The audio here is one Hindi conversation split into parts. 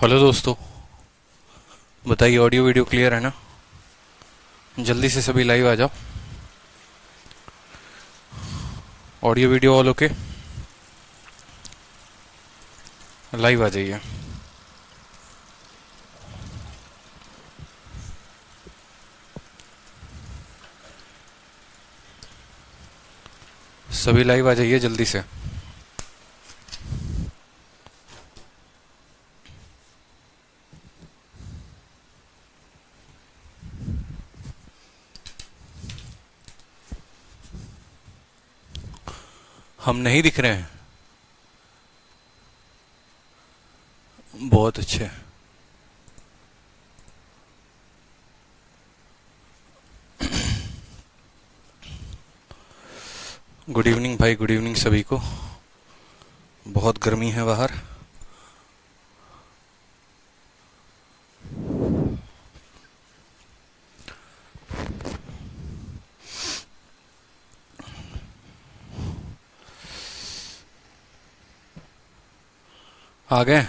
हेलो दोस्तों, बताइए ऑडियो वीडियो क्लियर है ना। जल्दी से सभी लाइव आ जाओ। Audio video all okay, live आ जाइए। सभी लाइव आ जाइए जल्दी से। हम नहीं दिख रहे हैं, बहुत अच्छे। गुड इवनिंग भाई, गुड इवनिंग सभी को। बहुत गर्मी है बाहर। आ गए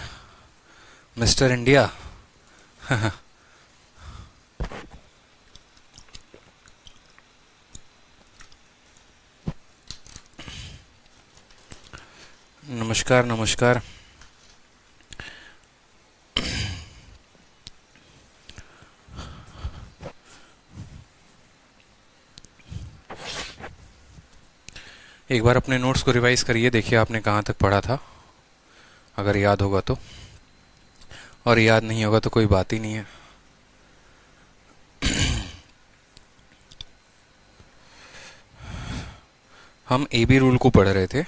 मिस्टर इंडिया। नमस्कार नमस्कार। एक बार अपने नोट्स को रिवाइज करिए, देखिए आपने कहाँ तक पढ़ा था, अगर याद होगा तो, और याद नहीं होगा तो कोई बात ही नहीं है। हम ए बी रूल को पढ़ रहे थे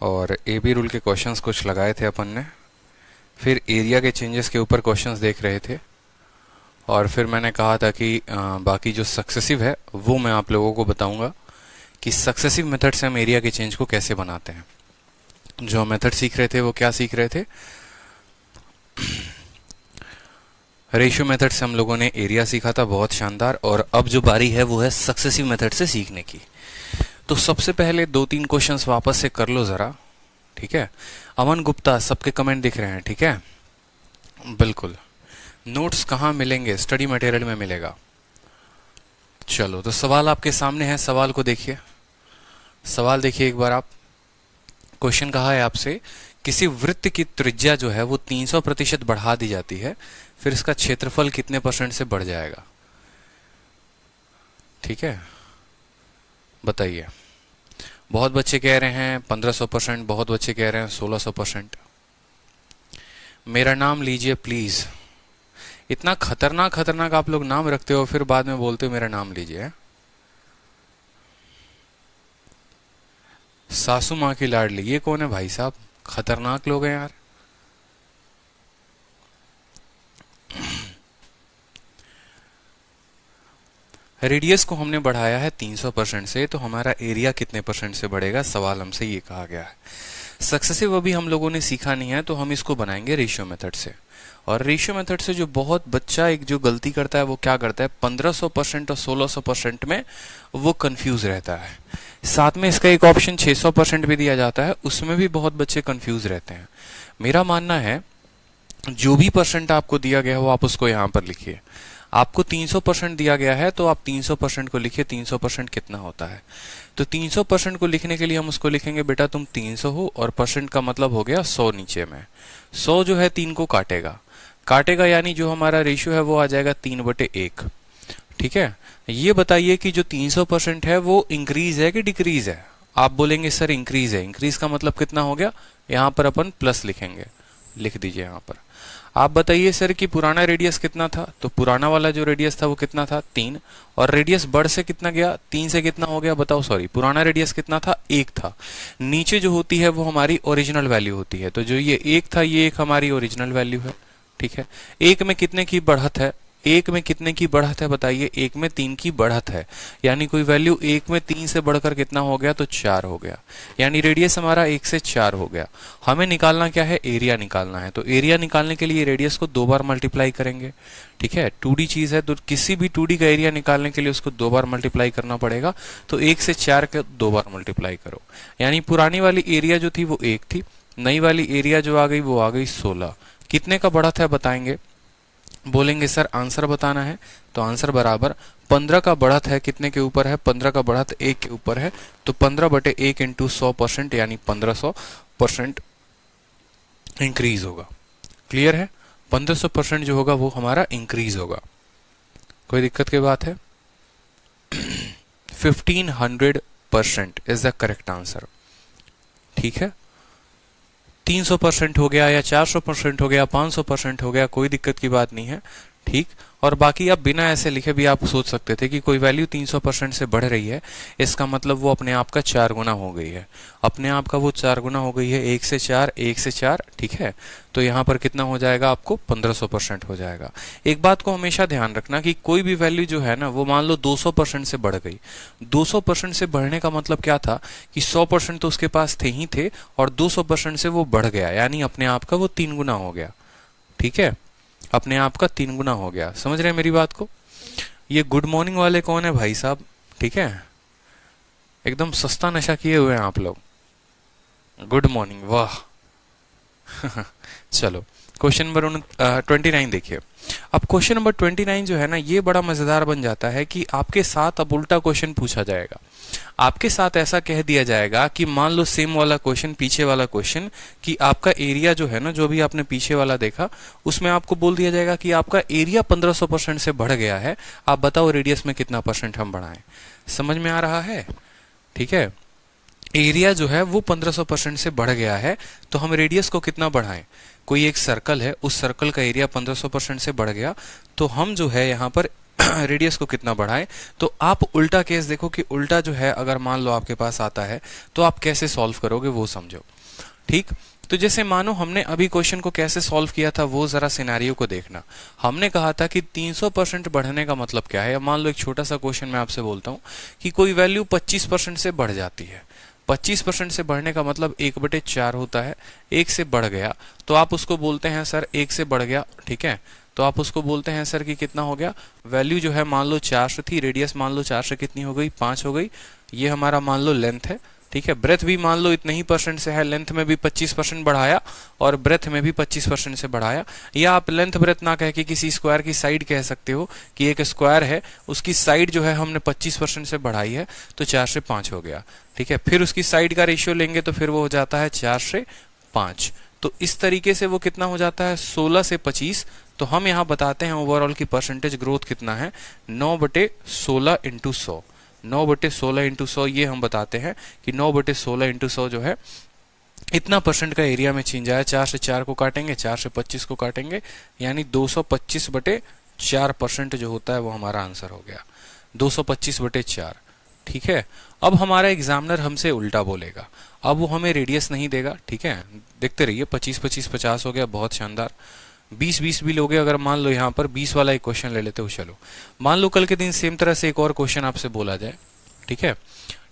और ए बी रूल के क्वेश्चंस कुछ लगाए थे अपन ने। फिर एरिया के चेंजेस के ऊपर क्वेश्चंस देख रहे थे और फिर मैंने कहा था कि बाकी जो सक्सेसिव है वो मैं आप लोगों को बताऊंगा कि सक्सेसिव मेथड से हम एरिया के चेंज को कैसे बनाते हैं। जो मेथड सीख रहे थे वो क्या सीख रहे थे, रेशियो मेथड से हम लोगों ने एरिया सीखा था, बहुत शानदार। और अब जो बारी है वो है सक्सेसिव मेथड से सीखने की। तो सबसे पहले 2-3 क्वेश्चंस वापस से कर लो जरा, ठीक है। अमन गुप्ता, सबके कमेंट दिख रहे हैं, ठीक है, बिल्कुल। नोट्स कहाँ मिलेंगे? स्टडी मटेरियल में मिलेगा। चलो, तो सवाल आपके सामने है, सवाल को देखिए। सवाल देखिए एक बार आप। क्वेश्चन कहा है आपसे, किसी वृत्त की त्रिज्या जो है वो 300% बढ़ा दी जाती है, फिर इसका क्षेत्रफल कितने % से बढ़ जाएगा? ठीक है, बताइए। बहुत बच्चे कह रहे हैं 1500%, बहुत बच्चे कह रहे हैं 1600%। मेरा नाम लीजिए प्लीज। इतना खतरनाक खतरनाक आप लोग नाम रखते हो, फिर बाद में बोलते हो मेरा नाम लीजिए। सासू माँ की लाडली, ये कौन है भाई साहब? खतरनाक लोग हैं यार। रेडियस को हमने बढ़ाया है 300% से, तो हमारा एरिया कितने % से बढ़ेगा? सवाल हमसे ये कहा गया है। सक्सेसिव अभी हम लोगों ने सीखा नहीं है, तो हम इसको बनाएंगे रेशियो मेथड से। और रेशियो मेथड से जो बहुत बच्चा एक जो गलती करता है वो क्या करता है, 1500% और 1600% में वो कंफ्यूज रहता है। साथ में इसका एक ऑप्शन 600% भी दिया जाता है, उसमें भी बहुत बच्चे कंफ्यूज रहते हैं। मेरा मानना है जो भी % आपको दिया गया हो आप उसको यहाँ पर लिखिए। आपको 300% दिया गया है तो आप 300% को लिखिए। 300% कितना होता है? तो 300% को लिखने के लिए हम उसको लिखेंगे, बेटा तुम 300 हो, और % का मतलब हो गया 100 नीचे में। 100 जो है 3 को काटेगा यानी जो हमारा रेशियो है वो आ जाएगा 3/1। ठीक है, ये बताइए कि जो 300% है वो इंक्रीज है कि डिक्रीज है? आप बोलेंगे सर इंक्रीज है। इंक्रीज का मतलब कितना हो गया? यहाँ पर अपन प्लस लिखेंगे, लिख दीजिए यहाँ पर। आप बताइए सर कि पुराना रेडियस कितना था? तो पुराना वाला जो रेडियस था वो कितना था? 3। और रेडियस बढ़ से कितना गया? 3 से कितना हो गया बताओ? सॉरी, पुराना रेडियस कितना था? 1 था। नीचे जो होती है वो हमारी ओरिजिनल वैल्यू होती है, तो जो ये 1 था ये एक हमारी ओरिजिनल वैल्यू है। ठीक है, 1 में कितने की बढ़त है? 1 में कितने की बढ़त है बताइए? 1 में 3 की बढ़त है, यानी कोई वैल्यू 1 में 3 से बढ़कर कितना हो गया? तो 4 हो गया, यानी रेडियस हमारा 1 से 4 हो गया। हमें निकालना क्या है? एरिया निकालना है। तो एरिया निकालने के लिए रेडियस को 2 बार मल्टीप्लाई करेंगे। ठीक है, 2D चीज है तो किसी भी 2D का एरिया निकालने के लिए उसको 2 बार मल्टीप्लाई करना पड़ेगा। तो 1 से 4 के 2 बार मल्टीप्लाई करो, यानी पुरानी वाली एरिया जो थी वो 1 थी, नई वाली एरिया जो आ गई वो आ गई 16। कितने का बढ़त है बताएंगे, बोलेंगे सर आंसर बताना है, तो आंसर बराबर 15 का बढ़त है, कितने के ऊपर है, 15 का बढ़त 1 के ऊपर है, तो 15/1 इंटू 100% यानी 1500% इंक्रीज होगा। क्लियर है, 1500% जो होगा वो हमारा इंक्रीज होगा। कोई दिक्कत की बात है? 1500% इज द करेक्ट आंसर। ठीक है, 300% हो गया या 400% हो गया, 500% हो गया, कोई दिक्कत की बात नहीं है। ठीक, और बाकी आप बिना ऐसे लिखे भी आप सोच सकते थे कि कोई वैल्यू 300% से बढ़ रही है, इसका मतलब वो अपने आप का 4 गुना हो गई है, अपने आप का वो 4 गुना हो गई है, 1 से 4, 1 से 4। ठीक है, तो यहाँ पर कितना हो जाएगा आपको, 1500% हो जाएगा। एक बात को हमेशा ध्यान रखना कि कोई भी वैल्यू जो है ना, वो मान लो 200% से बढ़ गई, 200% से बढ़ने का मतलब क्या था कि 100% तो उसके पास थे ही थे, और 200% से वो बढ़ गया, यानी अपने आप का वो 3 गुना हो गया। ठीक है, अपने आप का 3 गुना हो गया। समझ रहे हैं मेरी बात को? ये गुड मॉर्निंग वाले कौन है भाई साहब? ठीक है, एकदम सस्ता नशा किए हुए हैं आप लोग। गुड मॉर्निंग, वाह। चलो क्वेश्चन नंबर 29 देखिए। अब क्वेश्चन नंबर 29 जो है ना, ये बड़ा मजेदार बन जाता है कि आपके साथ अब उल्टा क्वेश्चन पूछा जाएगा। आपके साथ ऐसा कह दिया जाएगा कि मान लो सेम वाला क्वेश्चन, पीछे वाला क्वेश्चन, कि आपका एरिया जो है ना, जो भी आपने पीछे वाला देखा, उसमें आपको बोल दिया जाएगा कि आपका एरिया 1500% से बढ़ गया है, आप बताओ रेडियस में कितना % हम बढ़ाएं। समझ में आ रहा है? ठीक है, एरिया जो है वो 1500% से बढ़ गया है, तो हम रेडियस को कितना बढ़ाएं। कोई एक सर्कल है, उस सर्कल का एरिया 1500% से बढ़ गया, तो हम जो है यहाँ पर रेडियस को कितना बढ़ाएं। तो आप उल्टा केस देखो कि उल्टा जो है अगर मान लो आपके पास आता है, तो आप कैसे सॉल्व करोगे वो समझो। ठीक, तो जैसे मानो हमने अभी क्वेश्चन को कैसे सॉल्व किया था, वो जरा सिनेरियो को देखना। हमने कहा था कि 300% बढ़ने का मतलब क्या है। मान लो एक छोटा सा क्वेश्चन मैं आपसे बोलता हूँ कि कोई वैल्यू 25% से बढ़ जाती है। 25% से बढ़ने का मतलब 1/4 होता है। 1 से बढ़ गया तो आप उसको बोलते हैं सर 1 से बढ़ गया। ठीक है, तो आप उसको बोलते हैं सर कि कितना हो गया। वैल्यू जो है मान लो 4 से थी, रेडियस मान लो 4 से कितनी हो गई, 5 हो गई। ये हमारा मान लो लेंथ है। ठीक है, ब्रेथ भी मान लो इतने ही % से है, लेंथ में भी 25% बढ़ाया और ब्रेथ में भी 25% से बढ़ाया। या आप लेंथ ब्रेथ ना कह के किसी स्क्वायर की साइड कह सकते हो कि एक स्क्वायर है, उसकी साइड जो है हमने 25% से बढ़ाई है, तो 4 से 5 हो गया। ठीक है, फिर उसकी साइड का रेशियो लेंगे तो फिर वो हो जाता है 4 से 5। तो इस तरीके से वो कितना हो जाता है, 16 से 25। तो हम यहाँ बताते हैं ओवरऑल की परसेंटेज ग्रोथ कितना है, 9/16 इंटू 100। 9/16 इंटू 100 ये हम बताते हैं कि 9/16 इंटू 100 जो है इतना % का एरिया में चेंज आया। 4 से 4 को काटेंगे, 4 से 25 को काटेंगे, यानी 225/4% जो होता है वो हमारा आंसर हो गया, 225/4। ठीक है, अब हमारा एग्जामिनर हमसे उल्टा बोलेगा। अब वो हमें रेडियस नहीं देगा। ठीक है, देखते रहिए, 25 25 50 हो गया, बहुत शानदार। 20 20 भी लोगे, अगर मान लो यहाँ पर 20 वाला एक क्वेश्चन ले लेते हो। चलो मान लो कल के दिन सेम तरह से एक और क्वेश्चन आपसे बोला जाए। ठीक है,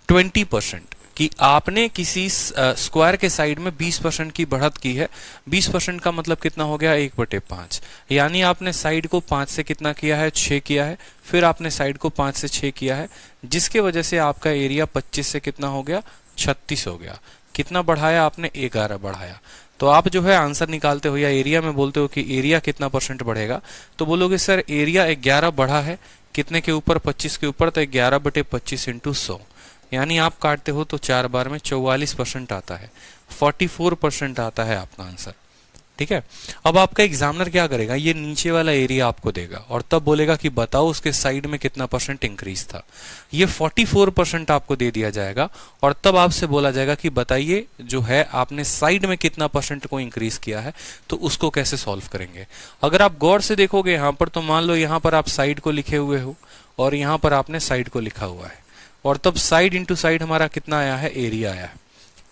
20% कि आपने किसी स्क्वायर के साइड में 20% की बढ़त की है। 20% का मतलब कितना हो गया, 1/5, यानी आपने साइड को 5 से कितना किया है, 6 किया है। फिर आपने साइड को 5 से 6 किया है, जिसके वजह से आपका एरिया 25 से कितना हो गया, 36 हो गया। कितना बढ़ाया आपने, 11 बढ़ाया। तो आप जो है आंसर निकालते हो या एरिया में बोलते हो कि एरिया कितना % बढ़ेगा, तो बोलोगे सर एरिया 11 बढ़ा है, कितने के ऊपर, 25 के ऊपर, तो 11/25 इंटू 100, यानी आप काटते हो तो 4 बार में 44% आता है, 44% आता है आपका आंसर। ठीक है, अब आपका एग्जामिनर क्या करेगा, ये नीचे वाला एरिया आपको देगा और तब बोलेगा कि बताओ उसके साइड में कितना % इंक्रीज था। ये 44% आपको दे दिया जाएगा और तब आपसे बोला जाएगा कि बताइए जो है आपने साइड में कितना % को इंक्रीज किया है, तो उसको कैसे सॉल्व करेंगे। अगर आप गौर से देखोगे यहाँ पर, तो मान लो यहाँ पर आप साइड को लिखे हुए हो और यहाँ पर आपने साइड को लिखा हुआ है, और तब साइड इंटू साइड हमारा कितना आया है, एरिया आया है।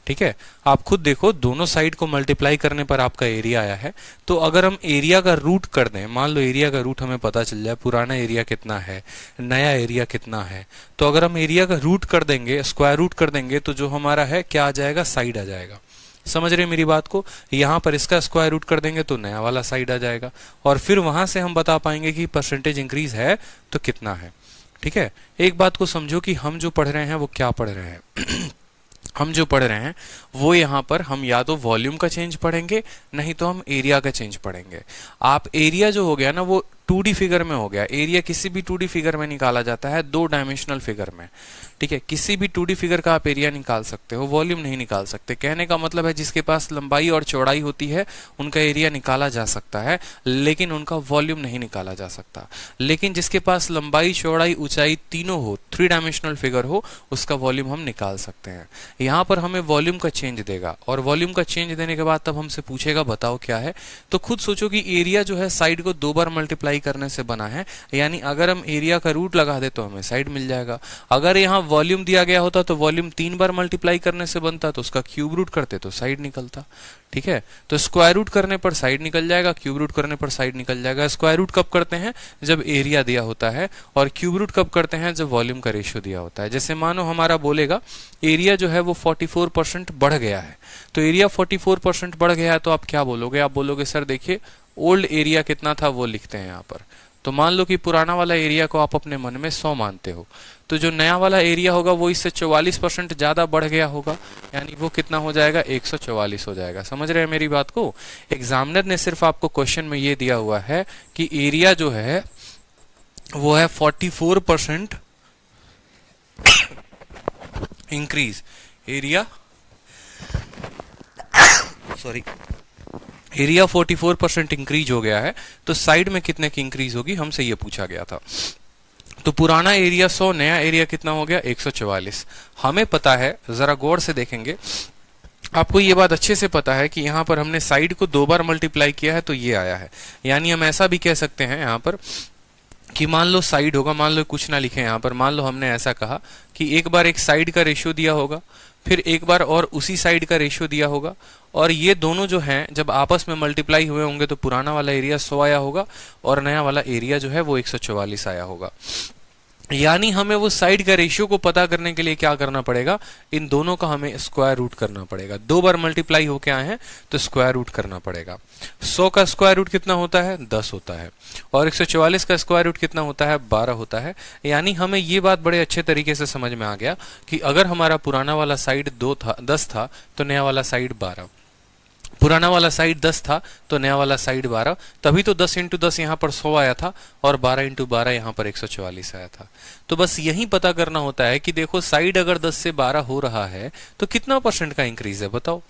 ठीक है, आप खुद देखो, दोनों साइड को मल्टीप्लाई करने पर आपका एरिया आया है। तो अगर हम एरिया का रूट कर दें, मान लो एरिया का रूट हमें पता चल जाए, पुराना एरिया कितना है, नया एरिया कितना है, तो अगर हम एरिया का रूट कर देंगे, स्क्वायर रूट कर देंगे, तो जो हमारा है क्या आ जाएगा, साइड आ जाएगा। समझ रहे मेरी बात को, यहाँ पर इसका स्क्वायर रूट कर देंगे तो नया वाला साइड आ जाएगा, और फिर वहां से हम बता पाएंगे कि % इंक्रीज है तो कितना है। ठीक है, एक बात को समझो कि हम जो पढ़ रहे हैं वो क्या पढ़ रहे हैं। हम जो पढ़ रहे हैं वो यहाँ पर हम या तो वॉल्यूम का चेंज पढ़ेंगे, नहीं तो हम एरिया का चेंज पढ़ेंगे। आप एरिया जो हो गया ना वो 2D फिगर में हो गया। एरिया किसी भी 2D फिगर में निकाला जाता है, 2 डायमेंशनल फिगर में। ठीक है, किसी भी 2D फिगर का आप एरिया निकाल सकते हो, वॉल्यूम नहीं निकाल सकते। कहने का मतलब है जिसके पास लंबाई और चौड़ाई होती है उनका एरिया निकाला जा सकता है, लेकिन उनका वॉल्यूम नहीं निकाला जा सकता। लेकिन जिसके पास लंबाई चौड़ाई ऊंचाई तीनों हो, 3 डायमेंशनल फिगर हो, उसका वॉल्यूम हम निकाल सकते हैं। यहाँ पर हमें वॉल्यूम का चेंज देगा, और वॉल्यूम का चेंज देने के बाद तब हमसे पूछेगा बताओ क्या है। तो खुद सोचो कि एरिया जो है साइड को 2 बार मल्टीप्लाई करने से बना है, यानी अगर हम एरिया का रूट लगा दे तो हमें साइड मिल जाएगा। अगर यहाँ वॉल्यूम दिया गया होता तो वॉल्यूम 3 बार मल्टीप्लाई करने से बनता, तो उसका क्यूब रूट करते तो साइड निकलता। ठीक है, तो स्क्वायर रूट करने पर साइड निकल जाएगा, क्यूब रूट करने पर साइड निकल जाएगा। स्क्वायर रूट कब करते हैं? जब एरिया दिया होता है, और क्यूब रूट कब करते हैं? जब वॉल्यूम का रेशियो दिया होता है। जैसे मानो हमारा बोलेगा एरिया जो है वो 44% बढ़ गया है, तो एरिया 44% बढ़ गया है, तो आप क्या बोलोगे? आप बोलोगे सर देखिए ओल्ड एरिया कितना था वो लिखते हैं यहाँ पर। तो मान लो कि पुराना वाला एरिया को आप अपने मन में 100 मानते हो, तो जो नया वाला एरिया होगा वो इससे 44% ज्यादा बढ़ गया होगा, यानी वो कितना हो जाएगा? 144 हो जाएगा। समझ रहे हैं मेरी बात को? एग्जामिनर ने सिर्फ आपको क्वेश्चन में ये दिया हुआ है कि एरिया जो है वो है 44% increase. Area sorry area 44% increase हो गया है, तो साइड में कितने की इंक्रीज होगी हमसे ये पूछा गया था। तो पुराना एरिया 100, नया एरिया कितना हो गया? 144। हमें पता है, जरा गौर से देखेंगे, आपको ये बात अच्छे से पता है कि यहाँ पर हमने साइड को 2 बार मल्टीप्लाई किया है तो ये आया है। यानी हम ऐसा भी कह सकते हैं यहाँ पर कि मान लो साइड होगा, मान लो कुछ ना लिखे यहाँ पर, मान लो हमने ऐसा कहा कि एक बार एक साइड का रेशियो दिया होगा, फिर एक बार और उसी साइड का रेशियो दिया होगा, और ये दोनों जो हैं जब आपस में मल्टीप्लाई हुए होंगे तो पुराना वाला एरिया 100 आया होगा और नया वाला एरिया जो है वो 144 आया होगा। यानी हमें वो साइड का रेशियो को पता करने के लिए क्या करना पड़ेगा? इन दोनों का हमें स्क्वायर रूट करना पड़ेगा। 2 बार मल्टीप्लाई होके आए हैं तो स्क्वायर रूट करना पड़ेगा। 100 का स्क्वायर रूट कितना होता है? 10 होता है, और 144 का स्क्वायर रूट कितना होता है? 12 होता है। यानी हमें ये बात बड़े अच्छे तरीके से समझ में आ गया कि अगर हमारा पुराना वाला साइड 10 था तो नया वाला साइड 12, पुराना वाला साइड 10 था तो नया वाला साइड 12, तभी तो 10 इंटू 10 यहाँ पर 100 आया था, और 12 इंटू 12 यहाँ पर 144 आया था। तो बस यही पता करना होता है कि देखो साइड अगर 10 से 12 हो रहा है तो कितना परसेंट का इंक्रीज है बताओ।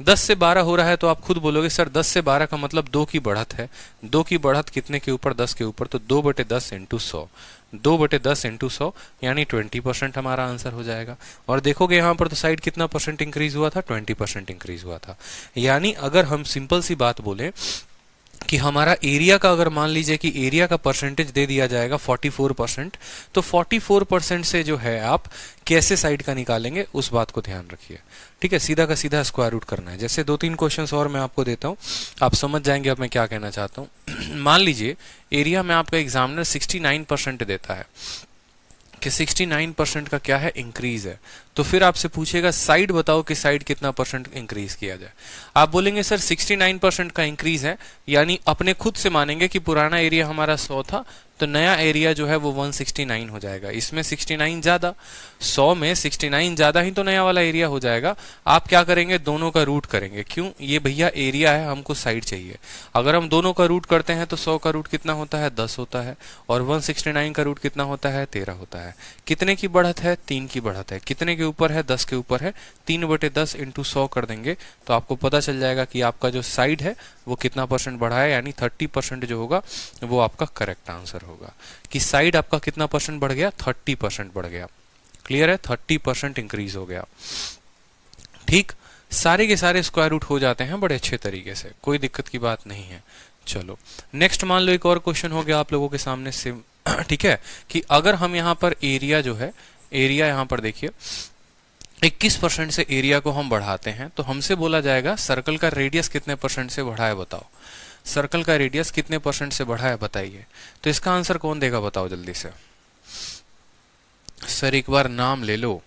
10 से 12 हो रहा है तो आप खुद बोलोगे सर 10 से 12 का मतलब 2 की बढ़त है। 2 की बढ़त कितने के ऊपर? 10 के ऊपर, तो 2/10 इंटू 100, 2/10 इंटू 100 यानी 20% हमारा आंसर हो जाएगा। और देखोगे यहाँ पर तो साइड कितना परसेंट इंक्रीज हुआ था? 20% इंक्रीज हुआ था। यानी अगर हम सिंपल सी बात बोले कि हमारा एरिया का, अगर मान लीजिए कि एरिया का परसेंटेज दे दिया जाएगा 44%, तो 44% से जो है आप कैसे साइड का निकालेंगे उस बात को ध्यान रखिए। ठीक है, सीधा का सीधा स्क्वायर रूट करना है। जैसे 2-3 क्वेश्चंस और मैं आपको देता हूं, आप समझ जाएंगे अब मैं क्या कहना चाहता हूं। मान लीजिए एरिया में आपका एग्जामिनर 69% देता है कि 69% का क्या है? इंक्रीज है। तो फिर आपसे पूछेगा साइड बताओ कि साइड कितना परसेंट इंक्रीज किया जाए। आप बोलेंगे सर 69% का इंक्रीज है, यानी अपने खुद से मानेंगे कि पुराना एरिया हमारा 100 था तो नया एरिया जो है वो 169 हो जाएगा। इसमें 69 ज्यादा, 100 में 69 ज्यादा ही तो नया वाला एरिया हो जाएगा। आप क्या करेंगे? दोनों का रूट करेंगे। क्यों? ये भैया एरिया है, हमको साइड चाहिए। अगर हम दोनों का रूट करते हैं तो 100 का रूट कितना होता है? 10 होता है, और 169 का रूट कितना होता है? 13 होता है। कितने की बढ़त है? 3 की बढ़त है। कितने के ऊपर है? 10 के ऊपर है। 3/10 इंटू 100 कर देंगे तो आपको पता चल जाएगा कि आपका जो साइड है वो कितना परसेंट बढ़ा है, यानी 30% जो होगा वो आपका करेक्ट आंसर होगा। कि साइड आपका कितना परसेंट बढ़ गया? 30% बढ़ गया। क्लियर है? 30% इंक्रीज हो गया। ठीक, सारे के सारे स्क्वायर रूट हो जाते हैं बड़े अच्छे तरीके से, कोई दिक्कत की बात नहीं है। चलो नेक्स्ट मान लो एक और क्वेश्चन हो गया आप लोगों के सामने से। ठीक है, कि अगर हम यहाँ पर एरिया जो है, एरिया यहाँ पर देखिए 21% से एरिया को हम बढ़ाते हैं तो हमसे बोला जाएगा सर्कल का रेडियस कितने परसेंट से बढ़ा है बताओ। सर्कल का रेडियस कितने परसेंट से बढ़ा है बताइए। तो इसका आंसर कौन देगा बताओ जल्दी से। सर एक बार नाम ले लो।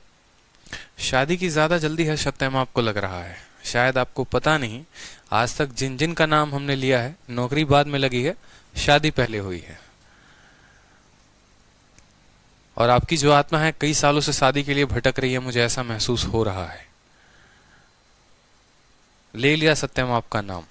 शादी की ज्यादा जल्दी है सत्यम आपको लग रहा है, शायद आपको पता नहीं, आज तक जिन जिन का नाम हमने लिया है नौकरी बाद में लगी है, शादी पहले हुई है। और आपकी जो आत्मा है कई सालों से शादी के लिए भटक रही है, मुझे ऐसा महसूस हो रहा है। ले लिया सत्यम आपका नाम।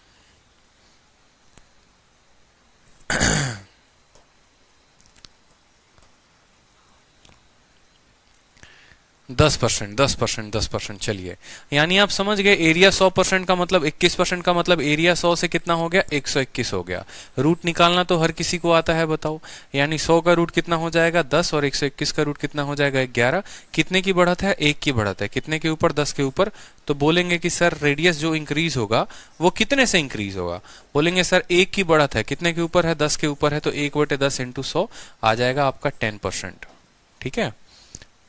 10%, 10%, 10%, चलिए, यानी आप समझ गए एरिया 100% का मतलब 21% का मतलब एरिया 100 से कितना हो गया, 121 हो गया। रूट निकालना तो हर किसी को आता है, बताओ, यानी 100 का रूट कितना हो जाएगा 10 और 121 का रूट कितना हो जाएगा 11। कितने की बढ़त है, 1 की बढ़त है, कितने के ऊपर, 10 के ऊपर। तो बोलेंगे कि सर रेडियस जो इंक्रीज होगा वो कितने से इंक्रीज होगा, बोलेंगे सर 1 की बढ़त है, कितने के ऊपर है, 10 के ऊपर है, तो 1/10 इंटू 100 आ जाएगा आपका 10%। ठीक है,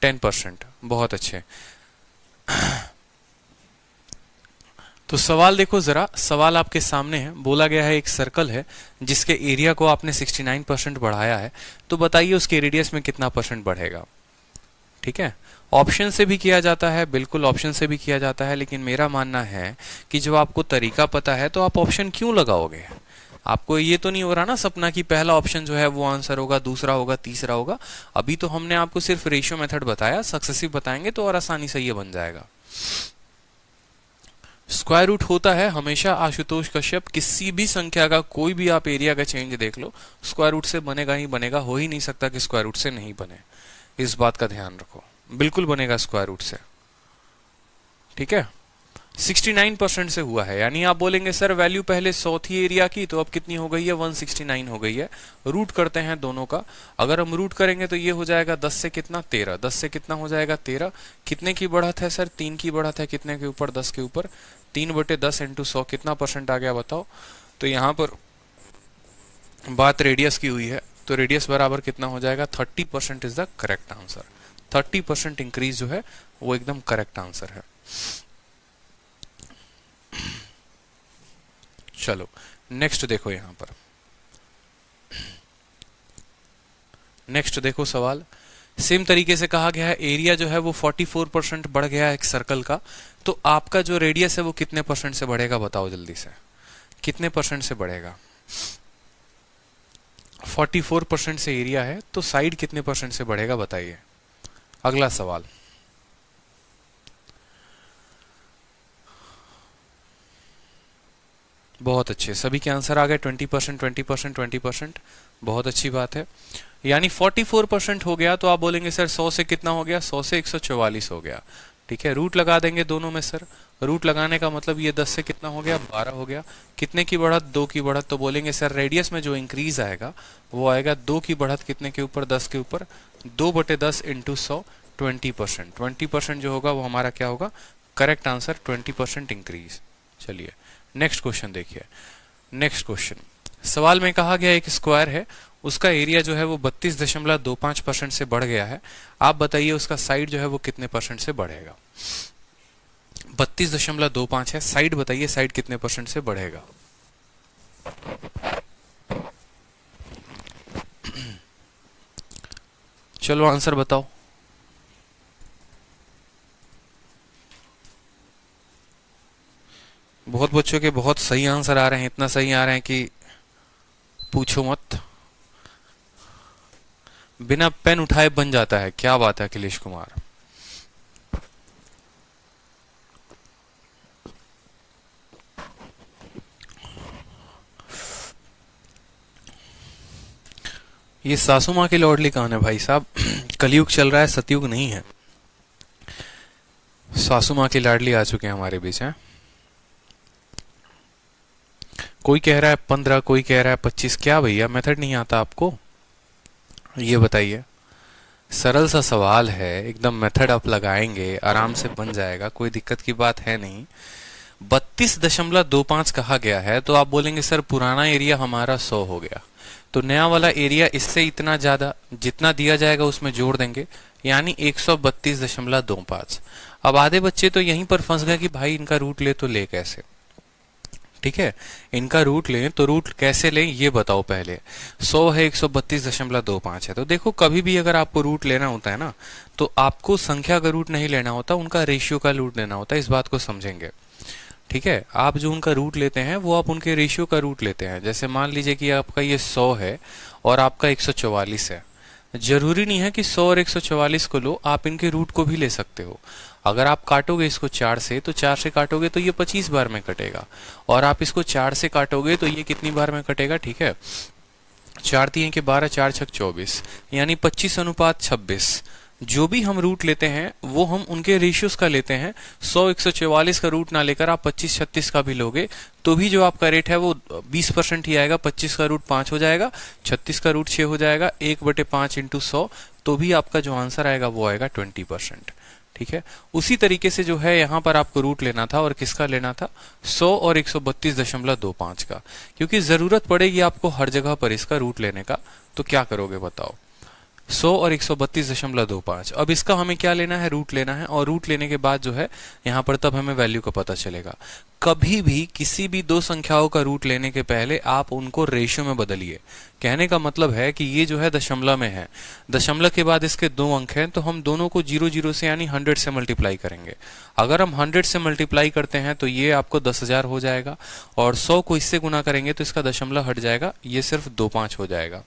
10%, बहुत अच्छे। तो सवाल देखो जरा, सवाल आपके सामने है, बोला गया है एक सर्कल है जिसके एरिया को आपने 69% बढ़ाया है, तो बताइए उसके रेडियस में कितना परसेंट बढ़ेगा। ठीक है, ऑप्शन से भी किया जाता है, बिल्कुल ऑप्शन से भी किया जाता है, लेकिन मेरा मानना है कि जब आपको तरीका पता है तो आप ऑप्शन क्यों लगाओगे। आपको ये तो नहीं हो रहा ना सपना कि पहला ऑप्शन जो है वो आंसर होगा, दूसरा होगा, तीसरा होगा। अभी तो हमने आपको सिर्फ रेशियो मेथड बताया, सक्सेसिव बताएंगे तो और आसानी से ये बन जाएगा। स्क्वायर रूट होता है हमेशा आशुतोष कश्यप, किसी भी संख्या का कोई भी आप एरिया का चेंज देख लो, स्क्वायर रूट से बनेगा ही बनेगा, हो ही नहीं सकता कि स्क्वायर रूट से नहीं बने। इस बात का ध्यान रखो, बिल्कुल बनेगा स्क्वायर रूट से। ठीक है, 69% से हुआ है, यानी आप बोलेंगे सर वैल्यू पहले 100 थी एरिया की, तो अब कितनी हो गई है, 169 हो गई है। रूट करते हैं दोनों का, अगर हम रूट करेंगे तो ये हो जाएगा 10 से कितना 13, 10 से कितना हो जाएगा 13। कितने की बढ़त है सर, 3 की बढ़त है, कितने के ऊपर, 10 के ऊपर। 3/10 इंटू 100 कितना परसेंट आ गया बताओ। तो यहाँ पर बात रेडियस की हुई है, तो रेडियस बराबर कितना हो जाएगा, 30% is the correct answer. 30% increase जो है वो एकदम करेक्ट आंसर है। चलो नेक्स्ट देखो, यहां पर नेक्स्ट देखो सवाल, सेम तरीके से कहा गया है एरिया जो है वो 44% बढ़ गया है एक सर्कल का, तो आपका जो रेडियस है वो कितने परसेंट से बढ़ेगा बताओ जल्दी से, कितने परसेंट से बढ़ेगा। 44% से एरिया है तो साइड कितने परसेंट से बढ़ेगा बताइए। अगला सवाल, बहुत अच्छे, सभी के आंसर आ गए 20%, 20%, 20%, बहुत अच्छी बात है। यानी 44% हो गया, तो आप बोलेंगे सर 100 से कितना हो गया, 100 से 144 हो गया। ठीक है, रूट लगा देंगे दोनों में सर, रूट लगाने का मतलब ये 10 से कितना हो गया, 12 हो गया। कितने की बढ़त, 2 की बढ़त, तो बोलेंगे सर रेडियस में जो इंक्रीज आएगा वो आएगा 2 की बढ़त, कितने के ऊपर, 10 के ऊपर। 2/10 इंटू 100, 20%, 20% जो होगा वो हमारा क्या होगा, करेक्ट आंसर 20% इंक्रीज। चलिए नेक्स्ट क्वेश्चन देखिए। नेक्स्ट क्वेश्चन, सवाल में कहा गया एक स्क्वायर है, उसका एरिया जो है वो 32.25% से बढ़ गया है। आप बताइए उसका साइड जो है वो कितने परसेंट से बढ़ेगा। 32.25 है, साइड बताइए, साइड कितने परसेंट से बढ़ेगा। चलो आंसर बताओ। बहुत बच्चों के बहुत सही आंसर आ रहे हैं, इतना सही आ रहे हैं कि पूछो मत, बिना पेन उठाए बन जाता है। क्या बात है अखिलेश कुमार। ये सासू माँ की लौडली कहान है भाई साहब, कलयुग चल रहा है, सतयुग नहीं है। सासू माँ की लाडली आ चुके हैं हमारे बीच हैं। कोई कह रहा है 15, कोई कह रहा है 25। क्या भैया मेथड नहीं आता आपको, ये बताइए। सरल सा सवाल है एकदम, मेथड आप लगाएंगे आराम से बन जाएगा, कोई दिक्कत की बात है नहीं। 32.25 कहा गया है, तो आप बोलेंगे सर पुराना एरिया हमारा 100 हो गया, तो नया वाला एरिया इससे इतना ज्यादा जितना दिया जाएगा उसमें जोड़ देंगे, यानी 132.25। अब आधे बच्चे तो यहीं पर फंस गए कि भाई इनका रूट ले तो ले कैसे। ठीक है, इनका रूट लें तो रूट कैसे लें ये बताओ पहले। 100 है, 132.25 है, तो देखो कभी भी अगर आपको रूट लेना होता है ना, तो आपको संख्या का रूट नहीं लेना होता, उनका रेशियो का रूट लेना होता है, इस बात को समझेंगे। ठीक है, आप जो उनका रूट लेते हैं वो आप उनके रेशियो का रूट लेते हैं। जैसे मान लीजिए कि आपका ये 100 है और आपका 144 है, जरूरी नहीं है कि 100 और 144 को लो, आप इनके रूट को भी ले सकते हो। अगर आप काटोगे इसको 4 से तो 4 से काटोगे तो ये 25 बार में कटेगा, और आप इसको 4 से काटोगे तो ये कितनी बार में कटेगा, ठीक है, 4 3 के 12, 4 6 24, यानी 25:26। जो भी हम रूट लेते हैं वो हम उनके रेशियोज का लेते हैं। 100 144 का रूट ना लेकर आप 25 36 का भी लोगे तो भी जो आपका रेट है वो 20% ही आएगा। 25 का रूट 5 हो जाएगा, 36 का रूट 6 हो जाएगा, 1/5 इंटू 100, तो भी आपका जो आंसर आएगा वो आएगा 20%। ठीक है, उसी तरीके से जो है यहाँ पर आपको रूट लेना था, और किसका लेना था, 100 और 132.25 का, क्योंकि जरूरत पड़ेगी आपको हर जगह पर इसका रूट लेने का। तो क्या करोगे बताओ, 100 और 132.25। अब इसका हमें क्या लेना है, रूट लेना है, और रूट लेने के बाद जो है यहाँ पर तब हमें वैल्यू का पता चलेगा। कभी भी किसी भी दो संख्याओं का रूट लेने के पहले आप उनको रेशियो में बदलिए। कहने का मतलब है कि ये जो है दशमलव में है, दशमलव के बाद इसके 2 अंक हैं, तो हम दोनों को 0 0 से यानी 100 से मल्टीप्लाई करेंगे। अगर हम 100 से मल्टीप्लाई करते हैं तो ये आपको 10,000 हो जाएगा, और 100 को इससे गुना करेंगे तो इसका दशमलव हट जाएगा, ये सिर्फ 2-5 हो जाएगा।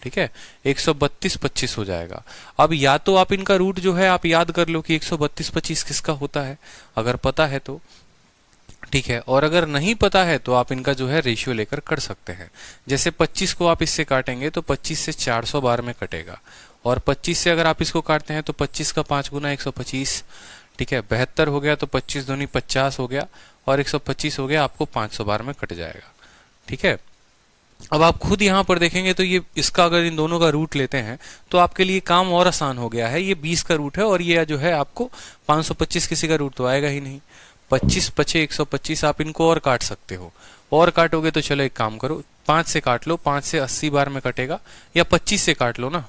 ठीक है, 132.25 हो जाएगा। अब या तो आप इनका रूट जो है आप याद कर लो कि 132.25 किसका होता है, अगर पता है तो ठीक है, और अगर नहीं पता है तो आप इनका जो है रेशियो लेकर कर सकते हैं। जैसे 25 को आप इससे काटेंगे तो 25 से 400 बार में कटेगा, और 25 से अगर आप इसको काटते हैं तो 25 का 5 गुना 125, ठीक है, 72 हो गया, तो 25 दूनी 50 हो गया, और 125 हो गया, आपको 500 बार में कट जाएगा। ठीक है, अब आप खुद यहाँ पर देखेंगे तो ये इसका अगर इन दोनों का रूट लेते हैं तो आपके लिए काम और आसान हो गया है। ये 20 का रूट है, और ये जो है आपको 525 किसी का रूट तो आएगा ही नहीं। 25 पचे 125, आप इनको और काट सकते हो, और काटोगे तो चलो एक काम करो, 5 से काट लो, 5 से 80 बार में कटेगा, या 25 से काट लो ना,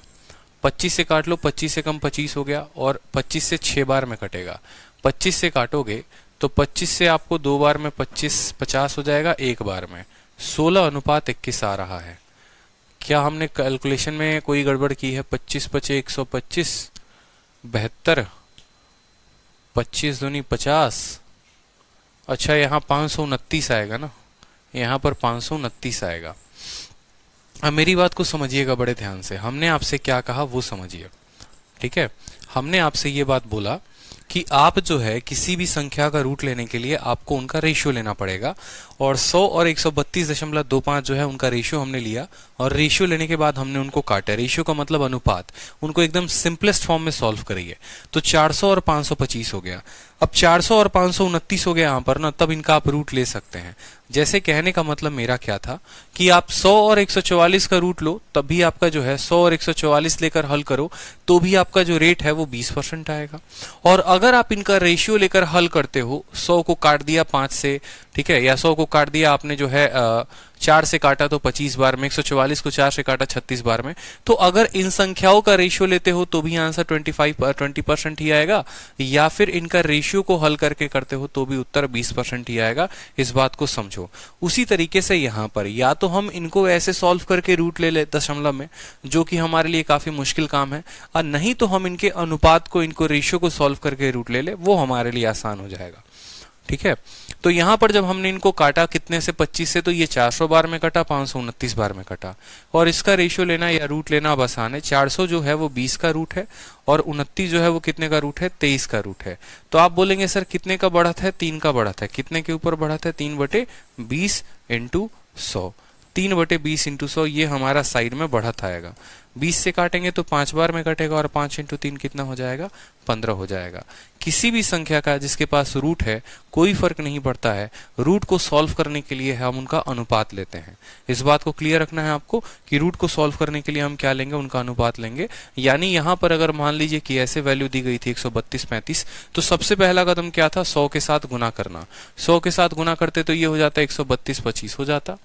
25 से काट लो, 25 से कम 25 हो गया, और 25 से 6 बार में कटेगा। 25 से काटोगे तो 25 से आपको 2 बार में 50 हो जाएगा, 1 बार में 16:21 आ रहा है। क्या हमने कैलकुलेशन में कोई गड़बड़ की है? 25 पचे 125, 72, 25 दूनी 50, अच्छा यहाँ 529 आएगा ना, यहाँ पर 529 आएगा। अब मेरी बात को समझिएगा बड़े ध्यान से, हमने आपसे क्या कहा वो समझिए। ठीक है, हमने आपसे ये बात बोला कि आप जो है किसी भी संख्या का रूट लेने के लिए आपको उनका रेशियो लेना पड़ेगा, और 100 और 132.25 जो है उनका रेशियो हमने लिया, और रेशियो लेने के बाद हमने उनको काटा। रेशियो का मतलब अनुपात, उनको एकदम सिंपलेस्ट फॉर्म में सॉल्व करिए। तो 400 और 525 हो गया। अब 400 और 529 हो गया यहाँ पर ना, तब इनका आप रूट ले सकते हैं। जैसे कहने का मतलब मेरा क्या था कि आप 100 और 144 का रूट लो, तब भी आपका जो है 100 और 144 लेकर हल करो तो भी आपका जो रेट है वो 20% आएगा। और अगर आप इनका रेशियो लेकर हल करते हो, 100 को काट दिया 5 से, ठीक है, या 100 को काट दिया आपने जो है 4 से काटा तो 25 बार में, 144 को 4 से काटा 36 बार में, तो अगर इन संख्याओं का रेशियो लेते हो तो भी आंसर 20% ही आएगा, या फिर इनका रेशियो को हल करके करते हो तो भी उत्तर 20% ही आएगा। इस बात को समझो। उसी तरीके से यहाँ पर या तो हम इनको ऐसे सॉल्व करके रूट ले ले दशमलव में, जो कि हमारे लिए काफी मुश्किल काम है, और नहीं तो हम इनके अनुपात को, इनको रेशियो को सॉल्व करके रूट ले ले, वो हमारे लिए आसान हो जाएगा। ठीक है, तो यहां पर जब हमने इनको काटा कितने से, 25 से, तो ये 400 बार में कटा, 529 बार में कटा, और इसका रेशियो लेना या रूट लेना अब आसान है। 400 जो है वो 20 का रूट है, और 29 जो है वो कितने का रूट है, 23 का रूट है। तो आप बोलेंगे सर कितने का बढ़त है, 3 का बढ़त है। कितने के ऊपर बढ़त है, 3/20 इंटू 100, 3/20 इंटू 100, ये हमारा साइड में बढ़त आएगा। 20 से काटेंगे तो 5 बार में कटेगा, और 5 इंटू 3 कितना हो जाएगा, 15 हो जाएगा। किसी भी संख्या का जिसके पास रूट है कोई फर्क नहीं पड़ता है, रूट को सॉल्व करने के लिए हम उनका अनुपात लेते हैं। इस बात को क्लियर रखना है आपको कि रूट को सॉल्व करने के लिए हम क्या लेंगे, उनका अनुपात लेंगे। यानी यहाँ पर अगर मान लीजिए कि ऐसे वैल्यू दी गई थी 132-35, तो सबसे पहला कदम क्या था, 100 के साथ गुना करना। 100 के साथ गुना करते तो ये हो जाता 132-25 हो जाता।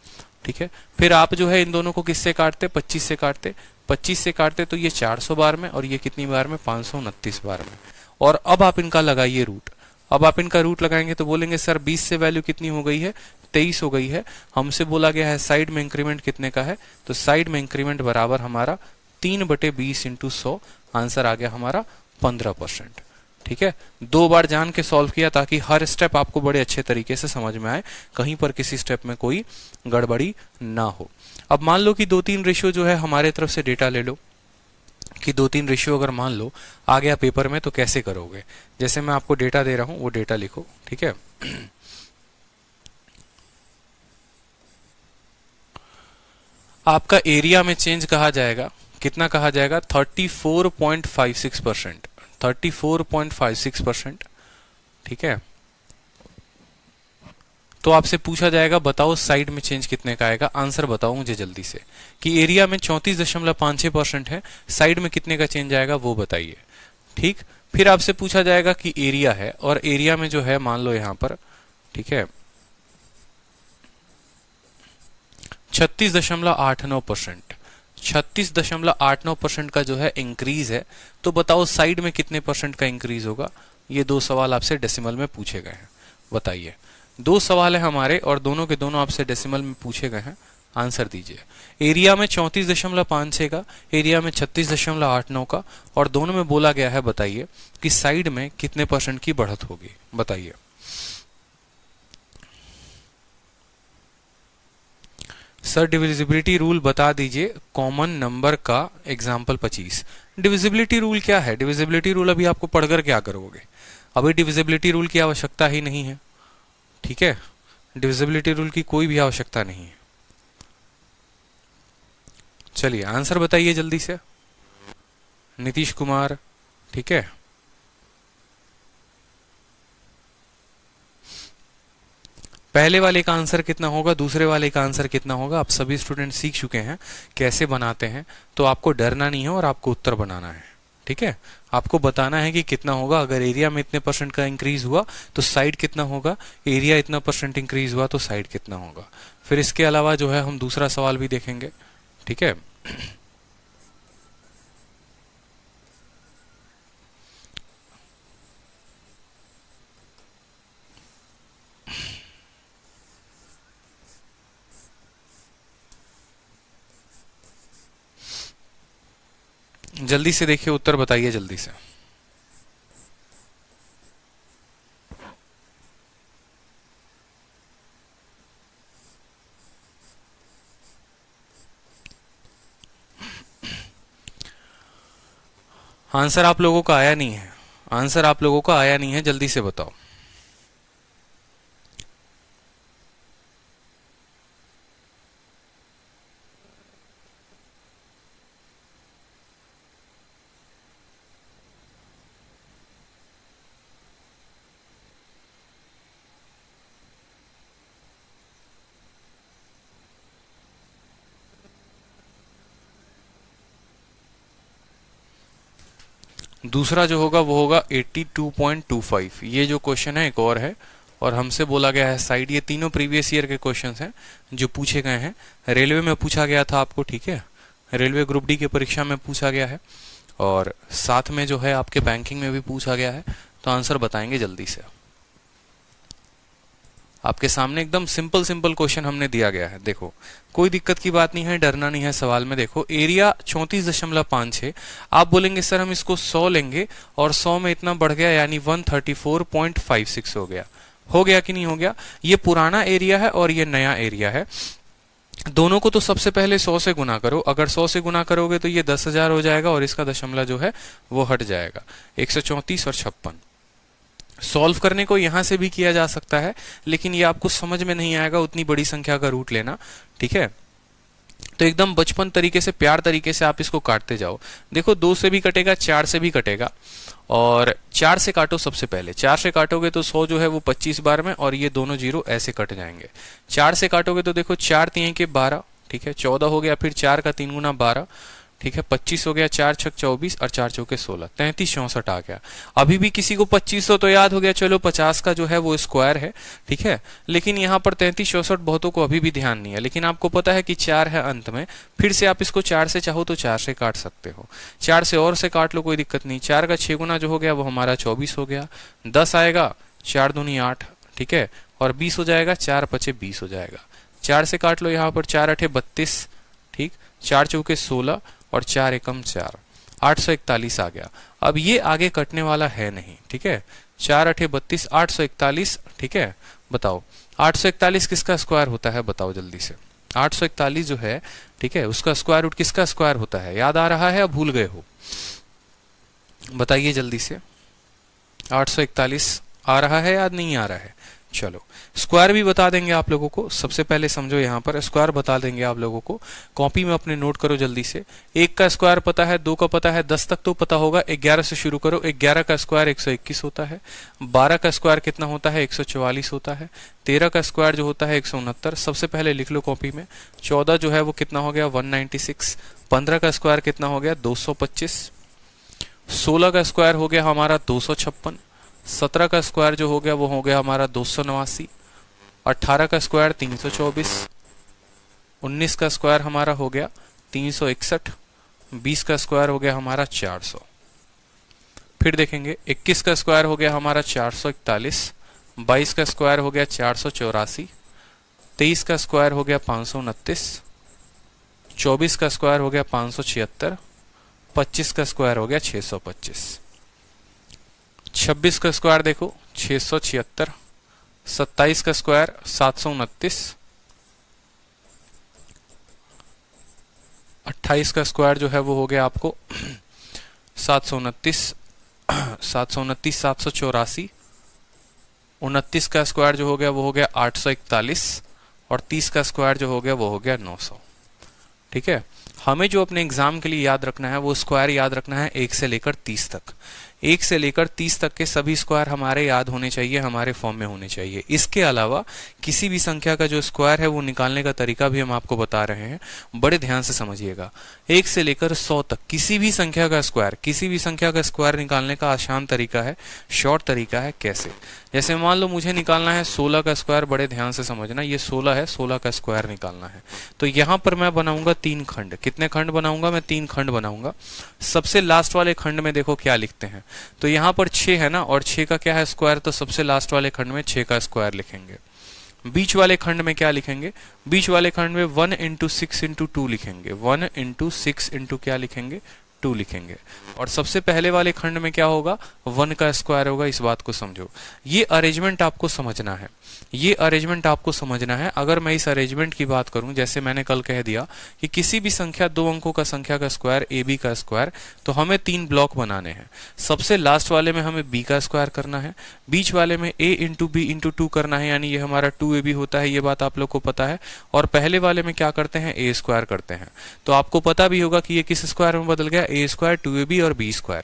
ठीक है, फिर आप जो है इन दोनों को किससे काटते, 25 से काटते। 25 से काटते तो ये 400 बार में, और ये कितनी बार में, 529 बार में। और अब आप इनका लगाइए रूट। अब आप इनका रूट लगाएंगे तो बोलेंगे सर 20 से वैल्यू कितनी हो गई है, 23 हो गई है। हमसे बोला गया है साइड में इंक्रीमेंट कितने का है, तो साइड में इंक्रीमेंट बराबर हमारा 3/20 इंटू 100, आंसर आ गया हमारा 15%। ठीक है, 2 बार जान के सॉल्व किया ताकि हर स्टेप आपको बड़े अच्छे तरीके से समझ में आए, कहीं पर किसी स्टेप में कोई गड़बड़ी ना हो। अब मान लो कि 2-3 रेशियो जो है हमारे तरफ से डेटा ले लो, कि 2-3 रेशियो अगर मान लो आ गया पेपर में तो कैसे करोगे। जैसे मैं आपको डेटा दे रहा हूं वो डेटा लिखो, ठीक है। आपका एरिया में चेंज कहा जाएगा, कितना कहा जाएगा, 34.56%, 34.56%, ठीक है। तो आपसे पूछा जाएगा बताओ साइड में चेंज कितने का आएगा। आंसर बताओ मुझे जल्दी से कि एरिया में 34.56% है, साइड में कितने का चेंज आएगा वो बताइए, ठीक। फिर आपसे पूछा जाएगा कि एरिया है, और एरिया में जो है मान लो यहां पर, ठीक है, 36.89%, 36.89% का जो है इंक्रीज है। तो बताओ साइड में कितने परसेंट का इंक्रीज होगा। ये दो सवाल आपसे डेसिमल में पूछे गए हैं, बताइए। दो सवाल है हमारे और दोनों के दोनों आपसे डेसिमल में पूछे गए हैं, आंसर दीजिए। एरिया में 34.56 का, एरिया में 36.89 का, और दोनों में बोला गया है बताइए कि साइड में कितने परसेंट की बढ़त होगी, बताइए। सर डिविजिबिलिटी रूल बता दीजिए, कॉमन नंबर का एग्जाम्पल 25। डिविजिबिलिटी रूल क्या है? डिविजिबिलिटी रूल अभी आपको पढ़कर क्या करोगे, अभी डिविजिबिलिटी रूल की आवश्यकता ही नहीं है, ठीक है। डिविजिबिलिटी रूल की कोई भी आवश्यकता नहीं है। चलिए आंसर बताइए जल्दी से, नीतीश कुमार, ठीक है। पहले वाले का आंसर कितना होगा, दूसरे वाले का आंसर कितना होगा, आप सभी स्टूडेंट सीख चुके हैं कैसे बनाते हैं। तो आपको डरना नहीं है और आपको उत्तर बनाना है, ठीक है। आपको बताना है कि कितना होगा। अगर एरिया में इतने परसेंट का इंक्रीज हुआ तो साइड कितना होगा, एरिया इतना परसेंट इंक्रीज हुआ तो साइड कितना होगा। फिर इसके अलावा जो है हम दूसरा सवाल भी देखेंगे, ठीक है। जल्दी से देखिए, उत्तर बताइए जल्दी से। आंसर आप लोगों का आया नहीं है, आंसर आप लोगों का आया नहीं है, जल्दी से बताओ। दूसरा जो होगा वो होगा 82.25। ये जो क्वेश्चन है एक और है, और हमसे बोला गया है साइड। ये तीनों प्रीवियस ईयर के क्वेश्चंस हैं जो पूछे गए हैं। रेलवे में पूछा गया था आपको, ठीक है, रेलवे ग्रुप डी की परीक्षा में पूछा गया है, और साथ में जो है आपके बैंकिंग में भी पूछा गया है। तो आंसर बताएंगे जल्दी से। आपके सामने एकदम सिंपल सिंपल क्वेश्चन हमने दिया गया है, देखो कोई दिक्कत की बात नहीं है, डरना नहीं है सवाल में। देखो एरिया 34.56, आप बोलेंगे सर हम इसको 100 लेंगे और 100 में इतना बढ़ गया यानी 134.56 हो गया कि नहीं हो गया। ये पुराना एरिया है और ये नया एरिया है। दोनों को तो सबसे पहले 100 से गुना करो। अगर 100 से गुना करोगे तो ये 10,000 हो जाएगा और इसका दशमलव जो है वो हट जाएगा, 134 और 56। सॉल्व करने को यहां से भी किया जा सकता है, लेकिन ये आपको समझ में नहीं आएगा उतनी बड़ी संख्या का रूट लेना, ठीक है। तो एकदम बचपन तरीके से, प्यार तरीके से आप इसको काटते जाओ। देखो 2 से भी कटेगा, 4 से भी कटेगा, और 4 से काटो सबसे पहले। 4 से काटोगे तो 100 जो है वो 25 बार में, और ये दोनों जीरो ऐसे कट जाएंगे। 4 से काटोगे तो देखो 4 3 के 12, ठीक है, 14 हो गया। फिर 4 का 3 गुना 12, ठीक है, 25 हो गया। 4 छक 24 और 4 चौके 16, 33 64 आ गया। अभी भी किसी को 2500 तो याद हो गया, चलो 50 का जो है वो स्क्वायर है, ठीक है। लेकिन यहाँ पर 33 64 बहुतों को अभी भी ध्यान नहीं है, लेकिन आपको पता है कि 4 है अंत में। फिर से आप इसको 4 से चाहो तो 4 से काट सकते हो, 4 से और से काट लो, कोई दिक्कत नहीं। 4 का 6 गुना जो हो गया वो हमारा 24 हो गया। 10 आएगा, 4 दूनी 8, ठीक है, और 20 हो जाएगा। 4 पचे 20 हो जाएगा। 4 से काट लो यहाँ पर, 4 अठे 32, ठीक, 4 चौके 16 और 4 एकम 4, 841 आ गया। अब ये आगे कटने वाला है नहीं, ठीक है। 4 अठे 32, 841, ठीक है। बताओ 841 किसका स्क्वायर होता है, बताओ जल्दी से। 841 जो है, ठीक है, उसका स्क्वायर रूट किसका स्क्वायर होता है? याद आ रहा है या भूल गए हो? बताइए जल्दी से। 841 आ रहा है, याद नहीं आ रहा है? चलो स्क्वायर भी बता देंगे आप लोगों को। सबसे पहले समझो, यहाँ पर स्क्वायर बता देंगे आप लोगों को। कॉपी में अपने नोट करो जल्दी से। 1 का स्क्वायर पता है, 2 का पता है, 10 तक तो पता होगा। 11 से शुरू करो। 11 का स्क्वायर 121 होता है। 12 का स्क्वायर कितना होता है? 144 होता है। 13 का स्क्वायर जो होता है 169। सबसे पहले लिख लो कॉपी में। 14 जो है वो कितना हो गया? 196। 15 का स्क्वायर कितना हो गया? 225। 16 का स्क्वायर हो गया हमारा 256। 17 का स्क्वायर जो हो गया वो हो गया हमारा 289। 18 का स्क्वायर 324। 19 का स्क्वायर हमारा हो गया 361। 20 का स्क्वायर हो गया हमारा 400। फिर देखेंगे 21 का स्क्वायर हो गया हमारा 441। 22 का स्क्वायर हो गया 484। 23 का स्क्वायर हो गया 529। 24 का स्क्वायर हो गया 576। 25 का स्क्वायर हो गया 625। 26 का स्क्वायर देखो 676। 27 का स्क्वायर 729। 28 का स्क्वायर जो है वो हो गया आपको 729। 784। 29 का स्क्वायर जो हो गया वो हो गया 841। और 30 का स्क्वायर जो हो गया वो हो गया 900। ठीक है, हमें जो अपने एग्जाम के लिए याद रखना है वो स्क्वायर याद रखना है 1 से लेकर 30 तक। 1 से लेकर 30 तक के सभी स्क्वायर हमारे याद होने चाहिए, हमारे फॉर्म में होने चाहिए। इसके अलावा किसी भी संख्या का जो स्क्वायर है वो निकालने का तरीका भी हम आपको बता रहे हैं, बड़े ध्यान से समझिएगा। 1 से लेकर 100 तक किसी भी संख्या का स्क्वायर, किसी भी संख्या का स्क्वायर निकालने का आसान तरीका है, शॉर्ट तरीका है। कैसे? जैसे मान लो मुझे निकालना है 16 का स्क्वायर, बड़े ध्यान से समझना। ये 16 है, 16 का स्क्वायर निकालना है। तो यहां पर मैं बनाऊंगा 3 खंड। कितने खंड बनाऊंगा मैं? 3 खंड बनाऊंगा। सबसे लास्ट वाले खंड में देखो क्या लिखते हैं। तो यहां पर 6 है ना, और 6 का क्या है स्क्वायर, तो सबसे लास्ट वाले खंड में 6 का स्क्वायर लिखेंगे। बीच वाले खंड में क्या लिखेंगे? बीच वाले खंड में 1 इंटू 6 इंटू 2 लिखेंगे। 1 इंटू 6 इंटू क्या लिखेंगे? 2 लिखेंगे। और सबसे पहले वाले खंड में क्या होगा? 1 का स्क्वायर होगा। इस बात को समझो, ये अरेंजमेंट आपको समझना है, ये अरेंजमेंट आपको समझना है। अगर मैं इस अरेंजमेंट की बात करूं, जैसे मैंने कल कह दिया कि किसी भी संख्या 2 अंकों का संख्या का स्क्वायर ए बी का स्क्वायर, तो हमें 3 ब्लॉक बनाने हैं। सबसे लास्ट वाले में हमें बी का स्क्वायर करना है, बीच वाले में ए इंटू बी इंटू 2 करना है, यानी ये हमारा 2ab होता है, ये बात आप लोग को पता है। और पहले वाले में क्या करते हैं? ए स्क्वायर करते हैं। तो आपको पता भी होगा कि ये किस स्क्वायर में बदल गया? ए स्क्वायर 2ab और बी स्क्वायर।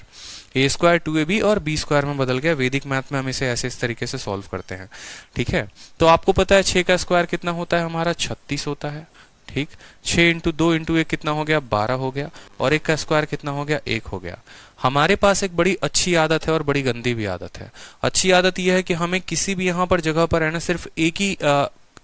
ए स्क्वायर 2ab और बी स्क्वायर में बदल गया। वैदिक मैथ में हम इसे ऐसे इस तरीके से सॉल्व करते हैं। ठीक है, तो आपको पता है 6 का स्क्वायर कितना होता है हमारा? 36 होता है। ठीक, 6 इंटू 2 इंटू 1 कितना हो गया? 12 हो गया। और 1 का स्क्वायर कितना हो गया? 1 हो गया। हमारे पास एक बड़ी अच्छी आदत है और बड़ी गंदी भी आदत है। अच्छी आदत यह है कि हमें किसी भी यहाँ पर जगह पर है ना सिर्फ एक ही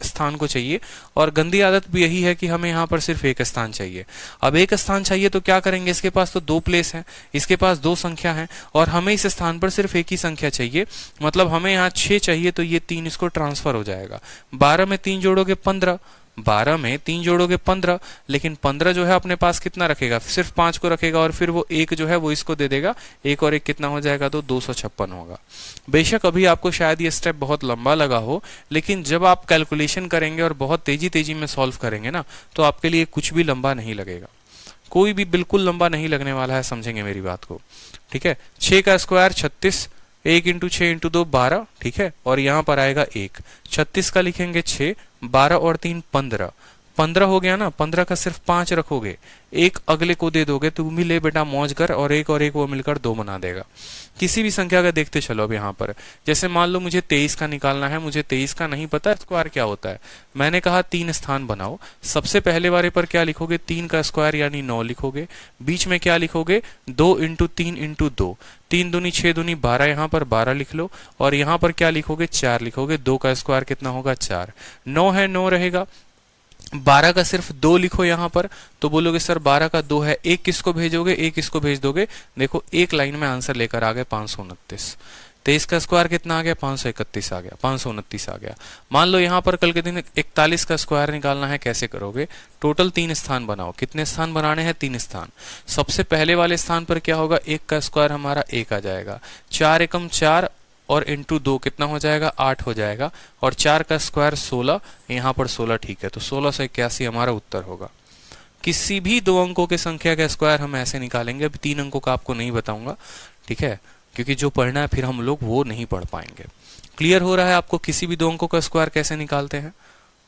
स्थान को चाहिए, और गंदी आदत भी यही है कि हमें यहाँ पर सिर्फ एक स्थान चाहिए। अब एक स्थान चाहिए तो क्या करेंगे? इसके पास तो 2 प्लेस है, इसके पास 2 संख्या है, और हमें इस स्थान पर सिर्फ एक ही संख्या चाहिए। मतलब हमें यहाँ 6 चाहिए, तो ये 3 इसको ट्रांसफर हो जाएगा। 12 में 3 जोड़ोगे 15, 12 में 3 जोड़ोगे 15, लेकिन 15 जो है अपने पास कितना रखेगा? सिर्फ 5 को रखेगा, और फिर वो 1 जो है वो इसको दे देगा। 1 और 1 कितना हो जाएगा? तो 256 होगा। बेशक अभी आपको शायद ये स्टेप बहुत लंबा लगा हो, लेकिन जब आप कैलकुलेशन करेंगे और बहुत तेजी तेजी में सॉल्व करेंगे ना, तो आपके लिए कुछ भी लंबा नहीं लगेगा। कोई भी बिल्कुल लंबा नहीं लगने वाला है, समझेंगे मेरी बात को। ठीक है, 6 का स्क्वायर 36, 1 इंटू 6 इंटू 2 12। ठीक है, और यहां पर आएगा 1। 36 का लिखेंगे 6, 12 और 3 15। 15 हो गया ना, 15 का सिर्फ 5 रखोगे, 1 अगले को दे दोगे, तुम भी ले बेटा मौज कर, और 1 और 1 वो मिलकर 2 बना देगा। किसी भी संख्या का देखते चलो। अब यहाँ पर जैसे मान लो मुझे 23 का निकालना है, मुझे 23 का नहीं पता स्क्वायर क्या होता है। मैंने कहा 3 स्थान बनाओ। सबसे पहले वाले पर क्या लिखोगे? 3 का स्क्वायर यानी 9 लिखोगे। बीच में क्या लिखोगे? 2 इंटू 3 इंटू 2, 3 दूनी 6 दूनी 12, यहाँ पर 12 लिख लो। और यहाँ पर क्या लिखोगे? 4 लिखोगे। 2 का स्क्वायर कितना होगा? 4। 9 है, 9 रहेगा। 12 का सिर्फ 2 लिखो यहाँ पर, तो बोलोगे सर 12 का 2 है, 1 किसको भेजोगे? 1 किसको भेज दोगे? देखो एक लाइन में आंसर लेकर आ गए 529। 23 का स्क्वायर कितना आ गया? 531 आ गया, 529 आ गया। मान लो यहाँ पर कल के दिन 41 का स्क्वायर निकालना है, कैसे करोगे? टोटल 3 स्थान बनाओ। कितने स्थान बनाने हैं? 3 स्थान। सबसे पहले वाले स्थान पर क्या होगा? 1 का स्क्वायर हमारा 1 आ जाएगा। 4 एकम 4 और इंटू 2 कितना हो जाएगा, 8 हो जाएगा, और 4 का स्क्वायर 16, यहाँ पर 16 ठीक है, तो 1681 हमारा उत्तर होगा। किसी भी दो अंकों के संख्या का स्क्वायर हम ऐसे निकालेंगे, अभी 3 अंकों का आपको नहीं बताऊंगा, ठीक है, क्योंकि जो पढ़ना है फिर हम लोग वो नहीं पढ़ पाएंगे। क्लियर हो रहा है आपको किसी भी दो अंकों का स्क्वायर कैसे निकालते हैं?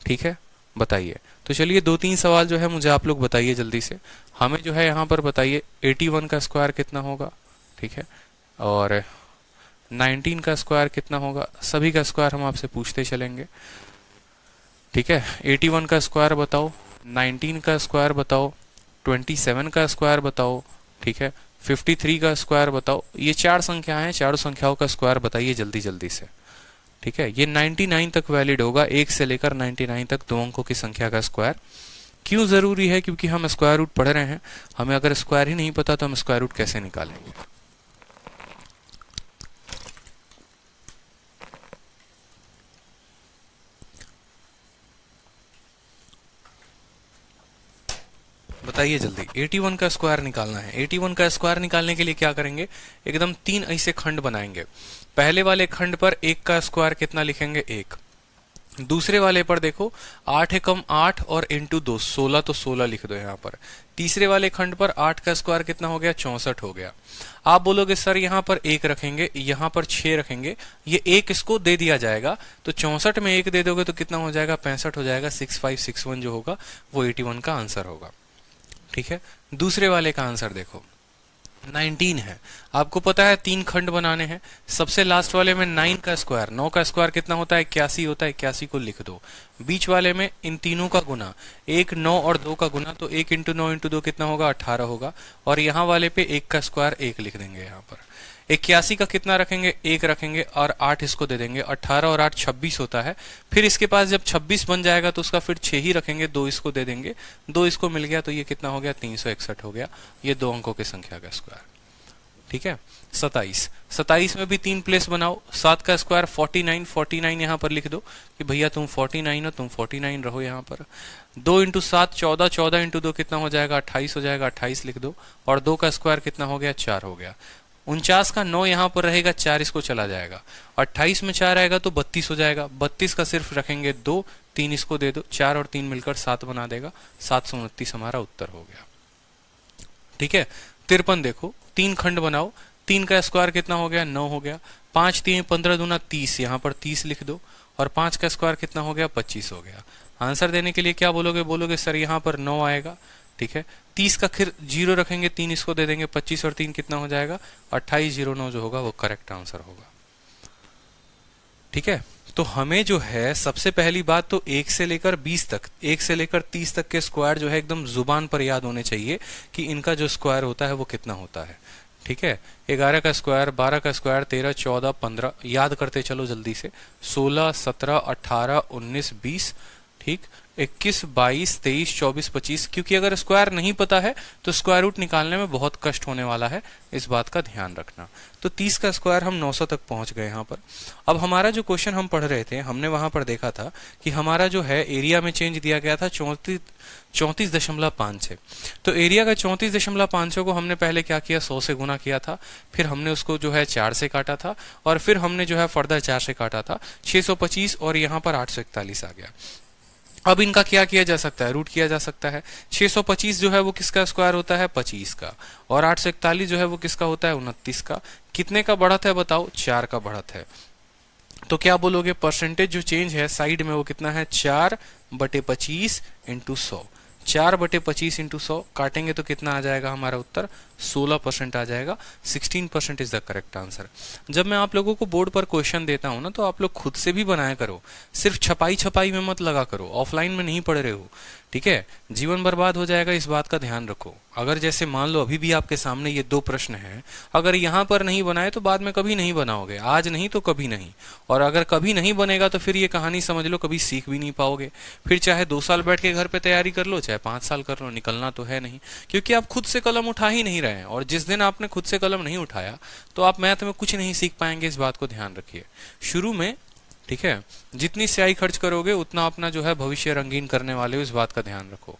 ठीक है, बताइए। तो चलिए 2-3 सवाल जो है मुझे आप लोग बताइए जल्दी से। हमें जो है यहाँ पर बताइए 81 का स्क्वायर कितना होगा, ठीक है, और 19 का स्क्वायर कितना होगा, सभी का स्क्वायर हम आपसे पूछते चलेंगे, ठीक है। 81 का स्क्वायर बताओ, 19 का स्क्वायर बताओ, 27 का स्क्वायर बताओ, ठीक है, 53 का स्क्वायर बताओ। ये 4 संख्याएं हैं, चारों संख्याओं का स्क्वायर बताइए जल्दी जल्दी से, ठीक है। ये 99 तक वैलिड होगा, 1 से लेकर 99 तक दो अंकों की संख्या का स्क्वायर। क्यों जरूरी है? क्योंकि हम स्क्वायर रूट पढ़ रहे हैं, हमें अगर स्क्वायर ही नहीं पता तो हम स्क्वायर रूट कैसे निकालेंगे? बताइए जल्दी। 81 का स्क्वायर निकालना है। 81 का स्क्वायर निकालने के लिए क्या करेंगे, एकदम 3 ऐसे खंड बनाएंगे। पहले वाले खंड पर 1 का स्क्वायर कितना लिखेंगे, 1। दूसरे वाले पर देखो 8 एकम 8 और इंटू 2 16, तो 16 लिख दो यहाँ पर। तीसरे वाले खंड पर 8 का स्क्वायर कितना हो गया, 64 हो गया। आप बोलोगे सर यहाँ पर 1 रखेंगे, यहाँ पर 6 रखेंगे, ये 1 इसको दे दिया जाएगा, तो 64 में 1 दे दोगे तो कितना हो जाएगा, 65 हो जाएगा। 6561 जो होगा वो 81 का आंसर होगा, ठीक है। दूसरे वाले का आंसर देखो 19 है। आपको पता है 3 खंड बनाने हैं, सबसे लास्ट वाले में 9 का स्क्वायर, 9 का स्क्वायर कितना होता है, 81 होता है, 81 को लिख दो। बीच वाले में इन तीनों का गुना, 1 9 और 2 का गुना, तो 1 इंटू 9 इंटू 2 कितना होगा, 18 होगा। और यहाँ वाले पे 1 का स्क्वायर 1 लिख देंगे। यहाँ पर 81 का कितना रखेंगे, 1 रखेंगे और 8 इसको दे देंगे। 18 और 8 26 होता है। फिर इसके पास जब 26 बन जाएगा तो उसका फिर 6 ही रखेंगे, 2 इसको दे देंगे, 2 इसको मिल गया, तो ये कितना हो गया, 361 हो गया। ये दो अंकों की संख्या का स्क्वायर, ठीक है। 27 में भी 3 प्लेस बनाओ। 7 का स्क्वायर 49, 49 यहाँ पर लिख दो कि भैया तुम 49 हो, तुम 49 रहो यहाँ पर। 2 इंटू 7 14, 14 इंटू 2 कितना हो जाएगा, 28 हो जाएगा, 28 लिख दो। और 2 का स्क्वायर कितना हो गया, 4 हो गया। 49 का 9 यहाँ पर रहेगा, 4 इसको चला जाएगा। 28 में 4 आएगा तो 32 हो जाएगा। 32 का सिर्फ रखेंगे 2, 3 इसको दे दो, 4 और 3 मिलकर 7 बना देगा। 729 हमारा उत्तर हो गया, ठीक है। 53 देखो, 3 खंड बनाओ। 3 का स्क्वायर कितना हो गया, 9 हो गया। 5 3 15 दूना 30, यहाँ पर 30 लिख दो। और 5 का स्क्वायर कितना हो गया, 25 हो गया। आंसर देने के लिए क्या बोलोगे, बोलोगे सर यहाँ पर 9 आएगा, ठीक है। 30 का फिर 0 रखेंगे, 3 इसको दे देंगे, 25 और 3 कितना हो जाएगा, 2809 जो होगा वो करेक्ट आंसर होगा, ठीक है। तो हमें जो है सबसे पहली बात तो 1 से लेकर 20 तक, 1 से लेकर 30 तक के स्क्वायर जो है एकदम जुबान पर याद होने चाहिए कि इनका जो स्क्वायर होता है वो कितना होता है, ठीक है। 11 का स्क्वायर, 12 का स्क्वायर, 13 14 15, याद करते चलो जल्दी से। 16 17 18 19 20, ठीक। 21 22 23 24 25, क्योंकि अगर स्क्वायर नहीं पता है तो स्क्वायर रूट निकालने में बहुत कष्ट होने वाला है, इस बात का ध्यान रखना। तो 30 का स्क्वायर हम 900 तक पहुंच गए यहाँ पर। अब हमारा जो क्वेश्चन हम पढ़ रहे थे, हमने वहां पर देखा था कि हमारा जो है एरिया में चेंज दिया गया था 34.56। तो एरिया का 34.56 को हमने पहले क्या किया, 100 से गुना किया था, फिर हमने उसको जो है 4 से काटा था, और फिर हमने जो है फर्दर 4 से काटा था, 625, और यहाँ पर 841 आ गया। अब इनका क्या किया जा सकता है, रूट किया जा सकता है। 625 जो है वो किसका स्क्वायर होता है, 25 का, और 841 जो है वो किसका होता है, 29 का। कितने का बढ़त है बताओ, 4 का बढ़त है। तो क्या बोलोगे, परसेंटेज जो चेंज है साइड में वो कितना है, 4/25 इंटू 100। 4/25 इंटू 100 काटेंगे तो कितना आ जाएगा हमारा उत्तर, 16% आ जाएगा। 16% इज द करेक्ट आंसर। जब मैं आप लोगों को बोर्ड पर क्वेश्चन देता हूं ना, तो आप लोग खुद से भी बनाया करो, सिर्फ छपाई में मत लगा करो, ऑफलाइन में नहीं पढ़ रहे हो, ठीक है। जीवन बर्बाद हो जाएगा, इस बात का ध्यान रखो। अगर जैसे मान लो अभी भी आपके सामने ये 2 प्रश्न हैं, अगर यहाँ पर नहीं बनाए तो बाद में कभी नहीं बनाओगे, आज नहीं तो कभी नहीं। और अगर कभी नहीं बनेगा तो फिर ये कहानी समझ लो कभी सीख भी नहीं पाओगे। फिर चाहे 2 साल बैठ के घर पे तैयारी कर लो, चाहे 5 साल कर लो, निकलना तो है नहीं, क्योंकि आप खुद से कलम उठा ही नहीं रहे हैं। और जिस दिन आपने खुद से कलम नहीं उठाया तो आप मैथ में कुछ नहीं सीख पाएंगे, इस बात को ध्यान रखिए। शुरू में, ठीक है, जितनी स्याही खर्च करोगे उतना अपना जो है भविष्य रंगीन करने वाले हो, इस बात का ध्यान रखो।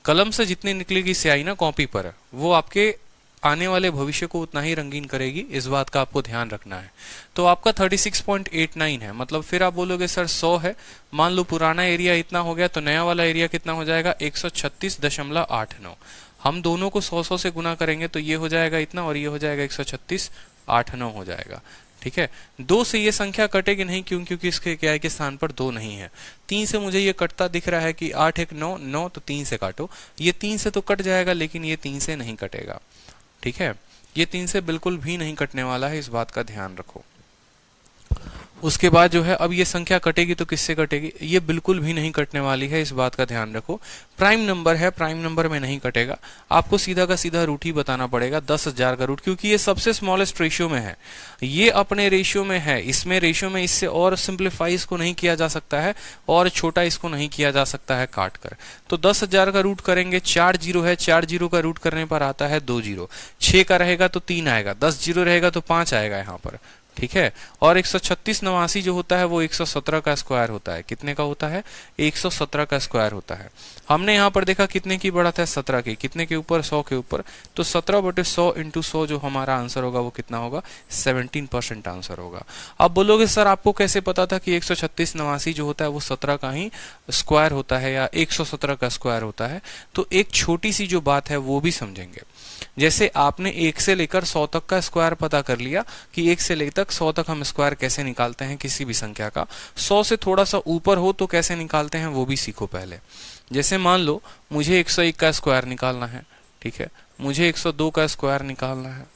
कलम से जितनी निकलेगी स्याही ना कॉपी पर, वो आपके आने वाले भविष्य को उतना ही रंगीन करेगी, इस बात का आपको ध्यान रखना है। तो आपका 36.89 है, मतलब फिर आप बोलोगे सर 100 है, मान लो पुराना एरिया इतना हो गया तो नया वाला एरिया कितना हो जाएगा 136.89। हम दोनों को 100 से गुना करेंगे तो ये हो जाएगा इतना और ये हो जाएगा 136.89 हो जाएगा। ठीक है, 2 से ये संख्या कटेगी नहीं, क्योंकि इसके क्या है के स्थान पर 2 नहीं है। 3 से मुझे ये कटता दिख रहा है कि 8 1 9 9, तो 3 से काटो, ये 3 से तो कट जाएगा लेकिन ये 3 से नहीं कटेगा। ठीक है, ये 3 से बिल्कुल भी नहीं कटने वाला है, इस बात का ध्यान रखो। उसके बाद जो है अब ये संख्या कटेगी तो किससे कटेगी, ये बिल्कुल भी नहीं कटने वाली है, इस बात का ध्यान रखो। प्राइम नंबर है, प्राइम नंबर में नहीं कटेगा, आपको सीधा का सीधा रूट ही बताना पड़ेगा, 10,000 का रूट, क्योंकि ये सबसे स्मॉलेस्ट रेशियो में है, ये अपने रेशियो में है, इसमें रेशियो में इससे और सिंप्लीफाई इसको नहीं किया जा सकता है और छोटा इसको नहीं किया जा सकता है काट कर। तो 10,000 का रूट करेंगे, 4 जीरो है, 4 जीरो का रूट करने पर आता है 2 जीरो, 6 का रहेगा तो 3 आएगा, 10 जीरो रहेगा तो 5 आएगा यहाँ पर। ठीक है, और 13689 जो होता है वो 117 का स्क्वायर होता है। कितने का होता है, 117 का स्क्वायर होता है। हमने यहाँ पर देखा कितने की बढ़त है, 17 की, कितने के ऊपर, 100 के ऊपर, तो 17/100 इंटू 100 जो हमारा आंसर होगा वो कितना होगा, 17% आंसर होगा। अब बोलोगे सर आपको कैसे पता था कि 13689 जो होता है वो 17 का ही स्क्वायर होता है या 117 का स्क्वायर होता है। तो एक छोटी सी जो बात है वो भी समझेंगे। जैसे आपने 1 से लेकर 100 तक का स्क्वायर पता कर लिया कि 1 से लेकर 100 तक हम स्क्वायर कैसे निकालते हैं किसी भी संख्या का, 100 से थोड़ा सा ऊपर हो तो कैसे निकालते हैं वो भी सीखो पहले। जैसे मान लो मुझे 101 का स्क्वायर निकालना है, ठीक है, मुझे 102 का स्क्वायर निकालना है,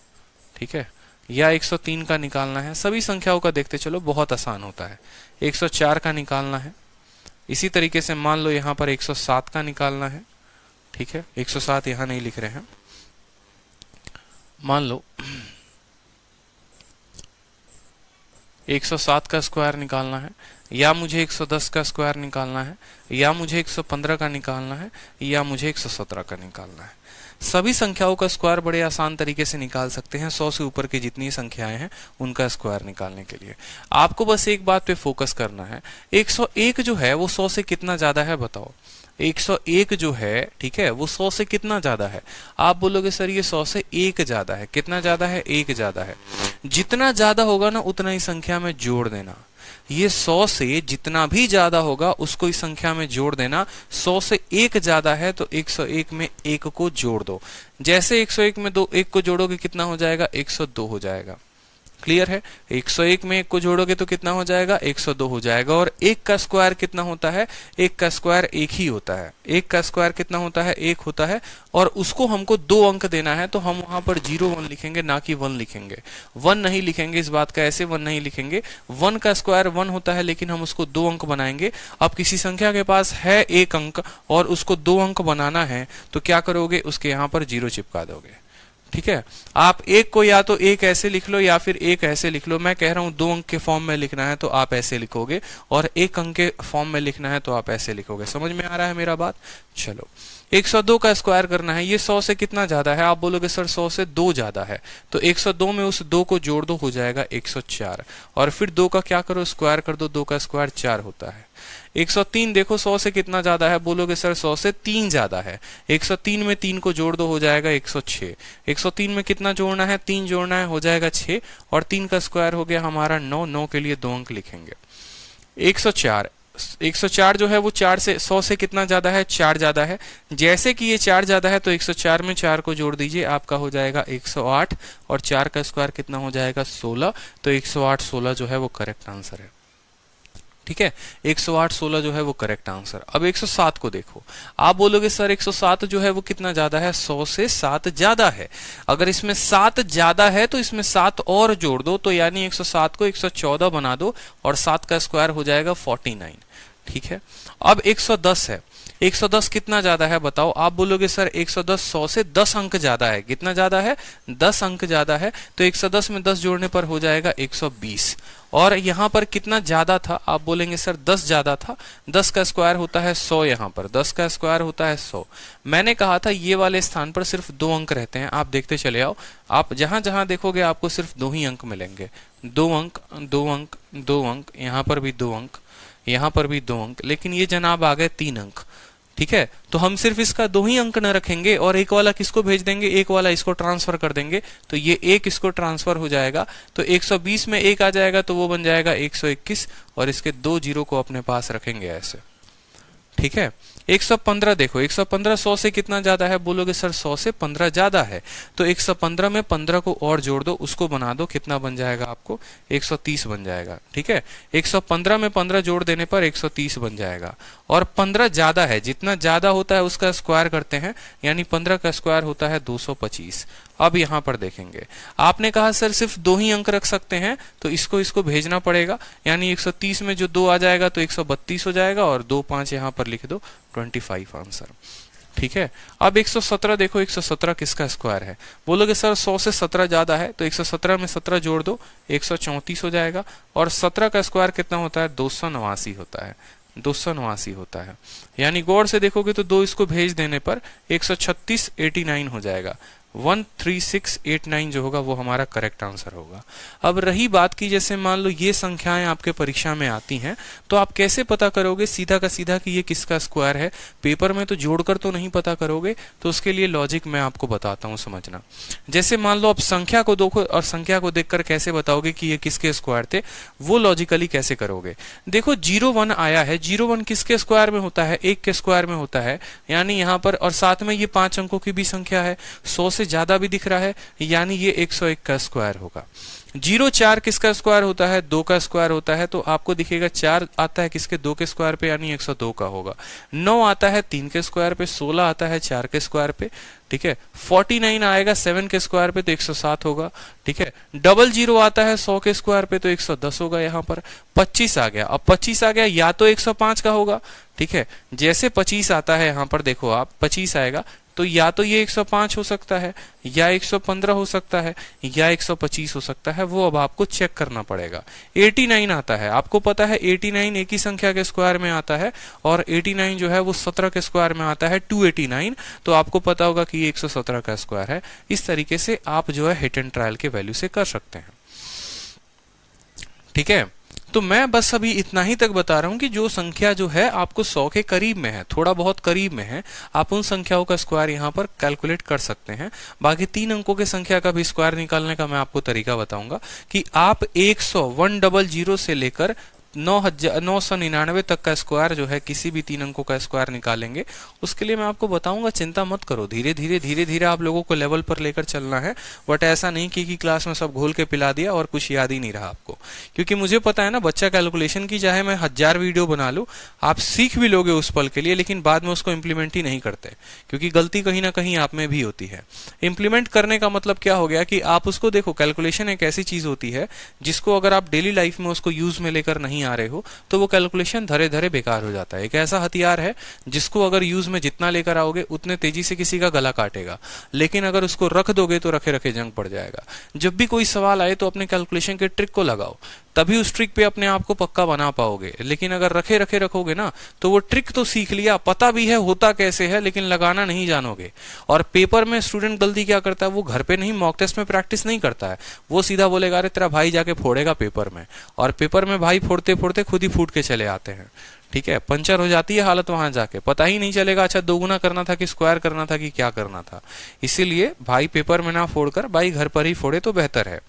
ठीक है, या 103 का निकालना है। सभी संख्याओं का देखते चलो, बहुत आसान होता है। 104 का निकालना है, इसी तरीके से मान लो यहाँ पर 107 का निकालना है, ठीक है, 107 यहाँ नहीं लिख रहे हैं, मान लो 107 का स्क्वायर निकालना है, या मुझे 110 का स्क्वायर निकालना है, या मुझे 115 का निकालना है, या मुझे 117 का निकालना है। सभी संख्याओं का स्क्वायर बड़े आसान तरीके से निकाल सकते हैं। 100 से ऊपर की जितनी संख्याएं हैं उनका स्क्वायर निकालने के लिए आपको बस एक बात पे फोकस करना है। 101 जो है वो 100 से कितना ज्यादा है बताओ। 101 जो है, ठीक है, वो 100 से कितना ज्यादा है। आप बोलोगे सर ये 100 से 1 ज्यादा है। कितना ज्यादा है, 1 ज्यादा है। जितना ज्यादा होगा ना उतना ही संख्या में जोड़ देना। ये 100 से जितना भी ज्यादा होगा उसको इस संख्या में जोड़ देना। 100 से 1 ज्यादा है तो 101 में 1 को जोड़ दो। जैसे 101 में 1 को जोड़ोगे कितना हो जाएगा, 102 हो जाएगा। क्लियर है, 101 में 1 को जोड़ोगे तो कितना हो जाएगा, 102 हो जाएगा। और 1 का स्क्वायर कितना होता है, 1 का स्क्वायर 1 ही होता है। 1 का स्क्वायर कितना होता है, 1 होता है। और उसको हमको 2 अंक देना है तो हम वहां पर 01 लिखेंगे, ना कि 1 लिखेंगे। 1 नहीं लिखेंगे, इस बात का ऐसे 1 नहीं लिखेंगे। 1 का स्क्वायर 1 होता है लेकिन हम उसको 2 अंक बनाएंगे। अब किसी संख्या के पास है 1 अंक और उसको 2 अंक बनाना है तो क्या करोगे, उसके यहाँ पर 0 चिपका दोगे। ठीक है, आप 1 को या तो 1 ऐसे लिख लो या फिर 1 ऐसे लिख लो। मैं कह रहा हूं 2 अंक के फॉर्म में लिखना है तो आप ऐसे लिखोगे, और 1 अंक के फॉर्म में लिखना है तो आप ऐसे लिखोगे। समझ में आ रहा है मेरा बात। चलो 102 का स्क्वायर करना है। ये 100 से कितना ज्यादा है, आप बोलोगे सर 100 से 2 ज्यादा है। तो 102 में उस 2 को जोड़ दो, हो जाएगा 104। और फिर 2 का क्या करो, स्क्वायर कर दो। 2 का स्क्वायर 4 होता है। 103 देखो 100 से कितना ज्यादा है, बोलोगे सर 100 से 3 ज्यादा है। 103 में 3 को जोड़ दो, हो जाएगा 106। 103 में कितना जोड़ना है, 3 जोड़ना है, हो जाएगा 6। और 3 का स्क्वायर हो गया हमारा 9। 9 के लिए 2 अंक लिखेंगे। 104 104 जो है वो 4 से 100 से कितना ज्यादा है, 4 ज्यादा है। जैसे कि ये 4 ज्यादा है तो 104 में 4 को जोड़ दीजिए, आपका हो जाएगा 108। और 4 का स्क्वायर कितना हो जाएगा, 16। तो 108 16 जो है वो करेक्ट आंसर है। ठीक है, 108 16 जो है वो करेक्ट आंसर। अब 107 को देखो, आप बोलोगे सर 107 जो है वो कितना ज्यादा है, 100 से 7 ज्यादा है। अगर इसमें 7 ज्यादा है तो इसमें 7 और जोड़ दो, तो यानी 107 को 114 बना दो और 7 का स्क्वायर हो जाएगा 49। ठीक है, अब 110 है। 110 कितना ज्यादा है बताओ। आप बोलोगे सर 110 100 से 10 अंक ज्यादा है। कितना ज्यादा है, 10 अंक ज्यादा है। तो 110 में 10 जोड़ने पर हो जाएगा 120। और यहाँ पर कितना ज्यादा था, आप बोलेंगे सर 10 ज्यादा था। 10 का स्क्वायर होता है 100। यहाँ पर 10 का स्क्वायर होता है 100। मैंने कहा था ये वाले स्थान पर सिर्फ 2 अंक रहते हैं। आप देखते चले आओ, आप जहां जहां देखोगे आपको सिर्फ 2 ही अंक मिलेंगे। 2 अंक 2 अंक 2 अंक, यहाँ पर भी 2 अंक, यहाँ पर भी 2 अंक। लेकिन ये जनाब आ गए 3 अंक। ठीक है, तो हम सिर्फ इसका 2 ही अंक न रखेंगे और एक वाला किसको भेज देंगे, एक वाला इसको ट्रांसफर कर देंगे, तो ये एक इसको ट्रांसफर हो जाएगा, तो 120 में एक आ जाएगा तो वो बन जाएगा 121 और इसके 2 जीरो को अपने पास रखेंगे ऐसे। ठीक है, 115 देखो, 115 100 से कितना ज्यादा है, बोलोगे सर 100 से 15 ज्यादा है, तो 115 में 15 को और जोड़ दो, उसको बना दो, कितना बन जाएगा आपको 130 बन जाएगा। ठीक है, 115 में 15 जोड़ देने पर 130 बन जाएगा और 15 ज्यादा है, जितना ज्यादा होता है उसका स्क्वायर करते हैं, यानी 15 का स्क्वायर होता है 225। अब यहां पर देखेंगे, आपने कहा सर सिर्फ 2 ही अंक रख सकते हैं, तो इसको भेजना पड़ेगा, यानी 130 में जो 2 आ जाएगा तो 132 हो जाएगा और 2 5 यहां पर लिख दो, 25 आंसर। ठीक है, अब 117 देखो, 117 किसका स्क्वायर है, बोलोगे सर 100 से 17 ज्यादा है, तो 117 में 17 जोड़ दो, 134 हो जाएगा और 17 का स्क्वायर कितना होता है, 289 होता है, 289 होता है, यानी गौर से देखोगे तो 2 इसको भेज देने पर 136 89 हो जाएगा, 13689 जो होगा वो हमारा करेक्ट आंसर होगा। अब रही बात की, जैसे मान लो ये संख्याएं आपके परीक्षा में आती हैं, तो आप कैसे पता करोगे सीधा का सीधा कि ये किसका स्क्वायर है, पेपर में तो जोड़कर तो नहीं पता करोगे, तो उसके लिए लॉजिक मैं आपको बताता हूं, समझना। जैसे मान लो आप संख्या को देखो और संख्या को देखकर कैसे बताओगे कि ये किसके स्क्वायर थे, वो लॉजिकली कैसे करोगे। देखो 01 आया है, 01 किसके स्क्वायर में होता है, 1 के स्क्वायर में होता है, यानी यहाँ पर, और साथ में ये 5 अंकों की भी संख्या है, 100 से ज्यादा भी दिख रहा है, यानी ये 101 का स्क्वायर होगा। 04 किसका स्क्वायर होता है, 2 का स्क्वायर होता है, तो आपको दिखेगा 4 आता है किसके, 2 के स्क्वायर पे, यानी 102 का होगा। 9 आता है 3 के स्क्वायर पे, 16 आता है 4 के स्क्वायर पे, ठीक है। 49 आएगा 7 के स्क्वायर पे, तो 107 होगा, ठीक है। 00 आता है 100 के स्क्वायर पे, तो 110 होगा यहाँ पर। 25 आ गया, अब 25 आ गया, या तो 105 का होगा, ठीक है। जैसे 25 आता है यहाँ पर देखो आप, 25 आएगा तो या तो ये 105 हो सकता है, या 115 हो सकता है, या 125 हो सकता है, वो अब आपको चेक करना पड़ेगा। 89 आता है, आपको पता है 89 एक ही संख्या के स्क्वायर में आता है, और 89 जो है वो 17 के स्क्वायर में आता है, 289, तो आपको पता होगा कि ये 117 का स्क्वायर है। इस तरीके से आप जो है हिट एंड ट्रायल के वैल्यू से कर सकते हैं, ठीक है। तो मैं बस अभी इतना ही तक बता रहा हूं कि जो संख्या जो है आपको 100 के करीब में है, थोड़ा बहुत करीब में है, आप उन संख्याओं का स्क्वायर यहाँ पर कैलकुलेट कर सकते हैं। बाकी 3 अंकों की संख्या का भी स्क्वायर निकालने का मैं आपको तरीका बताऊंगा कि आप 100 से लेकर 999 तक का स्क्वायर जो है, किसी भी 3 अंकों का स्क्वायर निकालेंगे, उसके लिए मैं आपको बताऊंगा। चिंता मत करो, धीरे धीरे आप लोगों को लेवल पर लेकर चलना है। बट ऐसा नहीं कि क्लास में सब घोल के पिला दिया और कुछ याद ही नहीं रहा आपको, क्योंकि मुझे पता है ना, बच्चा कैलकुलेशन की चाहे मैं 1000 वीडियो बना लूं, आप सीख भी लोगे उस पल के लिए, लेकिन बाद में उसको इम्प्लीमेंट ही नहीं करते, क्योंकि गलती कहीं ना कहीं आप में भी होती है। इम्प्लीमेंट करने का मतलब क्या हो गया कि आप उसको देखो, कैलकुलेशन एक ऐसी चीज होती है जिसको अगर आप डेली लाइफ में उसको यूज में लेकर नहीं आ रहे हो, तो वो कैलकुलेशन धरे धरे बेकार हो जाता है। एक ऐसा हथियार है जिसको अगर यूज में जितना लेकर आओगे उतने तेजी से किसी का गला काटेगा, लेकिन अगर उसको रख दोगे तो रखे रखे जंग पड़ जाएगा। जब भी कोई सवाल आए तो अपने कैलकुलेशन के ट्रिक को लगाओ, तभी उस ट्रिक पे अपने आप को पक्का बना पाओगे। लेकिन अगर रखे रखे रखोगे ना, तो वो ट्रिक तो सीख लिया, पता भी है होता कैसे है, लेकिन लगाना नहीं जानोगे। और पेपर में स्टूडेंट गलती क्या करता है, वो घर पे नहीं, मॉक टेस्ट में प्रैक्टिस नहीं करता है, वो सीधा बोलेगा अरे तेरा भाई जाके फोड़ेगा पेपर में, और पेपर में भाई फोड़ते फोड़ते खुद ही फूट के चले आते हैं, ठीक है। पंचर हो जाती है हालत वहां जाके, पता ही नहीं चलेगा अच्छा दोगुना करना था कि स्क्वायर करना था कि क्या करना था। इसीलिए भाई पेपर में ना फोड़कर भाई घर पर ही फोड़े तो बेहतर है।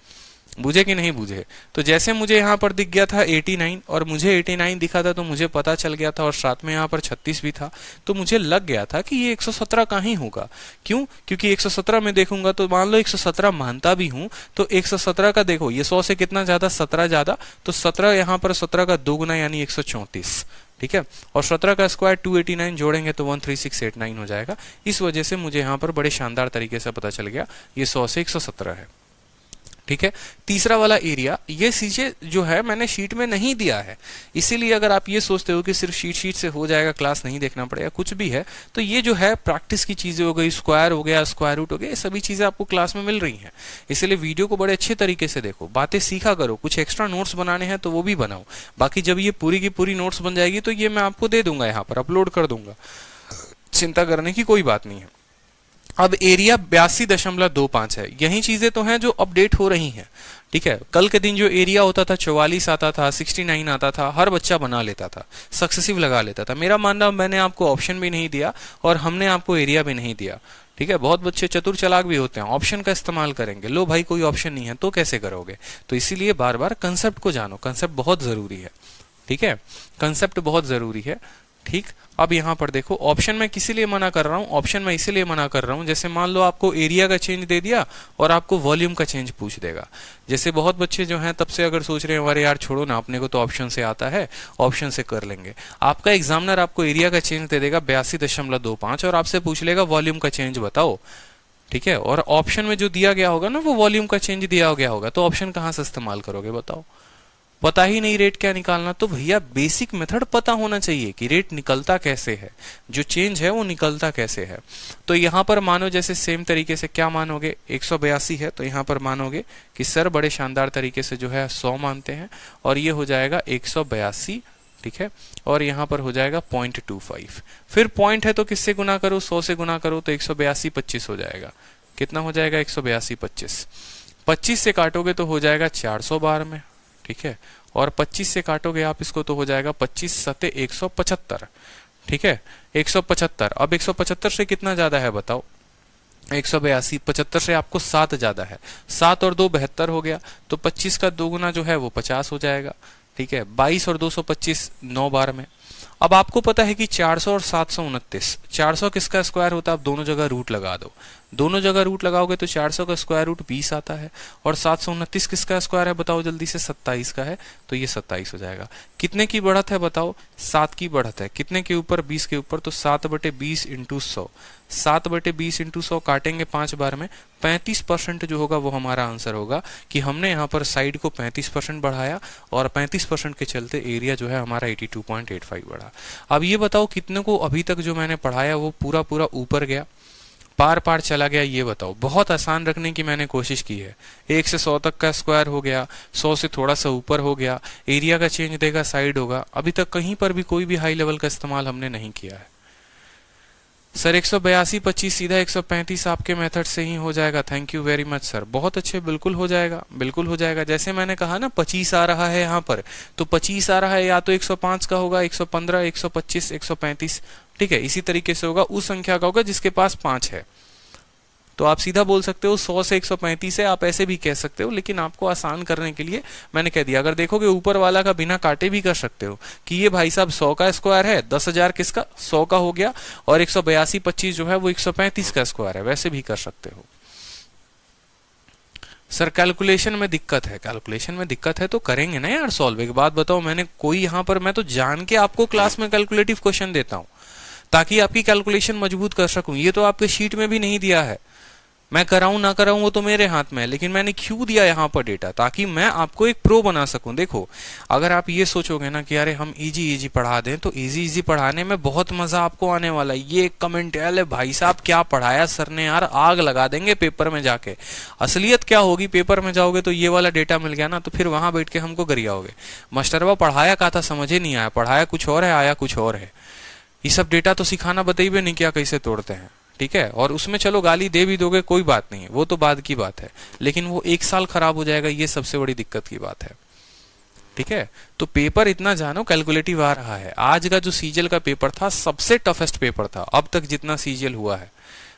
बुझे कि नहीं बुझे? तो जैसे मुझे यहाँ पर दिख गया था 89, और मुझे 89 दिखा था, तो मुझे पता चल गया था, और साथ में यहाँ पर 36 भी था, तो मुझे लग गया था कि ये 117 का ही होगा। क्यों? क्योंकि 117 में देखूंगा तो मान लो 117 मानता भी हूं, तो 117 का देखो ये 100 से कितना ज्यादा, 17 ज्यादा, तो 17 यहाँ पर 17 का 2 गुना यानी 134, ठीक है। और 17 का स्क्वायर 289 जोड़ेंगे तो 13689 हो जाएगा। इस वजह से मुझे यहाँ पर बड़े शानदार तरीके से पता चल गया ये 100 से 117 है, ठीक है। तीसरा वाला एरिया, ये चीजें जो है मैंने शीट में नहीं दिया है, इसीलिए अगर आप ये सोचते हो कि सिर्फ शीट से हो जाएगा, क्लास नहीं देखना पड़ेगा, कुछ भी है, तो ये जो है प्रैक्टिस की चीजें हो गई, स्क्वायर हो गया, स्क्वायर रूट हो गया, ये सभी चीजें आपको क्लास में मिल रही हैं। इसलिए वीडियो को बड़े अच्छे तरीके से देखो, बातें सीखा करो, कुछ एक्स्ट्रा नोट्स बनाने हैं तो वो भी बनाओ। बाकी जब ये पूरी की पूरी नोट्स बन जाएगी तो ये मैं आपको दे दूंगा, यहाँ पर अपलोड कर दूंगा, चिंता करने की कोई बात नहीं है। अब एरिया 82.25 है, यही चीजें तो हैं जो अपडेट हो रही हैं, ठीक है, कल के दिन जो एरिया होता था 44 आता था, 69 आता था, हर बच्चा बना लेता था, सक्सेसिव लगा लेता था। मेरा मानना, मैंने आपको ऑप्शन भी नहीं दिया और हमने आपको एरिया भी नहीं दिया। ठीक है, बहुत बच्चे चतुर चालाक भी होते हैं, ऑप्शन का इस्तेमाल करेंगे। लो भाई कोई ऑप्शन नहीं है तो कैसे करोगे? तो इसीलिए बार बार कंसेप्ट को जानो, कंसेप्ट बहुत जरूरी है। ठीक है, कंसेप्ट बहुत जरूरी है। ठीक, अब यहां पर देखो, ऑप्शन मैं किसी लिए मना कर रहा हूं? ऑप्शन मैं इसीलिए मना कर रहा हूं, जैसे मान लो आपको एरिया का चेंज दे दिया और आपको वॉल्यूम का चेंज पूछ देगा। जैसे बहुत बच्चे जो हैं तब से अगर सोच रहे हैं अरे यार छोड़ो ना, अपने को तो ऑप्शन से आता है, ऑप्शन से कर लेंगे। आपका एग्जामिनर आपको एरिया का चेंज दे देगा 82.25 और आपसे पूछ लेगा वॉल्यूम का चेंज बताओ। ठीक है, और ऑप्शन में जो दिया गया होगा ना वो वॉल्यूम का चेंज दिया गया होगा, तो ऑप्शन कहां से इस्तेमाल करोगे बताओ? पता ही नहीं रेट क्या निकालना, तो भैया बेसिक मेथड पता होना चाहिए कि रेट निकलता कैसे है, जो चेंज है वो निकलता कैसे है। तो यहां पर मानो जैसे सेम तरीके से क्या मानोगे, 182 है तो यहां पर मानोगे कि सर बड़े शानदार तरीके से जो है 100 मानते हैं और ये हो जाएगा 182। ठीक है, और यहां पर हो जाएगा 0.25। फिर पॉइंट है तो किससे गुना करो, 100 से गुना करो तो 182 25 हो जाएगा। कितना हो जाएगा? 182 25। 25 से काटोगे तो हो जाएगा 400 बार में। ठीक है, और 25 से काटोगे आप इसको तो हो जाएगा 25 सते 175। ठीक है, 175। अब 175 से कितना ज्यादा है बताओ? 182। 75 से आपको 7 ज्यादा है, 7 और 2 72 हो गया, तो 25 का 2 गुना जो है वो 50 हो जाएगा। ठीक है, 22 और 225 9 बार में। अब आपको पता है कि 400 और 729, 400 किसका स्क्वायर होता है? आप दोनों जगह रूट लगा दो, दोनों जगह रूट लगाओगे तो 400 का स्क्वायर रूट 20 आता है, और 729 किसका स्क्वायर है बताओ जल्दी से? 27 का है, तो ये 27 हो जाएगा। कितने की बढ़त है बताओ? 7 की बढ़त है। कितने के ऊपर? 20 के ऊपर, तो 7/20 इंटू 100। 7/20 इंटू 100 काटेंगे 5 बार में, 35% जो होगा वो हमारा आंसर होगा कि हमने यहाँ पर साइड को 35% बढ़ाया और 35% के चलते एरिया जो है हमारा 82.85 बढ़ा। अब ये बताओ कितने को अभी तक जो मैंने पढ़ाया वो पूरा पूरा ऊपर गया, पार पार चला गया? ये बताओ। बहुत आसान रखने की मैंने कोशिश की है। 1 से 100 तक का स्क्वायर हो गया, 100 से थोड़ा सा ऊपर हो गया, एरिया का चेंज देगा, साइड होगा। अभी तक कहीं पर भी कोई भी हाई लेवल का इस्तेमाल हमने नहीं किया है। सर 182 25 सीधा 135 आपके मेथड से ही हो जाएगा। Thank you very much sir, बहुत अच्छे, बिल्कुल हो जाएगा, बिल्कुल हो जाएगा। जैसे मैंने कहा ना 25 आ रहा है यहाँ पर, तो 25 आ रहा है या तो 105 का होगा, 115, 125, 135। ठीक है, इसी तरीके से होगा, उस संख्या का होगा जिसके पास 5 है। तो आप सीधा बोल सकते हो 100 से 135 है, आप ऐसे भी कह सकते हो, लेकिन आपको आसान करने के लिए मैंने कह दिया। अगर देखोगे ऊपर वाला का बिना काटे भी कर सकते हो कि ये भाई साहब 100 का स्क्वायर है, 10,000 किसका? 100 का हो गया, और 182 25 जो है वो 135 का स्क्वायर है, वैसे भी कर सकते हो। सर कैलकुलेशन में दिक्कत है, कैलकुलेशन में दिक्कत है तो करेंगे ना यार सॉल्व। एक बात बताओ, मैंने कोई यहाँ पर, मैं तो जान के आपको क्लास में कैलकुलेटिव क्वेश्चन देता हूँ ताकि आपकी कैलकुलेशन मजबूत कर सकूं। ये तो आपके शीट में भी नहीं दिया है, मैं कराऊं ना कराऊं वो तो मेरे हाथ में है, लेकिन मैंने क्यों दिया यहाँ पर डेटा? ताकि मैं आपको एक प्रो बना सकूं। देखो, अगर आप ये सोचोगे ना कि अरे हम इजी इजी पढ़ा दें, तो इजी इजी पढ़ाने में बहुत मजा आपको आने वाला है। ये कमेंट है भाई साहब क्या पढ़ाया सर ने यार, आग लगा देंगे पेपर में जाके। असलियत क्या होगी, पेपर में जाओगे तो ये वाला डेटा मिल गया ना, तो फिर वहां बैठ के हमको गरियाओगे, मास्टरवा पढ़ाया क्या था, समझ ही नहीं आया, पढ़ाया कुछ और है, आया कुछ और है। ये सब डेटा तो सिखाना बताइए नहीं क्या, कैसे तोड़ते हैं। ठीक है, और उसमें चलो गाली दे भी दोगे कोई बात नहीं है, वो तो बाद की बात है, लेकिन वो 1 साल खराब हो जाएगा, ये सबसे बड़ी दिक्कत की बात है। ठीक है, तो पेपर इतना जानो कैलकुलेटिव आ रहा है। आज का जो सीजीएल का पेपर था सबसे टफेस्ट पेपर था अब तक जितना सीजीएल हुआ है।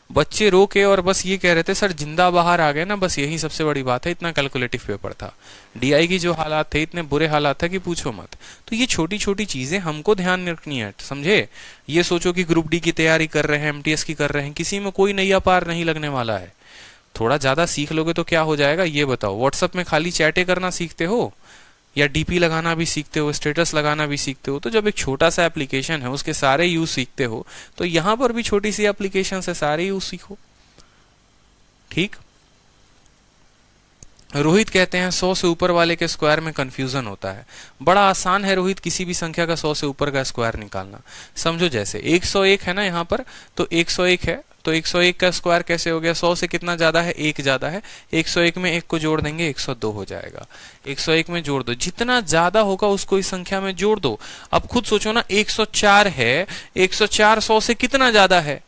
बच्चे रो के और बस ये कह रहे थे सर जिंदा बाहर आ गए ना, बस यही सबसे बड़ी बात है। इतना कैलकुलेटिव पेपर था, डीआई की जो हालात थे इतने बुरे हालात थे कि पूछो मत। तो ये छोटी छोटी चीजें हमको ध्यान में रखनी है, समझे। ये सोचो कि ग्रुप डी की तैयारी कर रहे हैं, एमटीएस की कर रहे हैं, किसी में कोई नैया पार नहीं लगने वाला है। थोड़ा ज्यादा सीख लोगे तो क्या हो जाएगा ये बताओ। व्हाट्सएप में खाली चैटे करना सीखते हो या डीपी लगाना भी सीखते हो, स्टेटस लगाना भी सीखते हो, तो जब एक छोटा सा एप्लीकेशन है उसके सारे यूज सीखते हो, तो यहां पर भी छोटी सी एप्लीकेशन से सारे यूज सीखो। ठीक। रोहित कहते हैं 100 से ऊपर वाले के स्क्वायर में कंफ्यूजन होता है। बड़ा आसान है रोहित, किसी भी संख्या का 100 से ऊपर का स्क्वायर निकालना। समझो जैसे 101 है ना यहाँ पर, तो 101 है, तो 101 का स्क्वायर कैसे हो गया? 100 से कितना ज्यादा है? 1 ज्यादा है। 101 में 1 को जोड़ देंगे 102 हो जाएगा। 101 में जोड़ दो, जितना ज्यादा होगा उसको इस संख्या में जोड़ दो। अब खुद सोचो ना, 104 है, 104 100 से कितना ज्यादा है?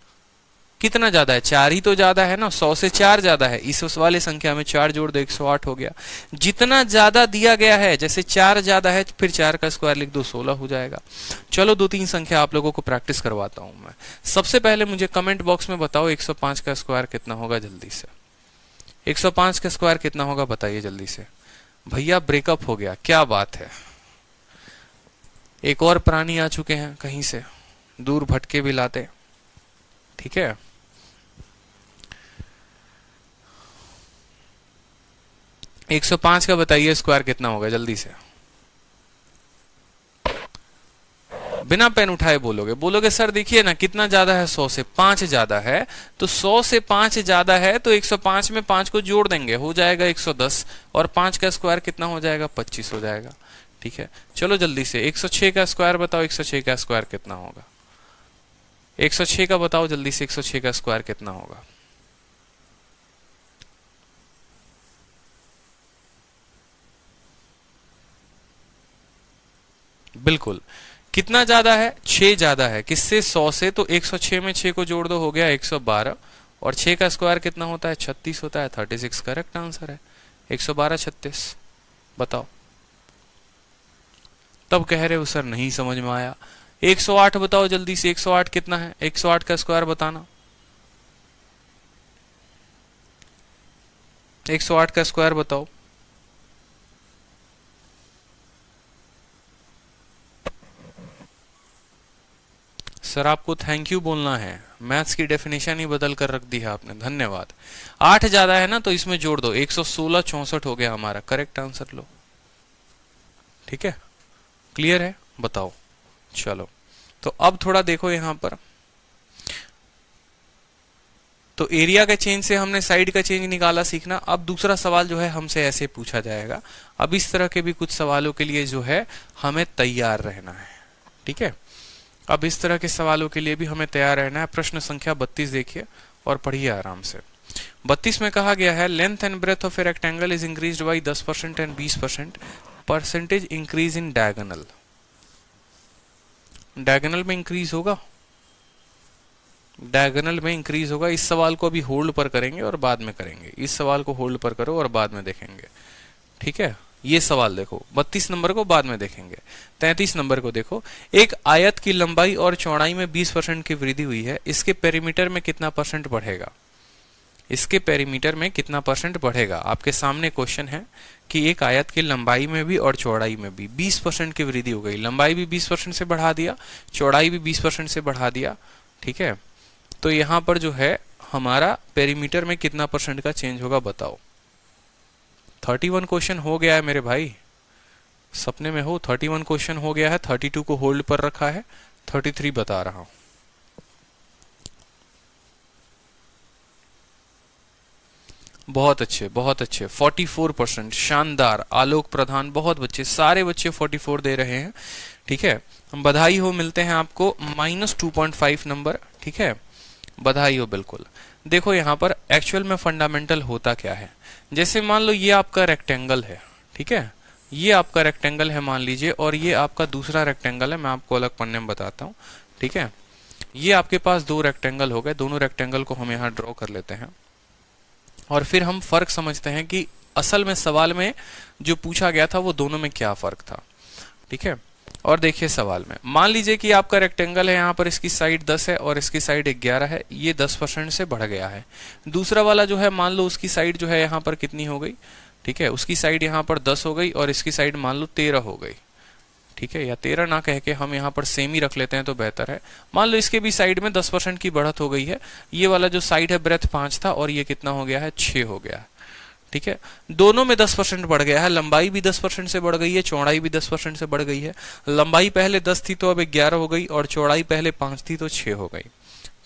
कितना ज्यादा है? 4 ही तो ज्यादा है ना, 100 से 4 ज्यादा है। इस वाले संख्या में 4 जोड़ दो, 108 हो गया। जितना ज्यादा दिया गया है, जैसे 4 ज्यादा है फिर 4 का स्क्वायर लिख दो, 16 हो जाएगा। चलो 2-3 संख्या आप लोगों को प्रैक्टिस करवाता हूं मैं। सबसे पहले मुझे कमेंट बॉक्स में बताओ 105 का स्क्वायर कितना होगा, जल्दी से। 105 का स्क्वायर कितना होगा बताइए जल्दी से। भैया ब्रेकअप हो गया, क्या बात है। एक और प्राणी आ चुके हैं कहीं से, दूर भटके भी लाते। ठीक है, एक 105 का बताइए स्क्वायर कितना होगा, जल्दी से। बिना पेन उठाए बोलोगे सर देखिए ना कितना ज्यादा है, 100 से 5 ज्यादा है। तो 100 से 5 ज्यादा है तो 105 में 5 को जोड़ देंगे, हो जाएगा 110, और 5 का स्क्वायर कितना हो जाएगा, 25 हो जाएगा। ठीक है, चलो जल्दी से 106 का स्क्वायर बताओ, 106 का स्क्वायर कितना होगा। 106 का बताओ जल्दी से, 106 का स्क्वायर कितना होगा। बिल्कुल, कितना ज्यादा है, 6 ज्यादा है। किससे? 100 से। तो 106 में 6 को जोड़ दो, हो गया 112, और 6 का स्क्वायर कितना होता है, 36 होता है। 36 करेक्ट आंसर है। 112 36 बताओ। तब कह रहे हो सर नहीं समझ में आया। 108 बताओ जल्दी से, 108 कितना है, 108 का स्क्वायर बताना। 108 का स्क्वायर बताओ। सर आपको थैंक यू बोलना है, मैथ्स की डेफिनेशन ही बदल कर रख दी है आपने, धन्यवाद। 8 ज्यादा है ना तो इसमें जोड़ दो, 116 64 हो गया हमारा, करेक्ट आंसर लो। ठीक है, क्लियर है, बताओ। चलो तो अब थोड़ा देखो यहां पर, तो एरिया का चेंज से हमने साइड का चेंज निकाला सीखना। अब दूसरा सवाल जो है हमसे ऐसे पूछा जाएगा। अब इस तरह के भी कुछ सवालों के लिए जो है हमें तैयार रहना है। ठीक है, अब इस तरह के सवालों के लिए भी हमें तैयार रहना है। प्रश्न संख्या 32 देखिए और पढ़िए आराम से। 32 में कहा गया है length and breadth of a rectangle is increased by 10% and 20%, percentage increase in diagonal. Diagonal में इंक्रीज होगा, डायगोनल में इंक्रीज होगा। इस सवाल को अभी होल्ड पर करेंगे और बाद में करेंगे। इस सवाल को होल्ड पर करो और बाद में देखेंगे। ठीक है, ये सवाल देखो, 32 नंबर को बाद में देखेंगे। 33 नंबर को देखो, एक आयत की लंबाई और चौड़ाई में 20% की वृद्धि हुई है, इसके पेरीमीटर में कितना परसेंट बढ़ेगा। इसके पेरीमीटर में कितना परसेंट बढ़ेगा। आपके सामने क्वेश्चन है कि एक आयत की लंबाई में भी और चौड़ाई में भी 20% की वृद्धि हो गई। लंबाई भी 20% से बढ़ा दिया, चौड़ाई भी 20% से बढ़ा दिया। ठीक है, तो यहां पर जो है हमारा पेरीमीटर में कितना परसेंट का चेंज होगा बताओ। 31 क्वेश्चन हो गया है मेरे भाई, सपने में हो। 31 क्वेश्चन हो गया है, 32 को होल्ड पर रखा है, 33 बता रहा हूं। बहुत अच्छे, बहुत अच्छे, 44%, शानदार। आलोक प्रधान, बहुत बच्चे, सारे बच्चे 44 दे रहे हैं। ठीक है, बधाई हो, मिलते हैं आपको -2.5 नंबर। ठीक है, बधाई हो बिल्कुल। देखो यहाँ पर एक्चुअल में फंडामेंटल होता क्या है। जैसे मान लो ये आपका रेक्टेंगल है। ठीक है, ये आपका रेक्टेंगल है मान लीजिए, और ये आपका दूसरा रेक्टेंगल है। मैं आपको अलग पन्ने में बताता हूँ। ठीक है, ये आपके पास 2 रेक्टेंगल हो गए। दोनों रेक्टेंगल को हम यहाँ ड्रॉ कर लेते हैं और फिर हम फर्क समझते हैं कि असल में सवाल में जो पूछा गया था वो दोनों में क्या फर्क था। ठीक है, और देखिए सवाल में मान लीजिए कि आपका रेक्टेंगल है, यहाँ पर इसकी साइड 10 है और इसकी साइड 11 है। ये 10% से बढ़ गया है। दूसरा वाला जो है मान लो उसकी साइड जो है यहाँ पर कितनी हो गई। ठीक है, उसकी साइड यहाँ पर 10 हो गई और इसकी साइड मान लो 13 हो गई। ठीक है, या 13 ना कह के हम यहाँ पर सेम ही रख लेते हैं तो बेहतर है। मान लो इसके भी साइड में 10% की बढ़त हो गई है। ये वाला जो साइड है ब्रेथ 5 था और ये कितना हो गया है, 6 हो गया है। ठीक है, दोनों में 10% बढ़ गया है। लंबाई भी 10% से बढ़ गई है, चौड़ाई भी 10% से बढ़ गई है। लंबाई पहले 10 थी तो अब 11 हो गई, और चौड़ाई पहले 5 थी तो 6 हो गई।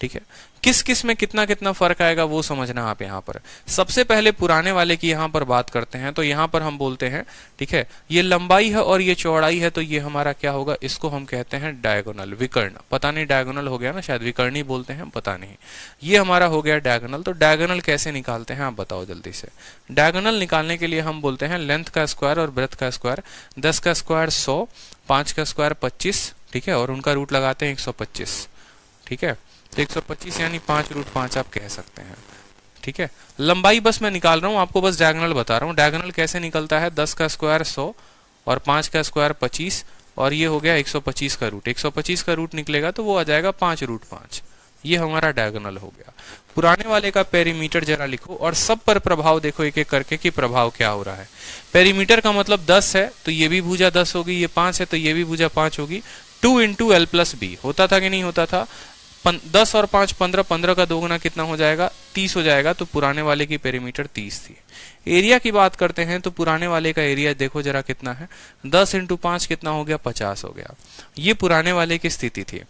ठीक है, किस किस में कितना कितना फर्क आएगा वो समझना आप यहाँ पर। सबसे पहले पुराने वाले की यहाँ पर बात करते हैं। तो यहाँ पर हम बोलते हैं, ठीक है, ये लंबाई है और ये चौड़ाई है, तो ये हमारा क्या होगा, इसको हम कहते हैं डायगोनल, विकर्ण। पता नहीं डायगोनल हो गया ना, शायद विकर्ण बोलते हैं, पता नहीं। ये हमारा हो गया डायगोनल। तो डायगोनल कैसे निकालते हैं आप बताओ जल्दी से। डायगोनल निकालने के लिए हम बोलते हैं लेंथ का स्क्वायर और ब्रेथ का स्क्वायर। 10 का स्क्वायर 100, 5 का स्क्वायर 25। ठीक है, और उनका रूट लगाते हैं 125। ठीक है, तो 125 यानी 5√5 आप कह सकते हैं। ठीक है, लंबाई बस मैं निकाल रहा हूं, आपको बस डायगोनल बता रहा हूं। डायगोनल कैसे निकलता है, 10 का स्क्वायर 100 और 5 का स्क्वायर 25 और ये हो गया 125 का रूट। 125 का रूट निकलेगा तो वो आ जाएगा 5√5। ये हमारा डायगोनल हो गया। पुराने वाले का पेरीमीटर जरा लिखो और सब पर प्रभाव देखो एक एक करके कि प्रभाव क्या हो रहा है। पेरीमीटर का मतलब 10 है तो ये भी भुजा 10 होगी, ये 5 है तो ये भी भुजा 5 होगी। 2 इंटू एल प्लस बी होता था कि नहीं होता था। 10 और 5 15, 15 का दोगुना कितना हो जाएगा, 30 हो जाएगा। तो पुराने वाले की पेरीमीटर 30 थी। एरिया की बात करते हैं तो पुराने वाले का एरिया देखो जरा कितना है, 10 इंटू 5 कितना हो गया, 50 हो गया। ये पुराने वाले की स्थिति थी।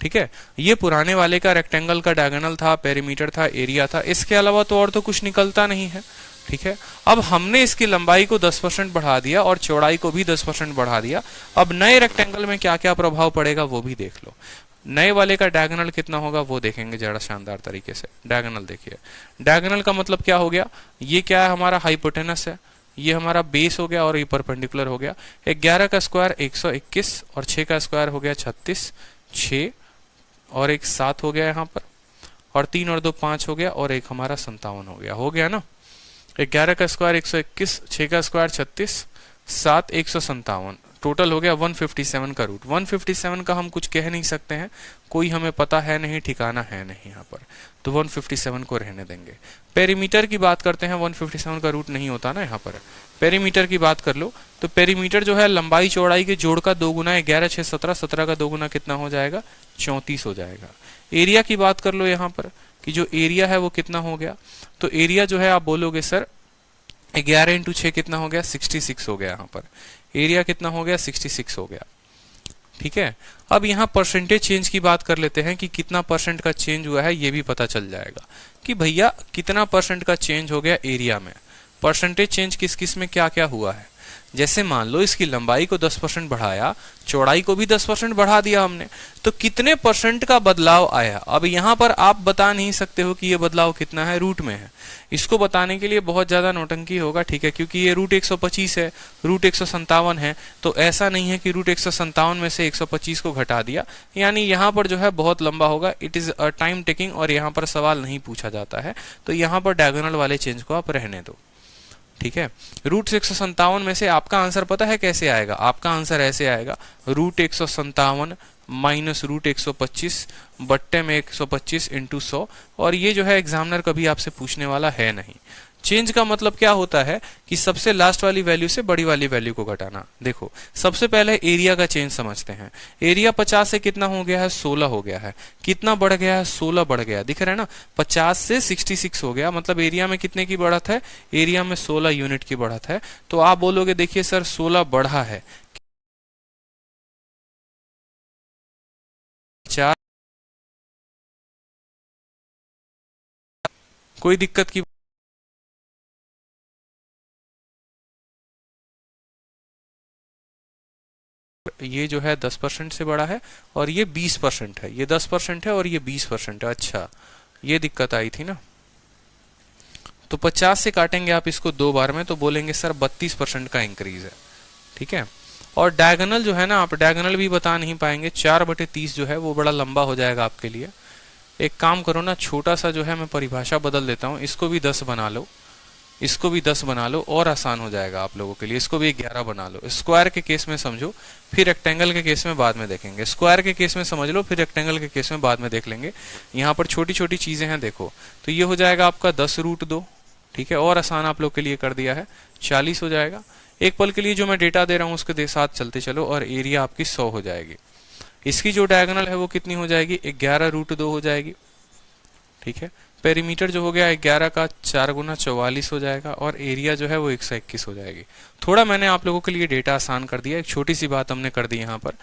ठीक है, ये पुराने वाले का रेक्टेंगल का डायगोनल था, पेरीमीटर था, एरिया था। इसके अलावा तो और तो कुछ निकलता नहीं है। ठीक है, अब हमने इसकी लंबाई को 10% बढ़ा दिया और चौड़ाई को भी 10% बढ़ा दिया। अब नए रेक्टेंगल में क्या क्या प्रभाव पड़ेगा वो भी देख लो। नए वाले का डायगोनल कितना होगा वो देखेंगे जरा शानदार तरीके से। डायगोनल देखिए, डायगोनल का मतलब क्या हो गया, ये क्या है, हमारा हाइपोटेनस है, ये हमारा बेस हो गया और ये परपेंडिकुलर हो गया। 11 का स्क्वायर 121 और 6 का स्क्वायर हो गया 36, 6 और एक 7 हो गया यहाँ पर, और 3 और 2 5 हो गया, और एक हमारा 57 हो गया ना। 11 का स्क्वायर 121, 6 का स्क्वायर 36, 7 157, टोटल हो गया 157 का रूट। 157 का हम कुछ कह नहीं सकते हैं, कोई हमें पता है नहीं, ठिकाना है नहीं यहाँ पर, तो 157 को रहने देंगे। पेरीमीटर की बात करते हैं, 157 का रूट नहीं होता ना यहाँ पर। पेरीमीटर की बात कर लो तो पेरीमीटर जो है लंबाई चौड़ाई के जोड़ का 2 गुना, 11 6 17, 17 का 2 गुना कितना हो जाएगा, 34 हो जाएगा। एरिया की बात कर लो यहाँ पर कि जो एरिया है वो कितना हो गया, तो एरिया जो है आप बोलोगे सर 11 इंटू 6 कितना हो गया, 66 हो गया। यहाँ पर एरिया कितना हो गया, 66 हो गया। ठीक है, अब यहाँ परसेंटेज चेंज की बात कर लेते हैं कि कितना परसेंट का चेंज हुआ है, ये भी पता चल जाएगा कि भैया कितना परसेंट का चेंज हो गया एरिया में। परसेंटेज चेंज किस किस में क्या क्या हुआ है, जैसे मान लो इसकी लंबाई को 10% बढ़ाया, चौड़ाई को भी 10% बढ़ा दिया हमने, तो कितने परसेंट का बदलाव आया। अब यहाँ पर आप बता नहीं सकते हो कि ये बदलाव कितना है, रूट में है। इसको बताने के लिए बहुत ज्यादा नौटंकी होगा, ठीक है, क्योंकि ये रूट 125 है, रूट 157 है, तो ऐसा नहीं है कि रूट 157 में से 125 को घटा दिया, यानी यहाँ पर जो है बहुत लंबा होगा। It is a time taking और यहाँ पर सवाल नहीं पूछा जाता है, तो यहाँ पर डायगोनल वाले चेंज को आप रहने दो। ठीक है, रूट 157 में से आपका आंसर पता है कैसे आएगा, आपका आंसर ऐसे आएगा, रूट 157 माइनस रूट 125 बट्टे में 125 इंटू 100, और ये जो है एग्जामिनर कभी आपसे पूछने वाला है नहीं। चेंज का मतलब क्या होता है कि सबसे लास्ट वाली वैल्यू से बड़ी वाली वैल्यू को घटाना। देखो सबसे पहले एरिया का चेंज समझते हैं। एरिया 50 से कितना हो गया है, 16 हो गया है। कितना बढ़ गया है, 16 बढ़ गया, दिख रहा है ना, 50 से 66 हो गया, मतलब एरिया में कितने की बढ़त है, एरिया में 16 यूनिट की बढ़त है। तो आप बोलोगे देखिए सर 16 बढ़ा है, 4 कोई दिक्कत की, ये जो है 10% से बड़ा है और ये 20% है, ये 10% है और ये 20% है। अच्छा ये दिक्कत आई थी ना, तो 50 से काटेंगे आप इसको 2 बार में तो बोलेंगे सर 32% का इंक्रीज है। ठीक है, और डायगोनल जो है ना, आप डायगोनल भी बता नहीं पाएंगे, 4/30 जो है वो बड़ा लंबा हो जाएगा आपके लिए। एक काम करो ना, छोटा सा जो है मैं परिभाषा बदल देता हूँ, इसको भी 10 बना लो, इसको भी 10 बना लो, और आसान हो जाएगा आप लोगों के लिए। इसको भी 11 बना लो। स्क्वायर के केस में समझो, फिर रेक्टेंगल के केस में बाद में देखेंगे। स्क्वायर के केस में समझ लो, फिर रेक्टेंगल के केस में बाद में देख लेंगे। यहाँ पर छोटी छोटी चीजें हैं देखो, तो ये हो जाएगा आपका 10√2। ठीक है, और आसान आप लोग के लिए कर दिया है, 40 हो जाएगा। एक पल के लिए जो मैं डेटा दे रहा हूँ उसके साथ चलते चलो, और एरिया आपकी 100 हो जाएगी। इसकी जो डायगोनल है वो कितनी हो जाएगी, 11√2 हो जाएगी। ठीक है, पेरीमीटर जो हो गया 11 का 4 गुना 44 हो जाएगा, और एरिया जो है वो 121 हो जाएगी। थोड़ा मैंने आप लोगों के लिए डेटा आसान कर दिया, एक छोटी सी बात हमने कर दी यहाँ पर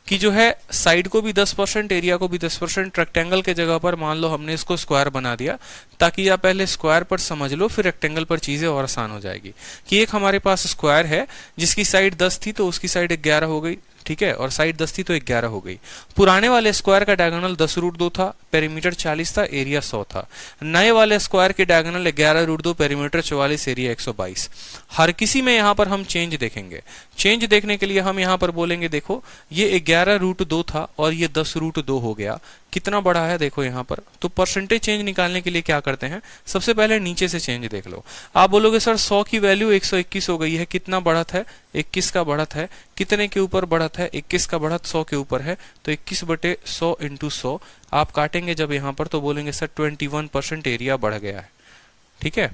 कि जो है साइड को भी 10%, एरिया को भी 10%, रेक्टेंगल के जगह पर मान लो हमने इसको स्क्वायर बना दिया, ताकि आप पहले स्क्वायर पर समझ लो, फिर रेक्टेंगल पर चीजें और आसान हो जाएगी। कि एक हमारे पास स्क्वायर है जिसकी साइड 10 थी तो उसकी साइड 11 हो गई, ठीक है, और साइड 10 थी तो 11 हो गई। पुराने वाले स्क्वायर का डायगोनल 10√2 था, पेरीमीटर 40 था, एरिया 100 था। नए वाले स्क्वायर के डायगोनल 11√2, पेरीमीटर 44, एरिया 122। हर किसी में यहाँ पर हम चेंज देखेंगे। चेंज देखने के लिए हम यहाँ पर बोलेंगे देखो ये 11√2 था और ये 10√2 हो गया, कितना बढ़ा है देखो यहाँ पर। तो परसेंटेज चेंज निकालने के लिए क्या करते हैं, सबसे पहले नीचे से चेंज देख लो। आप बोलोगे सर 100 की वैल्यू 121 हो गई है, कितना बढ़त है, 21 का बढ़त है। कितने के ऊपर बढ़त है, 21 का बढ़त 100 के ऊपर है, तो 21/100 इंटू 100 आप काटेंगे जब यहाँ पर तो बोलेंगे सर 21% एरिया बढ़ गया है। ठीक है।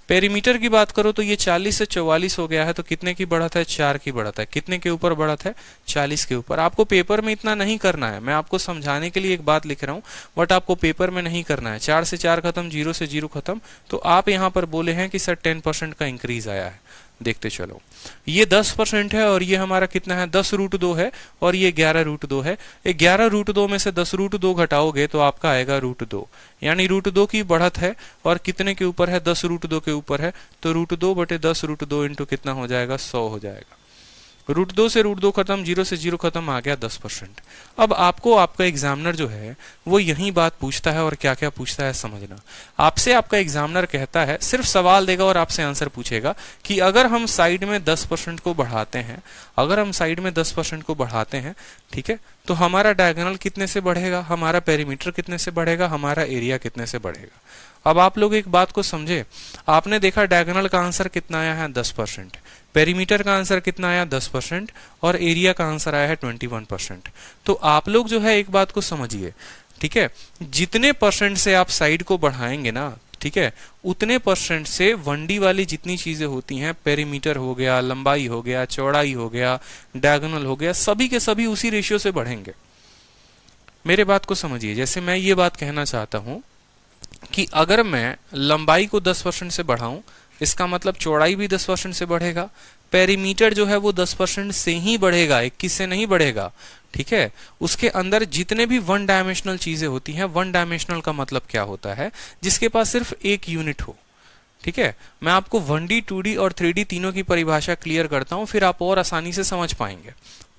पेरीमीटर की बात करो तो ये 40 से 44 हो गया है, तो कितने की बढ़त है, 4 की बढ़त है। कितने के ऊपर बढ़त है, 40 के ऊपर। आपको पेपर में इतना नहीं करना है, मैं आपको समझाने के लिए एक बात लिख रहा हूं, बट आपको पेपर में नहीं करना है। 4 से 4 खत्म, 0 से 0 खत्म, तो आप यहां पर बोले हैं कि सर 10% का इंक्रीज आया है। देखते चलो, ये 10% है और ये हमारा कितना है, 10√2 है और ये 11√2 है। 11√2 में से 10√2 घटाओगे तो आपका आएगा √2, यानी √2 की बढ़त है और कितने के ऊपर है, 10√2 के ऊपर है, तो √2/10√2 इंटू कितना हो जाएगा, 100 हो जाएगा। √2 से √2 खत्म, 0 से 0 खत्म, आ गया 10%। अब आपको आपका एग्जामिनर जो है वो यही बात पूछता है, और क्या क्या पूछता है समझना। आपसे आपका एग्जामिनर कहता है, सिर्फ सवाल देगा और आपसे आंसर पूछेगा कि अगर हम साइड में 10% को बढ़ाते हैं, अगर हम साइड में 10% को बढ़ाते हैं, ठीक है, तो हमारा डायगोनल कितने से बढ़ेगा, हमारा पेरीमीटर कितने से बढ़ेगा, हमारा एरिया कितने से बढ़ेगा। अब आप लोग एक बात को समझे, आपने देखा डायगोनल का आंसर कितना आया है, 10%, पेरीमीटर का आंसर कितना आया, 10%, और एरिया का आंसर आया है 21%। तो आप लोग जो है एक बात को समझिए, ठीक है, जितने परसेंट से आप साइड को बढ़ाएंगे ना, ठीक है, उतने परसेंट से 1D वाली जितनी चीजें होती हैं, पेरीमीटर हो गया, लंबाई हो गया, चौड़ाई हो गया, डायगोनल हो गया, सभी के सभी उसी रेशियो से बढ़ेंगे। मेरे बात को समझिए, जैसे मैं ये बात कहना चाहता हूं कि अगर मैं लंबाई को 10% से बढ़ाऊं, इसका मतलब चौड़ाई भी 10% से बढ़ेगा, पेरीमीटर जो है वो 10% से ही बढ़ेगा, 21 से नहीं बढ़ेगा। ठीक है, उसके अंदर जितने भी 1 डायमेंशनल चीजें होती हैं, 1 डायमेंशनल का मतलब क्या होता है, जिसके पास सिर्फ एक यूनिट हो। ठीक है, मैं आपको 1D, 2D और 3D तीनों की परिभाषा क्लियर करता हूं, फिर आप और आसानी से समझ पाएंगे।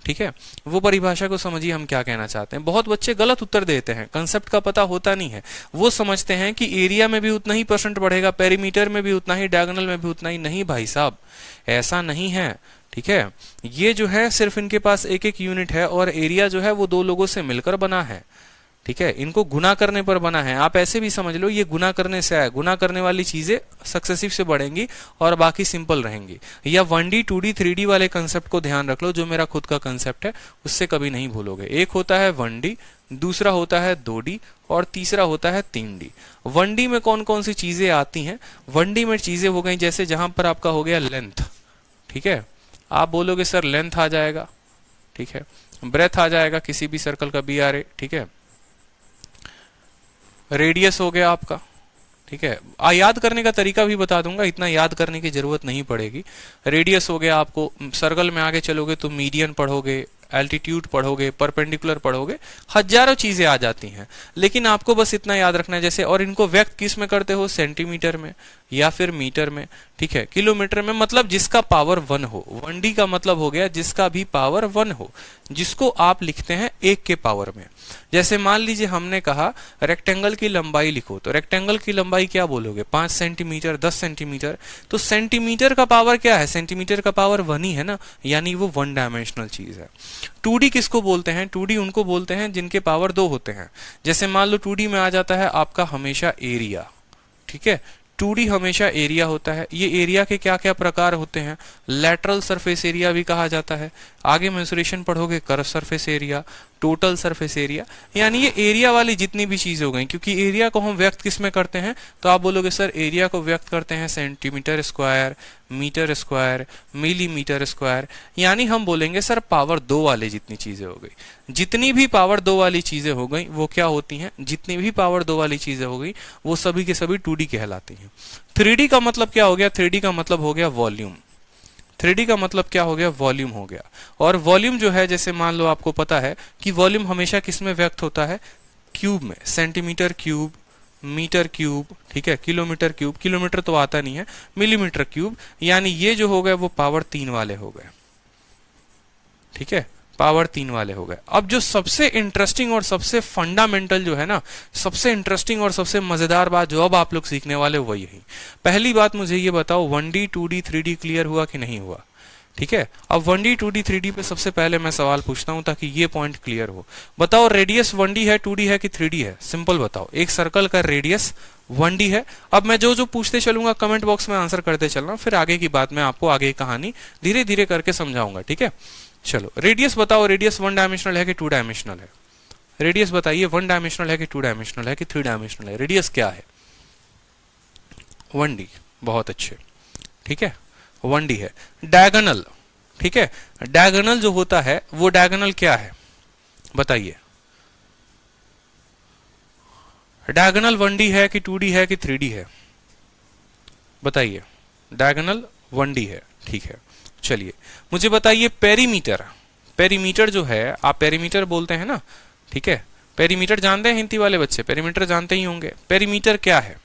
ठीक है, वो परिभाषा को समझिए हम क्या कहना चाहते हैं। बहुत बच्चे गलत उत्तर देते हैं, कंसेप्ट का पता होता नहीं है। वो समझते हैं कि एरिया में भी उतना ही परसेंट बढ़ेगा, पेरीमीटर में भी उतना ही, डायगोनल में भी उतना ही। नहीं भाई साहब, ऐसा नहीं है। ठीक है, ये जो है सिर्फ इनके पास एक एक यूनिट है, और एरिया जो है वो 2 लोगों से मिलकर बना है। ठीक है, इनको गुना करने पर बना है। आप ऐसे भी समझ लो, ये गुना करने से आया, गुना करने वाली चीजें सक्सेसिव से बढ़ेंगी और बाकी सिंपल रहेंगी। या 1D, 2D, 3D वाले कंसेप्ट को ध्यान रख लो, जो मेरा खुद का कंसेप्ट है, उससे कभी नहीं भूलोगे। एक होता है 1D, दूसरा होता है 2D, और तीसरा होता है 3D। 1D में कौन कौन सी चीजें आती हैं, 1D में चीजें हो गई जैसे जहां पर आपका हो गया लेंथ। ठीक है, आप बोलोगे सर लेंथ आ जाएगा, ठीक है, ब्रेथ आ जाएगा किसी भी सर्कल का, BRA। ठीक है, रेडियस हो गया आपका। ठीक है, याद करने का तरीका भी बता दूंगा, इतना याद करने की जरूरत नहीं पड़ेगी। रेडियस हो गया, आपको सर्कल में आगे चलोगे तो मीडियन पढ़ोगे, एल्टीट्यूड पढ़ोगे, परपेंडिकुलर पढ़ोगे, हजारों चीजें आ जाती हैं। लेकिन आपको बस इतना याद रखना है, जैसे, और इनको व्यक्त किस में करते हो, सेंटीमीटर में या फिर मीटर में। ठीक है, किलोमीटर में, मतलब जिसका पावर 1 हो। 1D का मतलब हो गया जिसका भी पावर 1 हो, जिसको आप लिखते हैं 1 के पावर में। जैसे मान लीजिए हमने कहा रेक्टेंगल की लंबाई लिखो, तो रेक्टेंगल की लंबाई क्या बोलोगे, 5 सेंटीमीटर, 10 सेंटीमीटर। तो सेंटीमीटर का पावर क्या है, सेंटीमीटर का पावर 1 ही है ना, यानी वो 1 डायमेंशनल चीज है। 2D किसको बोलते हैं, 2D उनको बोलते हैं जिनके पावर 2 होते हैं। जैसे मान लो 2D में आ जाता है आपका हमेशा एरिया। ठीक है, 2D हमेशा एरिया होता है। ये एरिया के क्या क्या प्रकार होते हैं, लैटरल सरफेस एरिया भी कहा जाता है। आगे मेंसुरेशन पढ़ोगे, curve surface area, total surface area, यानी ये एरिया वाली जितनी भी चीजें हो गई। क्योंकि एरिया को हम व्यक्त किस में करते हैं, तो आप बोलोगे सर एरिया को व्यक्त करते हैं centimetre square, metre square, millimetre square, यानी हम बोलेंगे सर पावर 2 वाले जितनी चीजें हो गई। जितनी भी पावर 2 वाली चीजें हो गई वो क्या होती हैं, जितनी भी पावर 2 वाली चीजें हो गई वो सभी के सभी 2D कहलाती हैं। 3D का मतलब क्या हो गया, 3D का मतलब हो गया वॉल्यूम। 3D का मतलब क्या हो गया, वॉल्यूम हो गया। और वॉल्यूम जो है, जैसे मान लो आपको पता है कि वॉल्यूम हमेशा किस में व्यक्त होता है, क्यूब में, सेंटीमीटर क्यूब, मीटर क्यूब, ठीक है, किलोमीटर क्यूब, किलोमीटर तो आता नहीं है, मिलीमीटर क्यूब, यानी ये जो हो गए वो पावर 3 वाले हो गए। ठीक है, पावर 3 वाले हो गए। अब जो सबसे इंटरेस्टिंग और सबसे फंडामेंटल जो है ना, सबसे इंटरेस्टिंग और सबसे मजेदार बात जो अब आप लोग सीखने वाले वो यही। पहली बात मुझे ये बताओ, 1D, 2D, 3D क्लियर हुआ कि नहीं हुआ, ठीक है, अब 1D 2D 3D पे सबसे पहले मैं सवाल पूछता हूं ताकि ये पॉइंट क्लियर हो। बताओ रेडियस 1D है, 2D है कि 3D है? सिंपल बताओ, एक सर्कल का रेडियस 1D है। अब मैं जो जो पूछते चलूंगा कमेंट बॉक्स में आंसर करते चलना, फिर आगे की बात मैं आपको आगे की कहानी धीरे धीरे करके समझाऊंगा, ठीक है। चलो रेडियस बताओ, रेडियस 1 डायमेंशनल है कि 2 डायमेंशनल है? रेडियस बताइए, 1 डायमेंशनल है कि 2 डायमेंशनल है कि 3 डायमेंशनल है? रेडियस क्या है? 1D, बहुत अच्छे, ठीक है, 1D है। डायगोनल, ठीक है, डायगोनल जो होता है वो डायगोनल क्या है बताइए? डायगोनल 1D है कि 2D है कि 3D है? बताइए। डायगोनल 1D है, ठीक है। चलिए मुझे बताइए पेरीमीटर, पेरीमीटर जो है, आप पेरीमीटर बोलते हैं ना, ठीक है, पेरीमीटर जानते हैं हिंदी वाले बच्चे? पेरीमीटर जानते ही होंगे। पेरीमीटर क्या है?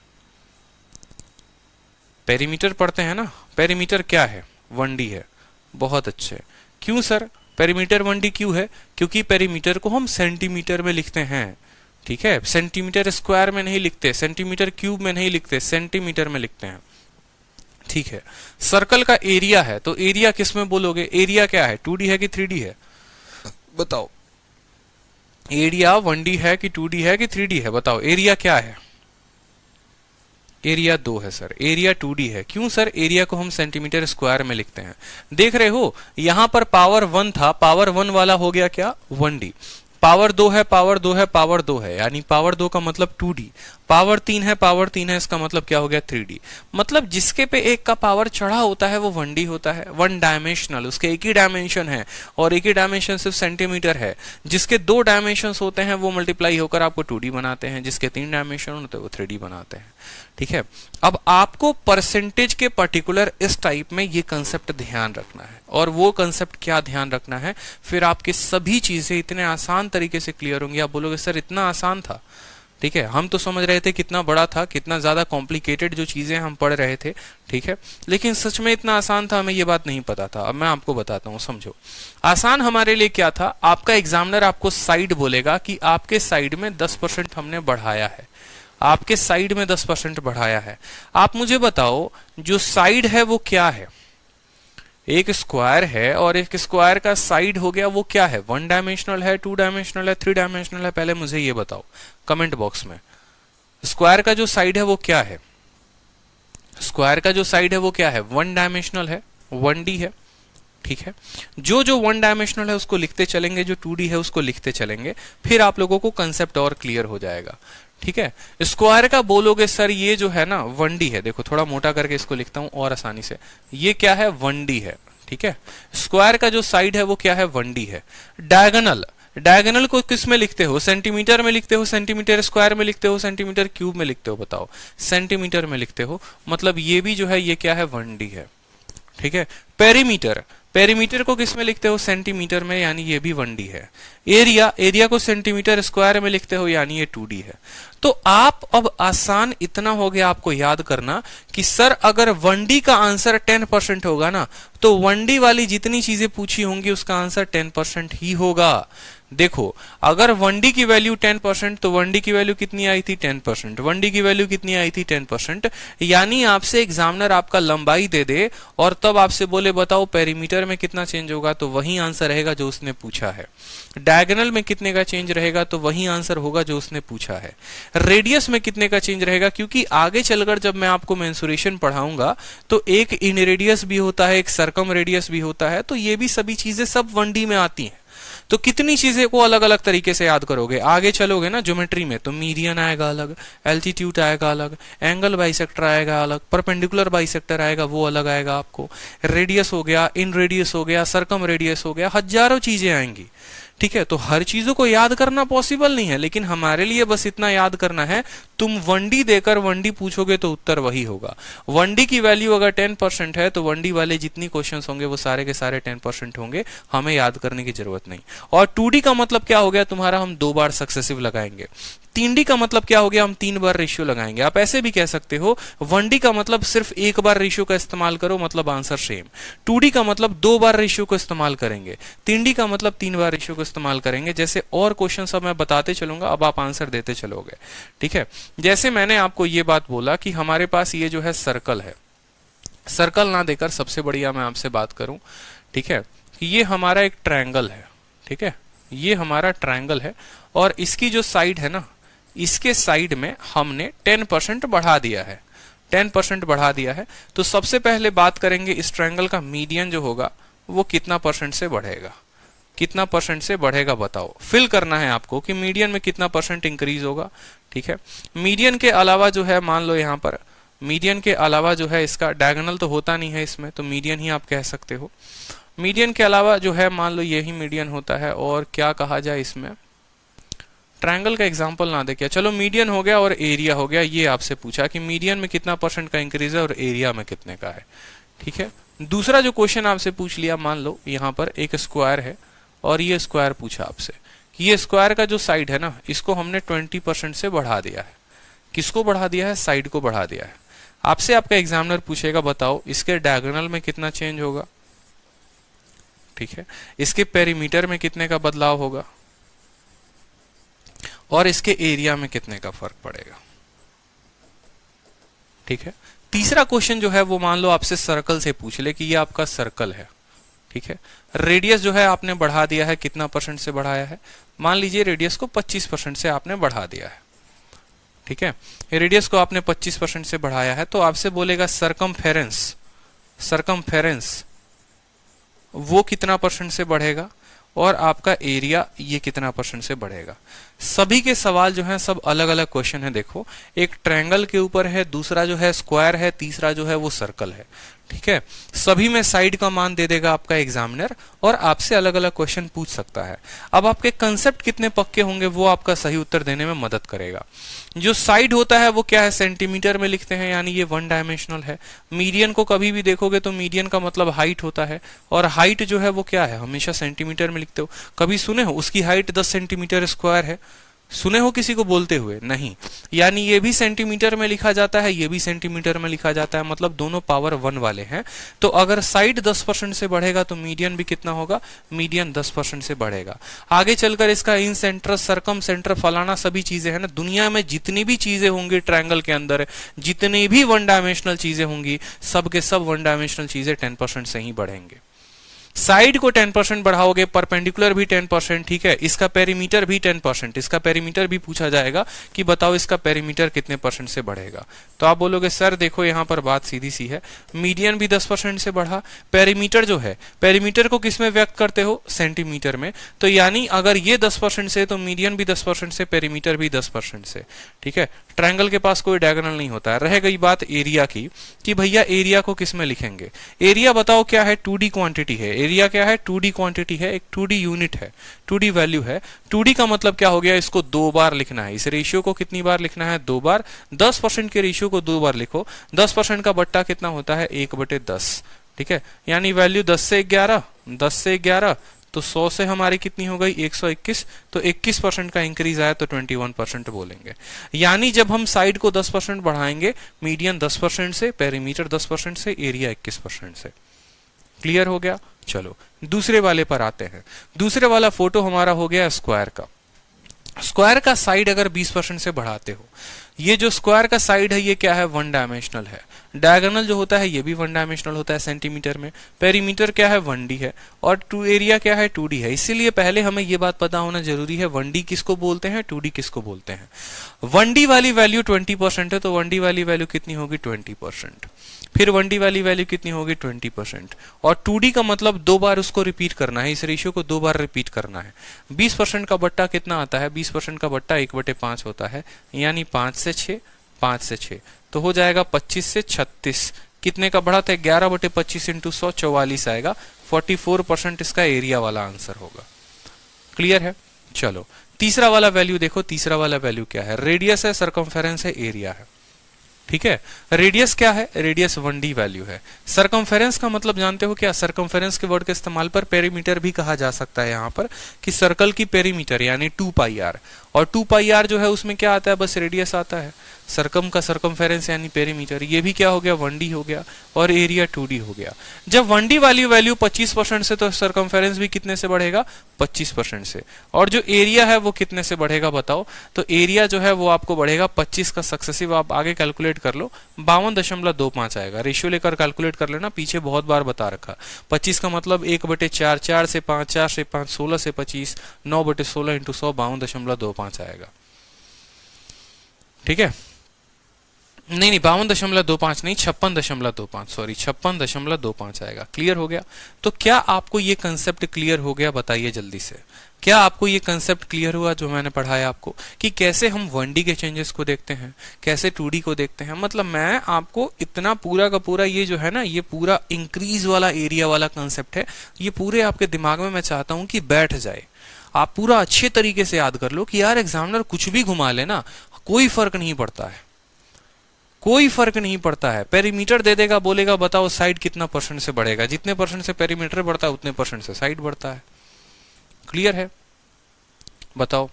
पेरीमीटर पढ़ते हैं ना, पेरीमीटर क्या है? 1D है, बहुत अच्छे। क्यों सर पेरीमीटर 1D क्यों है? क्योंकि पेरीमीटर को हम सेंटीमीटर में लिखते हैं, ठीक है, सेंटीमीटर स्क्वायर में नहीं लिखते, सेंटीमीटर क्यूब में नहीं लिखते, सेंटीमीटर में लिखते हैं, ठीक है। सर्कल का एरिया है, तो एरिया किस में बोलोगे? एरिया क्या है? 2D है कि 3D है? बताओ। एरिया 1D है कि 2D है कि 3D है? बताओ एरिया क्या है? एरिया 2 है सर, एरिया 2D है। क्यों सर? एरिया को हम सेंटीमीटर स्क्वायर में लिखते हैं। देख रहे हो यहां पर पावर 1 था, पावर 1 वाला हो गया क्या? 1D। पावर 2 है, पावर 2 है, पावर 2 है, यानी पावर 2 का मतलब 2D। पावर 3 है, पावर 3 है, इसका मतलब क्या हो गया? 3D। मतलब जिसके पे एक का पावर चढ़ा होता है वो 1D होता है, 1 डायमेंशनल, उसके एक ही डायमेंशन है और एक ही डायमेंशन सिर्फ सेंटीमीटर है। जिसके 2 डायमेंशन होते हैं वो मल्टीप्लाई होकर आपको 2D बनाते हैं, जिसके 3 डायमेंशन होते हैं वो 3D बनाते हैं, ठीक है। अब आपको परसेंटेज के पर्टिकुलर इस टाइप में ये कंसेप्ट ध्यान रखना है, और वो कंसेप्ट क्या ध्यान रखना है, फिर आपकी सभी चीजें इतने आसान तरीके से क्लियर होंगी। आप बोलोगे सर इतना आसान था, ठीक है, हम तो समझ रहे थे कितना बड़ा था, कितना ज्यादा कॉम्प्लिकेटेड जो चीजें हम पढ़ रहे थे, ठीक है, लेकिन सच में इतना आसान था, हमें ये बात नहीं पता था। अब मैं आपको बताता हूं, समझो। आसान हमारे लिए क्या था? आपका एग्जामिनर आपको साइड बोलेगा कि आपके साइड में 10% हमने बढ़ाया है, आपके साइड में 10% बढ़ाया है। आप मुझे बताओ जो साइड है वो क्या है? एक स्क्वायर है और एक स्क्वायर का साइड हो गया वो क्या है? 1 डायमेंशनल है, 2 डायमेंशनल है, 3 डायमेंशनल है? पहले मुझे ये बताओ कमेंट बॉक्स में, स्क्वायर का जो साइड है वो क्या है? स्क्वायर का जो साइड है वो क्या है? 1 डायमेंशनल है, 1D है, ठीक है। जो जो 1 डायमेंशनल है उसको लिखते चलेंगे, जो 2D है उसको लिखते चलेंगे, फिर आप लोगों को कंसेप्ट और क्लियर हो जाएगा, ठीक है। स्क्वायर का बोलोगे सर ये जो है ना 1D है, देखो थोड़ा मोटा करके इसको लिखता हूं और आसानी से, ये क्या है? 1D है, ठीक है। स्क्वायर का जो साइड है वो क्या है? 1D है। डायगोनल, डायगोनल को किस में लिखते हो? सेंटीमीटर में लिखते हो, सेंटीमीटर स्क्वायर में लिखते हो, सेंटीमीटर क्यूब में लिखते हो? बताओ। सेंटीमीटर में लिखते हो, मतलब ये भी जो है ये क्या है? 1D है, ठीक है। पेरीमीटर, पेरीमीटर को किस में लिखते हो? सेंटीमीटर में, यानी ये भी 1D है। एरिया, एरिया को सेंटीमीटर स्क्वायर में लिखते हो, यानी ये 2D है। तो आप अब आसान इतना हो गया आपको याद करना कि सर अगर 1D का आंसर 10% होगा ना, तो 1D वाली जितनी चीजें पूछी होंगी उसका आंसर 10% ही होगा। देखो अगर 1D की वैल्यू 10%, तो 1D की वैल्यू कितनी आई थी? 10%। 1D की वैल्यू कितनी आई थी? 10%। यानी आपसे एग्जामिनर आपका लंबाई दे दे और तब आपसे बोले बताओ पेरीमीटर में कितना चेंज होगा, तो वही आंसर रहेगा जो उसने पूछा है। डायगोनल में कितने का चेंज रहेगा, तो वही आंसर होगा जो उसने पूछा है। रेडियस में कितने का चेंज रहेगा, क्योंकि आगे चलकर जब मैं आपको मेंसुरेशन पढ़ाऊंगा तो एक इन रेडियस भी होता है, एक सर्कम रेडियस भी होता है, तो ये भी सभी चीजें सब 1D में आती हैं। तो कितनी चीजें को अलग अलग तरीके से याद करोगे? आगे चलोगे ना ज्योमेट्री में, तो मीडियन आएगा अलग, एल्टीट्यूड आएगा अलग, एंगल बाइसेक्टर आएगा अलग, परपेंडिकुलर बाइसेक्टर आएगा वो अलग आएगा आपको, रेडियस हो गया, इन रेडियस हो गया, सर्कम रेडियस हो गया, हजारों चीजें आएंगी, ठीक है। तो हर चीजों को याद करना पॉसिबल नहीं है, लेकिन हमारे लिए बस इतना याद करना है, तुम 1D देकर 1D पूछोगे तो उत्तर वही होगा। 1D की वैल्यू अगर 10% है तो 1D वाले जितनी क्वेश्चंस होंगे वो सारे के सारे 10% होंगे, हमें याद करने की जरूरत नहीं। और 2D का मतलब क्या हो गया तुम्हारा? हम 2 बार सक्सेसिव लगाएंगे। 3D का मतलब क्या हो गया? हम 3 बार रेशियो लगाएंगे। आप ऐसे भी कह सकते हो 1D का मतलब सिर्फ 1 बार रेशियो का इस्तेमाल करो, मतलब आंसर सेम। 2D का मतलब 2 बार रेशियो को इस्तेमाल करेंगे, 3D का मतलब 3 बार रेशियो को इस्तेमाल करेंगे। जैसे और क्वेश्चन सब मैं बताते चलूंगा, अब आप आंसर देते चलोगे, ठीक है। जैसे मैंने आपको ये बात बोला कि हमारे पास ये जो है सर्कल है, सर्कल ना देकर सबसे बढ़िया मैं आपसे बात करूं, ठीक है, ये हमारा एक ट्रायंगल है, ठीक है, ये हमारा ट्रायंगल है और इसकी जो साइड है ना, इसके साइड में हमने 10% बढ़ा दिया है, 10% बढ़ा दिया है। तो सबसे पहले बात करेंगे इस ट्रायंगल का मीडियन जो होगा वो कितना परसेंट से बढ़ेगा, कितना परसेंट से बढ़ेगा बताओ। फिल करना है आपको कि मीडियन में कितना परसेंट इंक्रीज होगा, ठीक है। मीडियन के अलावा जो है, मान लो यहाँ पर मीडियन के अलावा जो है, इसका डायगोनल तो होता नहीं है इसमें, तो मीडियन ही आप कह सकते हो। मीडियन के अलावा जो है, मान लो यही मीडियन होता है, और क्या कहा जाए इसमें, ट्रायंगल का एग्जांपल ना दे क्या, चलो मीडियन हो गया और एरिया हो गया। ये आपसे पूछा कि मीडियन में कितना परसेंट का इंक्रीज है और एरिया में कितने का है, ठीक है। दूसरा जो क्वेश्चन आपसे पूछ लिया, मान लो यहाँ पर एक स्क्वायर है और ये स्क्वायर पूछा आपसे कि ये स्क्वायर का जो साइड है ना, इसको हमने 20% से बढ़ा दिया है। किसको बढ़ा दिया है? साइड को बढ़ा दिया है। आपसे आपका एग्जामिनर पूछेगा बताओ इसके डायगोनल में कितना चेंज होगा, ठीक है, इसके पेरीमीटर में कितने का बदलाव होगा और इसके एरिया में कितने का फर्क पड़ेगा, ठीक है। तीसरा क्वेश्चन जो है वो मान लो आपसे सर्कल से पूछ ले कि ये आपका सर्कल है, ठीक है, रेडियस जो है आपने बढ़ा दिया है, कितना परसेंट से बढ़ाया है, मान लीजिए रेडियस को 25% से आपने बढ़ा दिया है, ठीक है, रेडियस को आपने 25% से बढ़ाया है। तो आपसे बोलेगा सरकमफेरेंस, सरकमफेरेंस वो कितना परसेंट से बढ़ेगा और आपका एरिया ये कितना परसेंट से बढ़ेगा। सभी के सवाल जो हैं सब अलग अलग क्वेश्चन है। देखो, एक ट्रायंगल के ऊपर है, दूसरा जो है स्क्वायर है, तीसरा जो है वो सर्कल है, ठीक है। सभी में साइड का मान दे देगा आपका एग्जामिनर और आपसे अलग अलग क्वेश्चन पूछ सकता है। अब आपके कंसेप्ट कितने पक्के होंगे वो आपका सही उत्तर देने में मदद करेगा। जो साइड होता है वो क्या है, सेंटीमीटर में लिखते हैं, यानी ये 1 डायमेंशनल है। मीडियन को कभी भी देखोगे तो मीडियन का मतलब हाइट होता है और हाइट जो है वो क्या है, हमेशा सेंटीमीटर में लिखते हो। कभी सुने हो उसकी हाइट 10 सेंटीमीटर स्क्वायर है? सुने हो किसी को बोलते हुए? नहीं। यानी ये भी सेंटीमीटर में लिखा जाता है, ये भी सेंटीमीटर में लिखा जाता है, मतलब दोनों पावर 1 वाले हैं। तो अगर साइड 10% से बढ़ेगा तो मीडियन भी कितना होगा, मीडियन 10% से बढ़ेगा। आगे चलकर इसका इन सेंटर, सरकम सेंटर, फलाना सभी चीजें हैं ना, दुनिया में जितनी भी चीजें होंगी ट्रायंगल के अंदर, जितनी भी 1 डायमेंशनल चीजें होंगी, सब के सब 1 डायमेंशनल चीजें 10% से ही बढ़ेंगे। साइड को 10% बढ़ाओगे, परपेंडिकुलर भी 10%, ठीक है, इसका पेरीमीटर भी 10%, इसका पेरीमीटर भी पूछा जाएगा कि बताओ इसका पेरीमीटर कितने परसेंट से बढ़ेगा। तो आप बोलोगे सर देखो यहाँ पर बात सीधी सी है, मीडियन भी 10% से बढ़ा, पेरीमीटर जो है, पेरीमीटर को किस में व्यक्त करते हो, सेंटीमीटर में, तो यानी अगर ये 10% से तो मीडियन भी 10% से, पेरीमीटर भी 10% से, ठीक है। ट्रायंगल के पास कोई डायगोनल नहीं होता है। रह गई बात एरिया की कि भैया एरिया को किस में लिखेंगे। एरिया बताओ क्या है, 2D क्वांटिटी है। एरिया क्या है, 2D क्वांटिटी है, एक 2D यूनिट है, 2D वैल्यू है। 2D का मतलब क्या हो गया, इसको 2 बार लिखना है। इस रेशियो को कितनी बार लिखना है, 2 बार। 10% के रेशियो को 2 बार लिखो। 10% का बट्टा कितना होता है, 1/10, ठीक है। यानी वैल्यू 10 से 11, 10 से 11 तो 100 से हमारी कितनी हो गई, 121। तो 21% का इंक्रीज आया तो 21% बोलेंगे। यानी जब हम साइड को 10% बढ़ाएंगे, मीडियन 10% से, पेरीमीटर 10% से, एरिया 21% से। क्लियर हो गया। चलो दूसरे वाले पर आते हैं। दूसरे वाला फोटो हमारा हो गया स्क्वायर का। स्क्वायर का साइड अगर 20% से बढ़ाते हो, ये जो स्क्वायर का साइड है ये क्या है, 1 डायमेंशनल है। डायगोनल जो होता है ये भी 1 डायमेंशनल होता है सेंटीमीटर में। पेरीमीटर क्या है, 1D है, और एरिया क्या है, 2D है। इसीलिए पहले हमें ये बात पता होना जरूरी है, 1D किसको बोलते हैं, 2D किसको बोलते हैं। 1D वाली वैल्यू 20% है तो 1D वाली वैल्यू कितनी होगी, 20%। फिर 1D वाली वैल्यू कितनी होगी, 20%। और 2D का मतलब 2 बार उसको रिपीट करना है, इस रेशियो को 2 बार रिपीट करना है। 20% का बट्टा कितना आता है, 20% का बट्टा 1/5 होता है, यानी 5 से 6, 5 से 6 तो हो जाएगा 25 से 36। कितने का बढ़ा था, 11/25 × 100, 44 आएगा। 44% इसका एरिया वाला आंसर होगा। क्लियर है। चलो तीसरा वाला वैल्यू देखो। तीसरा वाला वैल्यू क्या है, रेडियस है, सरकमफेरेंस है, एरिया है, ठीक है। रेडियस क्या है, रेडियस 1D वैल्यू है। सरकमफेरेंस का मतलब जानते हो क्या, सरकमफेरेंस के वर्ड के इस्तेमाल पर पेरीमीटर भी कहा जा सकता है यहाँ पर, कि सर्कल की पेरीमीटर यानी 2πr। और 2πr जो है उसमें क्या आता है, बस रेडियस आता है। सरकम का सरकमफेरेंस यानी पेरीमीटर, ये भी क्या हो गया, 1d हो गया, और एरिया 2d हो गया। जब 1d वाली वैल्यू 25% से, तो सरकमफेरेंस भी कितने से बढ़ेगा, 25% से। और जो एरिया है वो कितने से बढ़ेगा बताओ, तो एरिया जो है वो आपको बढ़ेगा 25 का सक्सेसिव, आप आगे कैलकुलेट कर लो, 52.25 आएगा। रेशियो लेकर कैलकुलेट कर लेना, पीछे बहुत बार बता रखा। 25 का मतलब 1/4, 4 से 5, 4 से 5, 16 से 25, 9/16 इंटू 100, 52.25 आएगा। ठीक है, नहीं 52.25 नहीं, 56.25, सॉरी 56.25 आएगा। क्लियर हो गया? तो क्या आपको ये कंसेप्ट क्लियर हो गया, बताइए जल्दी से। क्या आपको ये कंसेप्ट क्लियर हुआ जो मैंने पढ़ाया आपको, कि कैसे हम 1D के चेंजेस को देखते हैं, कैसे 2D को देखते हैं। मतलब मैं आपको इतना पूरा का पूरा ये जो है ना, ये पूरा इंक्रीज वाला एरिया वाला कंसेप्ट है, ये पूरे आपके दिमाग में मैं चाहता हूं कि बैठ जाए। आप पूरा अच्छे तरीके से याद कर लो कि यार एग्जामिनर कुछ भी घुमा ले ना, कोई फर्क नहीं पड़ता है, कोई फर्क नहीं पड़ता है। पेरीमीटर दे देगा, बोलेगा बताओ साइड कितना परसेंट से बढ़ेगा, जितने परसेंट से पेरीमीटर बढ़ता है उतने परसेंट से साइड बढ़ता है। क्लियर है? बताओ,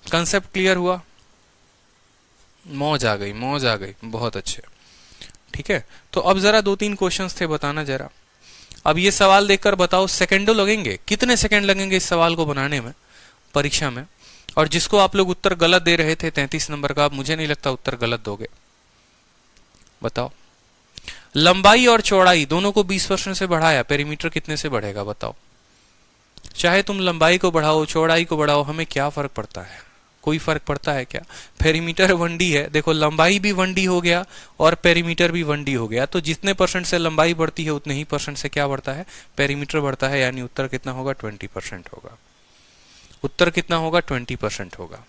कंसेप्ट क्लियर हुआ? मौज आ गई, मौज आ गई, बहुत अच्छे। ठीक है, तो अब जरा 2-3 क्वेश्चंस थे, बताना जरा। अब ये सवाल देखकर बताओ, सेकंडों लगेंगे, कितने सेकंड लगेंगे इस सवाल को बनाने में परीक्षा में। और जिसको आप लोग उत्तर गलत दे रहे थे 33 नंबर का, आप मुझे नहीं लगता उत्तर गलत दोगे। बताओ, लंबाई और चौड़ाई दोनों को 20% से बढ़ाया, पेरीमीटर कितने से बढ़ेगा बताओ। चाहे तुम लंबाई को बढ़ाओ, चौड़ाई को बढ़ाओ, हमें क्या फर्क पड़ता है, कोई फर्क पड़ता है क्या। पेरीमीटर 1D है, देखो लंबाई भी 1D हो गया और पेरीमीटर भी 1D हो गया, तो जितने परसेंट से लंबाई बढ़ती है उतने ही परसेंट से क्या बढ़ता है, पेरीमीटर बढ़ता है। यानी उत्तर कितना होगा, 20% होगा। उत्तर कितना होगा, 20% होगा।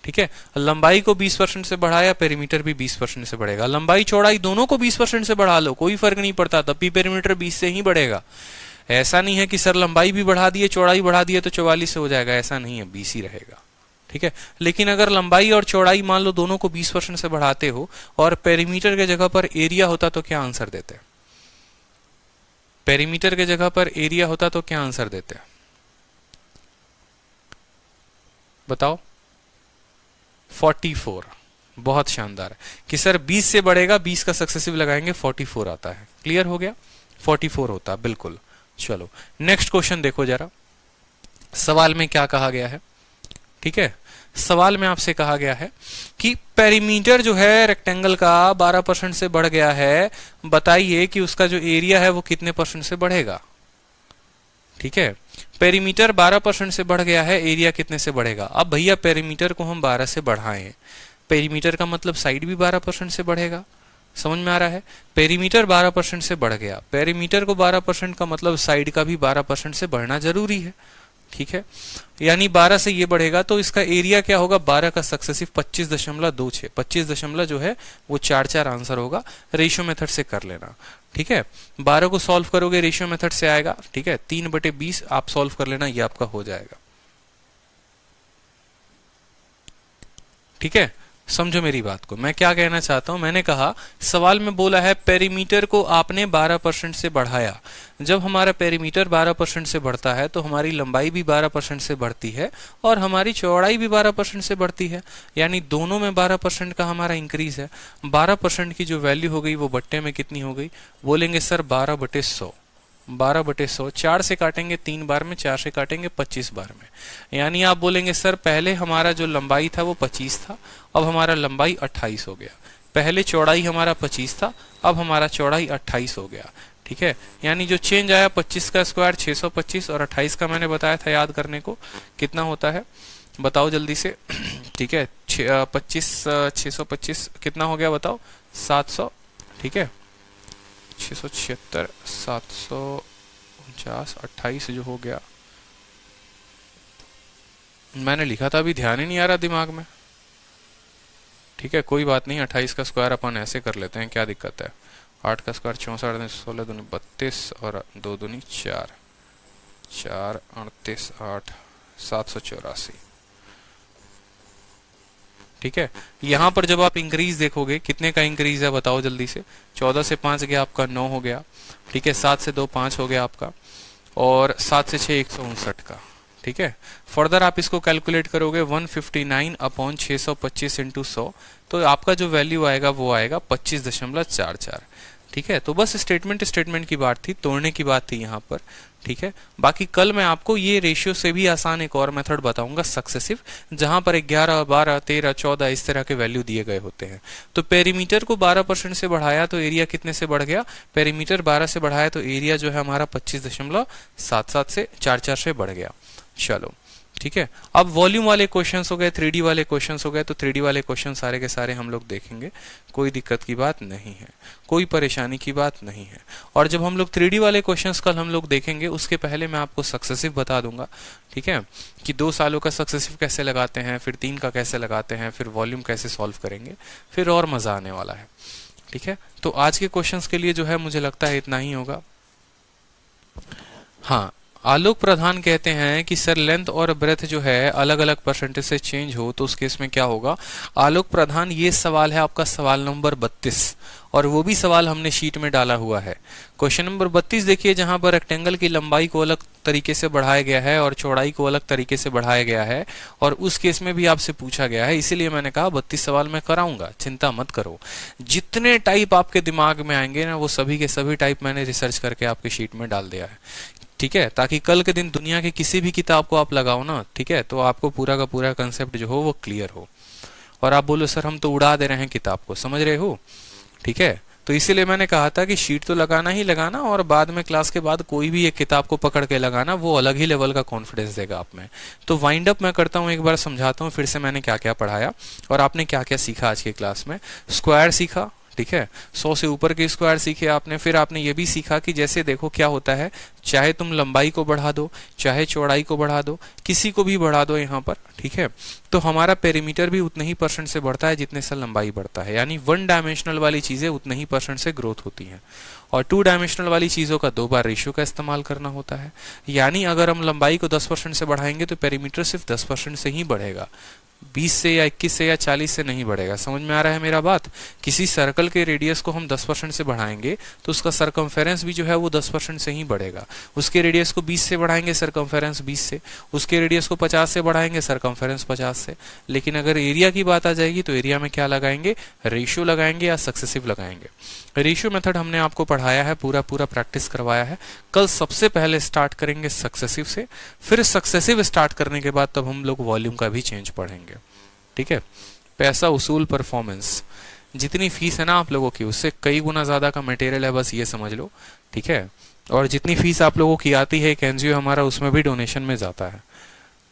ठीक है, लंबाई को 20% से बढ़ाया, पेरीमीटर भी 20% से बढ़ेगा। लंबाई चौड़ाई दोनों को 20% से बढ़ा लो, कोई फर्क नहीं पड़ता, तब भी पेरीमीटर 20 से ही बढ़ेगा। ऐसा नहीं है कि सर लंबाई भी बढ़ा दिए चौड़ाई बढ़ा दिए तो 44 से हो जाएगा, ऐसा नहीं है, 20 ही रहेगा। ठीक है, लेकिन अगर लंबाई और चौड़ाई मान लो दोनों को 20% से बढ़ाते हो और पेरीमीटर के जगह पर एरिया होता तो क्या आंसर देते, पेरीमीटर के जगह पर एरिया होता तो क्या आंसर देते, बताओ। 44, बहुत शानदार है कि सर 20 से बढ़ेगा, 20 का सक्सेसिव लगाएंगे, 44 आता है। क्लियर हो गया, 44 होता है, बिल्कुल। चलो नेक्स्ट क्वेश्चन देखो जरा, सवाल में क्या कहा गया है। ठीक है, सवाल में आपसे कहा गया है कि पेरीमीटर जो है रेक्टेंगल का 12% से बढ़ गया है, बताइए कि उसका जो एरिया है वो कितने परसेंट से बढ़ेगा। ठीक है, पेरीमीटर 12% से बढ़ गया है, एरिया कितने से बढ़ेगा। अब भैया पेरीमीटर को हम 12 से बढ़ाएं, पेरीमीटर का मतलब साइड भी 12% से बढ़ेगा, समझ में आ रहा है। पेरीमीटर 12% से बढ़ गया, पेरीमीटर को 12% का मतलब साइड का भी 12% से बढ़ना जरूरी है। ठीक है, यानी 12 से ये बढ़ेगा तो इसका एरिया क्या होगा, 12 का सक्सेसिव 25.26, 25 जो है वो 4 आंसर होगा। रेशियो मेथड से कर लेना। ठीक है, 12 को सॉल्व करोगे रेशियो मेथड से आएगा। ठीक है, 3/20 आप सॉल्व कर लेना, ये आपका हो जाएगा। ठीक है, समझो मेरी बात को, मैं क्या कहना चाहता हूं। मैंने कहा सवाल में बोला है पेरीमीटर को आपने 12% से बढ़ाया। जब हमारा पेरीमीटर 12% से बढ़ता है तो हमारी लंबाई भी 12% से बढ़ती है और हमारी चौड़ाई भी 12% से बढ़ती है, यानी दोनों में 12% का हमारा इंक्रीज है। 12% की जो वैल्यू हो गई वो बट्टे में कितनी हो गई, बोलेंगे सर 12/100, 12/100, 4 से काटेंगे 3 बार में, 4 से काटेंगे 25 बार में। यानी आप बोलेंगे सर पहले हमारा जो लंबाई था वो 25 था, अब हमारा लंबाई 28 हो गया। पहले चौड़ाई हमारा 25 था, अब हमारा चौड़ाई 28 हो गया। ठीक है, यानी जो चेंज आया 25 का स्क्वायर 625 और 28 का मैंने बताया था याद करने को, कितना होता है बताओ जल्दी से। ठीक है, 625 कितना हो गया बताओ, 700। ठीक है, 676, 749, 28 जो हो गया, मैंने लिखा था अभी ध्यान ही नहीं आ रहा दिमाग में। ठीक है, कोई बात नहीं, 28 का स्क्वायर अपन ऐसे कर लेते हैं, क्या दिक्कत है। 8 का स्क्वायर 64, 16 दूनी 32 और 2 दूनी 4, 4 38 8 784। ठीक है, यहां पर जब आप इंक्रीज देखोगे कितने का इंक्रीज है बताओ जल्दी से। 14 से 5 गया आपका 9 हो गया। ठीक है, 7 से 2 5 हो गया आपका, और 7 से 6 159 का। ठीक है। फर्दर आप इसको कैलकुलेट करोगे 159 अपॉन 625 इंटू 100, तो आपका जो वैल्यू आएगा वो आएगा 25.44। ठीक है, तो बस स्टेटमेंट की बात थी, तोड़ने की बात थी यहाँ पर। ठीक है, बाकी कल मैं आपको ये रेशियो से भी आसान एक और मेथड बताऊंगा सक्सेसिव, जहां पर 11, 12, 13, 14 इस तरह के वैल्यू दिए गए होते हैं। तो पेरीमीटर को 12% से बढ़ाया तो एरिया कितने से बढ़ गया, पेरीमीटर 12 से बढ़ाया तो एरिया जो है हमारा 25.77 से 44 से बढ़ गया। चलो ठीक है, अब वॉल्यूम वाले क्वेश्चंस हो गए, 3D वाले क्वेश्चंस हो गए, तो 3D वाले क्वेश्चन सारे के सारे हम लोग देखेंगे, कोई दिक्कत की बात नहीं है, कोई परेशानी की बात नहीं है। और जब हम लोग 3D वाले क्वेश्चंस कल हम लोग देखेंगे, उसके पहले मैं आपको सक्सेसिव बता दूंगा। ठीक है, कि 2 सालों का सक्सेसिव कैसे लगाते हैं, फिर 3 का कैसे लगाते हैं, फिर वॉल्यूम कैसे सॉल्व करेंगे, फिर और मजा आने वाला है। ठीक है, तो आज के क्वेश्चंस के लिए जो है मुझे लगता है इतना ही होगा। हाँ, आलोक प्रधान कहते हैं कि सर लेंथ और ब्रेथ जो है अलग अलग परसेंटेज से चेंज हो तो उस केस में क्या होगा। आलोक प्रधान, ये सवाल है आपका सवाल नंबर 32, और वो भी सवाल हमने शीट में डाला हुआ है। क्वेश्चन नंबर 32 देखिए, जहां पर रेक्टेंगल की लंबाई को अलग तरीके से बढ़ाया गया है और चौड़ाई को अलग तरीके से बढ़ाया गया है, और उस केस में भी आपसे पूछा गया है, इसीलिए मैंने कहा 32 सवाल मैं कराऊंगा, चिंता मत करो। जितने टाइप आपके दिमाग में आएंगे ना, वो सभी के सभी टाइप मैंने रिसर्च करके आपके शीट में डाल दिया है। ठीक है, ताकि कल के दिन दुनिया की किसी भी किताब को आप लगाओ ना, ठीक है, तो आपको पूरा का पूरा कंसेप्ट जो हो वो क्लियर हो, और आप बोलो सर हम तो उड़ा दे रहे हैं किताब को, समझ रहे हो। ठीक है, तो इसीलिए मैंने कहा था कि शीट तो लगाना ही लगाना, और बाद में क्लास के बाद कोई भी एक किताब को पकड़ के लगाना, वो अलग ही लेवल का कॉन्फिडेंस देगा आप में। तो वाइंड अप मैं करता हूं, एक बार समझाता हूं फिर से मैंने क्या क्या पढ़ाया और आपने क्या क्या सीखा आज की क्लास में। स्क्वायर सीखा, ठीक है, 100 से ऊपर के स्क्वायर सीखे आपने। फिर आपने ये भी सीखा कि जैसे देखो क्या होता है, चाहे तुम लंबाई को बढ़ा दो, चाहे चौड़ाई को बढ़ा दो, किसी को भी बढ़ा दो यहाँ पर, ठीक है, तो हमारा पेरीमीटर भी उतने ही परसेंट से बढ़ता है जितने से लंबाई बढ़ता है। यानी 1 डायमेंशनल वाली चीजें उतने ही परसेंट से ग्रोथ होती हैं, और 2 डायमेंशनल वाली चीजों का 2 बार रेशियो का इस्तेमाल करना होता है। यानी अगर हम लंबाई को 10% से बढ़ाएंगे तो पेरीमीटर सिर्फ 10% से ही बढ़ेगा, 20 से या 21 से या 40 से नहीं बढ़ेगा। समझ में आ रहा है मेरा बात। किसी सर्कल के रेडियस को हम 10% से बढ़ाएंगे तो उसका सरकमफेरेंस भी जो है वो 10% से ही बढ़ेगा। उसके रेडियस को 20 से बढ़ाएंगे, सरकमफेरेंस 20 से। उसके रेडियस को 50 से बढ़ाएंगे, सरकमफेरेंस 50 से। लेकिन अगर एरिया की बात आ जाएगी तो एरिया में क्या लगाएंगे, रेशियो लगाएंगे या सक्सेसिव लगाएंगे। रेशियो मेथड हमने आपको पढ़ाया है, पूरा प्रैक्टिस करवाया है। कल सबसे पहले स्टार्ट करेंगे सक्सेसिव से, फिर सक्सेसिव स्टार्ट करने के बाद तब हम लोग वॉल्यूम का भी चेंज पढ़ेंगे। ठीक है, पैसा वसूल परफॉर्मेंस, जितनी फीस है ना आप लोगों की उससे कई गुना ज्यादा का मटेरियल है, बस ये समझ लो। ठीक है, और जितनी फीस आप लोगों की आती है एक एनजीओ हमारा, उसमें भी डोनेशन में जाता है।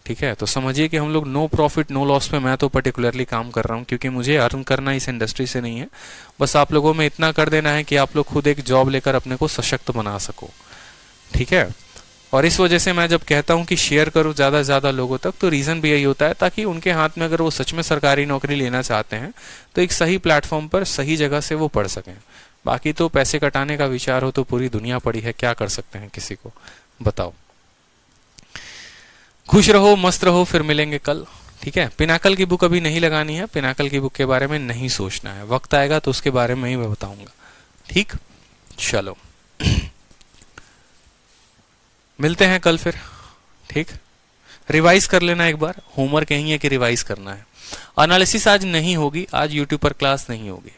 ठीक है, तो समझिए कि हम लोग नो प्रॉफिट नो लॉस पे मैं तो पर्टिकुलरली काम कर रहा हूँ, क्योंकि मुझे अर्न करना इस इंडस्ट्री से नहीं है। बस आप लोगों में इतना कर देना है कि आप लोग खुद एक जॉब लेकर अपने को सशक्त बना सको। ठीक है, और इस वजह से मैं जब कहता हूं कि शेयर करो ज्यादा से ज्यादा लोगों तक, तो रीजन भी यही होता है ताकि उनके हाथ में अगर वो सच में सरकारी नौकरी लेना चाहते हैं तो एक सही प्लेटफॉर्म पर सही जगह से वो पढ़ सकें। बाकी तो पैसे कटाने का विचार हो तो पूरी दुनिया पड़ी है, क्या कर सकते हैं किसी को बताओ। खुश रहो, मस्त रहो, फिर मिलेंगे कल। ठीक है, पिनाकल की बुक अभी नहीं लगानी है, पिनाकल की बुक के बारे में नहीं सोचना है, वक्त आएगा तो उसके बारे में ही मैं बताऊंगा। ठीक, चलो मिलते हैं कल फिर। ठीक, रिवाइज कर लेना एक बार, होमवर्क यही है कि रिवाइज करना है। एनालिसिस आज नहीं होगी, आज यूट्यूब पर क्लास नहीं होगी।